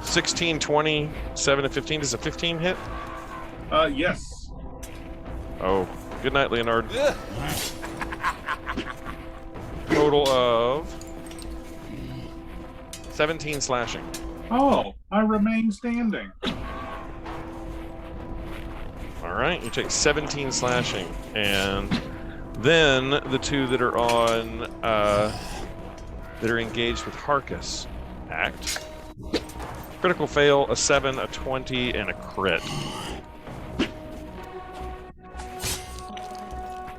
16, 20, 7, and 15. Does a 15 hit? Yes. Oh, good night, Leonard. Total of 17 slashing. Oh, I remain standing. All right, you take 17 slashing, and then the two that are on that are engaged with Harkus act. Critical fail, a 7, a 20, and a crit.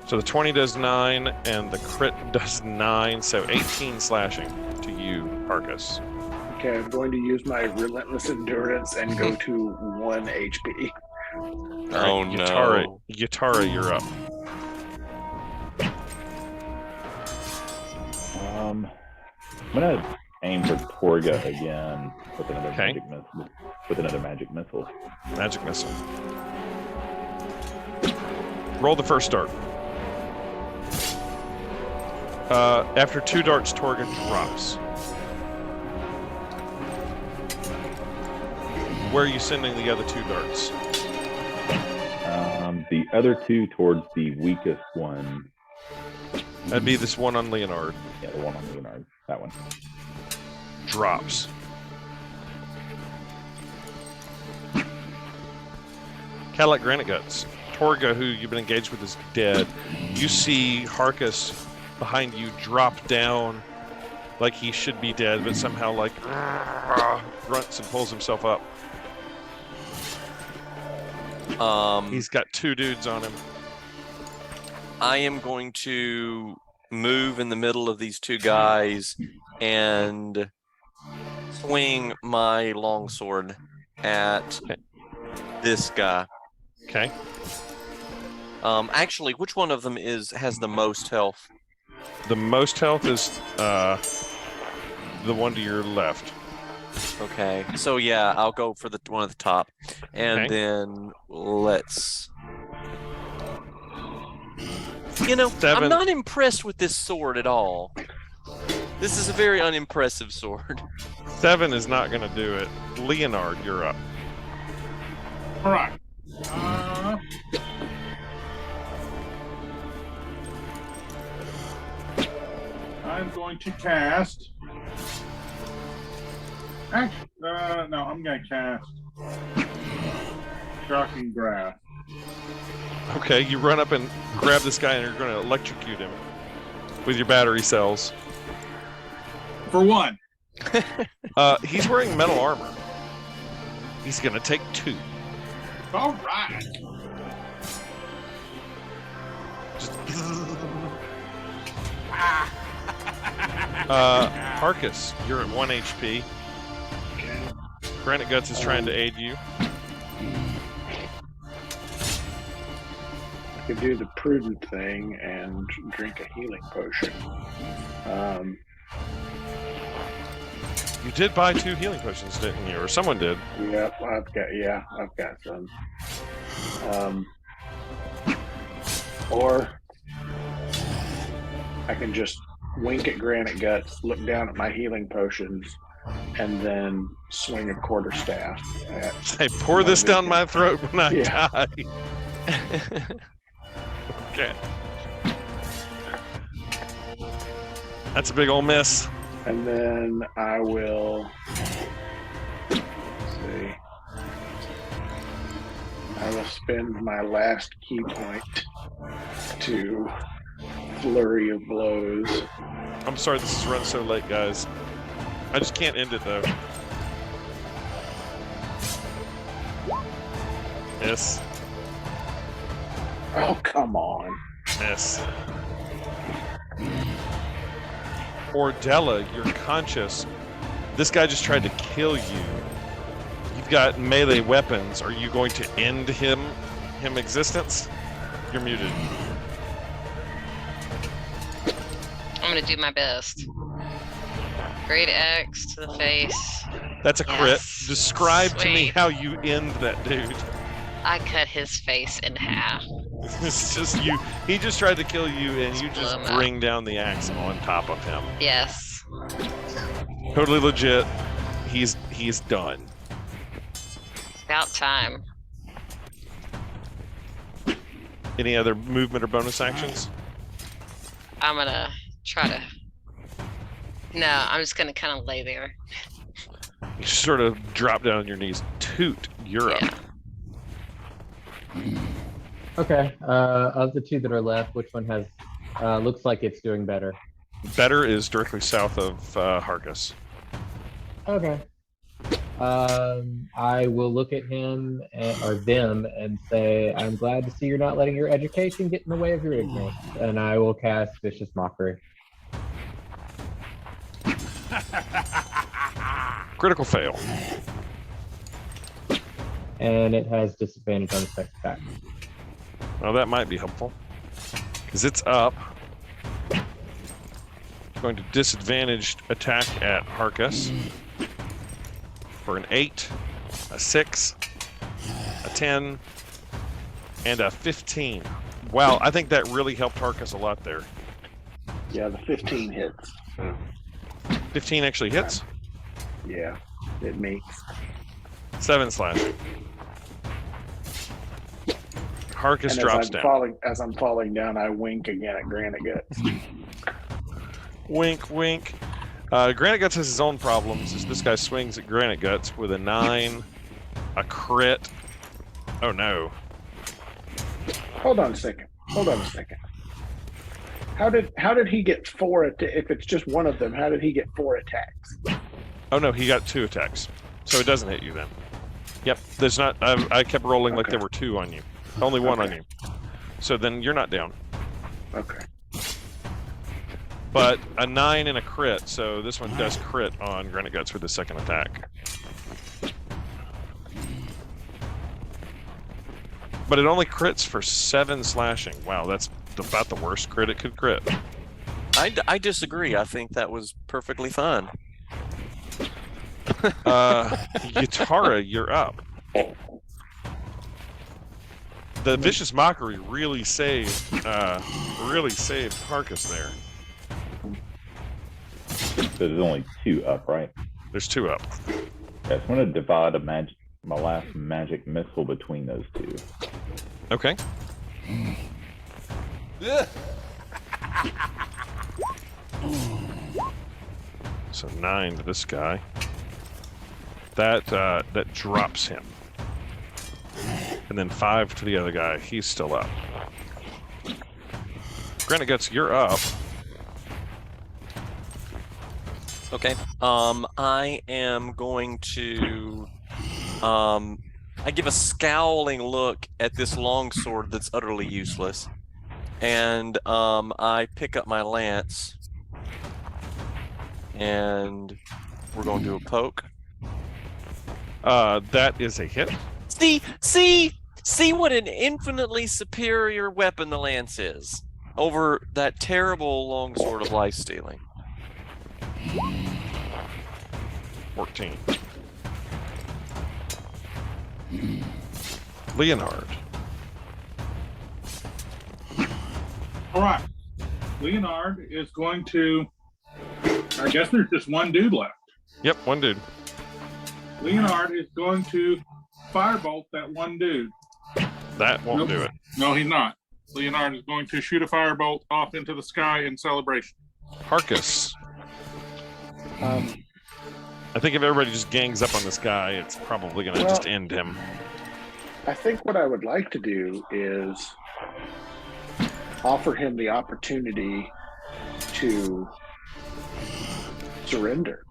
So the 20 does 9, and the crit does 9, so 18 slashing to you, Harkus. Okay, I'm going to use my relentless endurance and go to 1 HP. Oh, no. Yatara, you're up. I'm gonna aim for Torga again with another magic missile. Magic missile. Roll the first dart. After 2 darts, Torga drops. Where are you sending the other 2 darts? The other 2 towards the weakest one. That'd be this one on Leonard. Yeah, the one on Leonard. That one. Drops. Cadillac Granite Guts. Torga, who you've been engaged with, is dead. You see Harkus behind you drop down like he should be dead, but somehow like grunts and pulls himself up. He's got 2 dudes on him. I am going to move in the middle of these 2 guys and swing my longsword at this guy. Okay. Actually, which one of them has the most health? The most health is the one to your left. Okay, so yeah, I'll go for the one at the top, and then let's. You know, 7. I'm not impressed with this sword at all. This is a very unimpressive sword. 7 is not going to do it. Leonard, you're up. All right. I'm going to cast. Actually, no, I'm going to cast Shocking Grasp. Okay, you run up and grab this guy and you're going to electrocute him with your battery cells. For 1. He's wearing metal armor. He's going to take 2. All right. Just... Harkus, you're at 1 HP. Granite Guts is trying to aid you. I could do the prudent thing and drink a healing potion. You did buy 2 healing potions, didn't you? Or someone did. Yep, I've got some. Or I can just wink at Granite Guts, look down at my healing potions, and then swing a quarterstaff. Hey, pour this down my throat when I die. Okay. That's a big old miss. And then I will. Let's see. I will spend my last key point to Flurry of Blows. I'm sorry this has run so late, guys. I just can't end it, though. Yes. Oh, come on. Yes. Nordella, you're conscious. This guy just tried to kill you. You've got melee weapons. Are you going to end him existence? You're muted. I'm gonna do my best. Great axe to the face. That's a crit. Describe to me how you end that dude. I cut his face in half. It's just you. He just tried to kill you, and you just bring down the axe on top of him. Yes. Totally legit. He's done. It's about time. Any other movement or bonus actions? I'm gonna try to. No, I'm just gonna kind of lay there. You sort of drop down on your knees. Toot, you're up. Okay. Of the two that are left, which one has looks like it's doing better? Better is directly south of Harkus. Okay. I will look at him or them and say, "I'm glad to see you're not letting your education get in the way of your ignorance." And I will cast Vicious Mockery. Critical fail. And it has disadvantage on its next attack. Well, that might be helpful. Because it's up. Going to disadvantaged attack at Harkus. For an 8, a 6, a 10, and a 15. Wow, I think that really helped Harkus a lot there. Yeah, the 15 hits. 15 actually hits? Yeah, it makes 7 slash. Harkus drops down. As I'm falling down, I wink again at Granite Guts. Wink, wink. Granite Guts has his own problems. As this guy swings at Granite Guts with a 9, a crit. Oh no. Hold on a second. How did he get 4? If it's just one of them, how did he get 4 attacks? Oh no, he got 2 attacks, so it doesn't hit you then. Yep, there's not. I kept rolling like there were 2 on you. Only 1 on you. So then you're not down. Okay. But a 9 and a crit, so this one does crit on Granite Guts for the second attack. But it only crits for 7 slashing. Wow, that's about the worst crit it could crit. I disagree. I think that was perfectly fine. Yatara, you're up. The Vicious Mockery really saved Harkus there. So there's only 2 up, right? There's 2 up. Yeah, so I'm going to divide my last magic missile between those 2. Okay. So 9 to this guy. That drops him. And then 5 to the other guy. He's still up. Granite Guts, you're up. Okay. I am going to I give a scowling look at this longsword that's utterly useless. And I pick up my lance. And we're going to do a poke. That is a hit. See what an infinitely superior weapon the lance is over that terrible longsword of life stealing. 14. Leonard. All right. Leonard is going to. I guess there's just one dude left. Yep, one dude. Leonard is going to firebolt that one dude. That won't do it. No, he's not. Leonard is going to shoot a firebolt off into the sky in celebration. Harkus. I think if everybody just gangs up on this guy, it's probably going to just end him. I think what I would like to do is offer him the opportunity to surrender.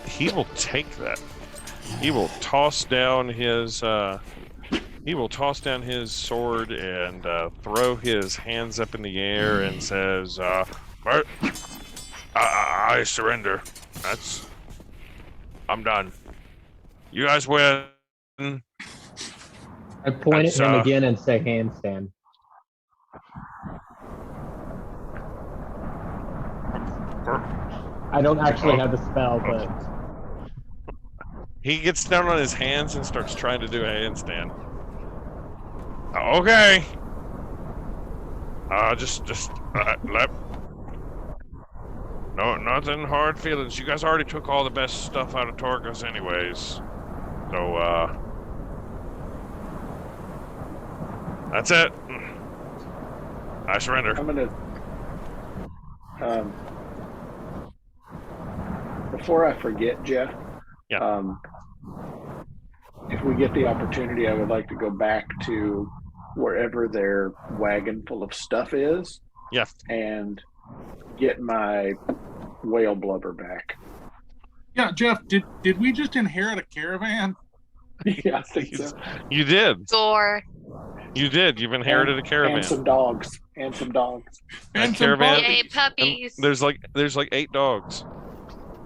He will take that. He will toss down his sword and throw his hands up in the air and says, I surrender. I'm done. You guys win. I point at him again and say handstand. I don't actually have the spell, but he gets down on his hands and starts trying to do a handstand. Okay. No, nothing hard feelings. You guys already took all the best stuff out of Torgus anyways. So, that's it. I surrender. I'm gonna, before I forget, Jeff. Yeah. If we get the opportunity, I would like to go back to wherever their wagon full of stuff is. Yeah. And get my whale blubber back. Yeah, Jeff, did we just inherit a caravan? Yeah, I think so. You did. Gore. You did. You've inherited a caravan. And some dogs. And caravan. Yay, puppies. There's like 8 dogs.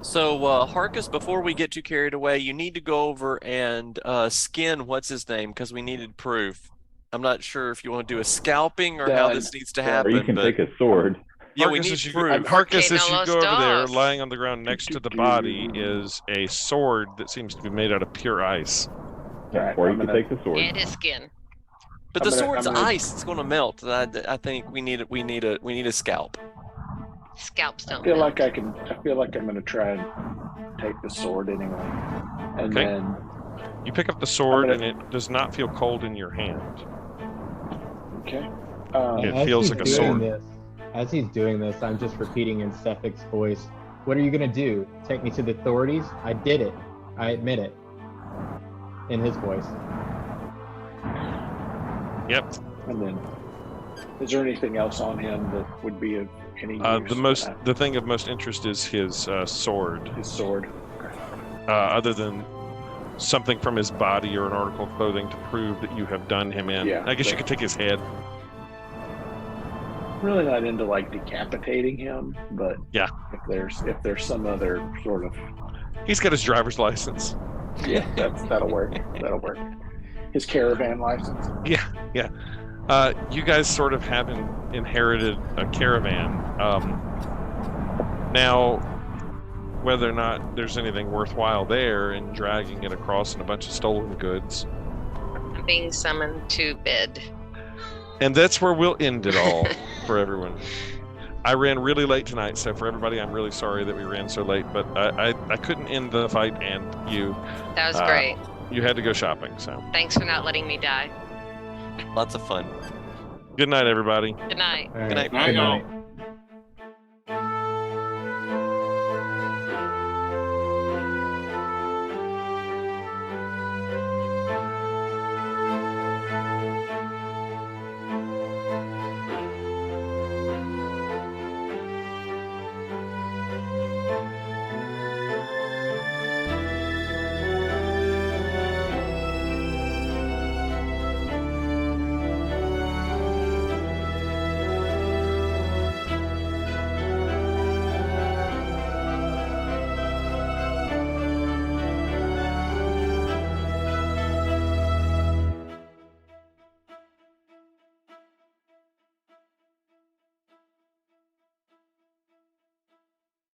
So, Harkus, before we get too carried away, you need to go over and skin what's his name, because we needed proof. I'm not sure if you want to do a scalping or how this needs to happen. Or you can take a sword. Yeah, we need proof. Harkus, as you go over there, lying on the ground next to the body is a sword that seems to be made out of pure ice. Yeah, or you can take the sword. And his skin. But the sword's ice; it's going to melt. I think we need a scalp. Scalps don't. I feel like I'm going to try and take the sword anyway, and then you pick up the sword, and it does not feel cold in your hand. Okay. It feels like a sword. As he's doing this, I'm just repeating in Stephic's voice, "What are you going to do? Take me to the authorities? I did it. I admit it." In his voice. Yep. And then, is there anything else on him that would be of any use? The thing of most interest is his sword. His sword. Other than something from his body or an article of clothing to prove that you have done him in. Yeah, I guess you could take his head. Really not into like decapitating him, but yeah, if there's some other sort of, he's got his driver's license. Yeah, that'll work. That'll work. His caravan license. Yeah. You guys sort of have inherited a caravan. Now, whether or not there's anything worthwhile there in dragging it across in a bunch of stolen goods. I'm being summoned to bed. And that's where we'll end it all for everyone. I ran really late tonight, so for everybody, I'm really sorry that we ran so late, but I couldn't end the fight, and you... That was great. You had to go shopping, so... Thanks for not letting me die. Lots of fun. Good night, everybody. Good night. Right. Good night. Night, y'all.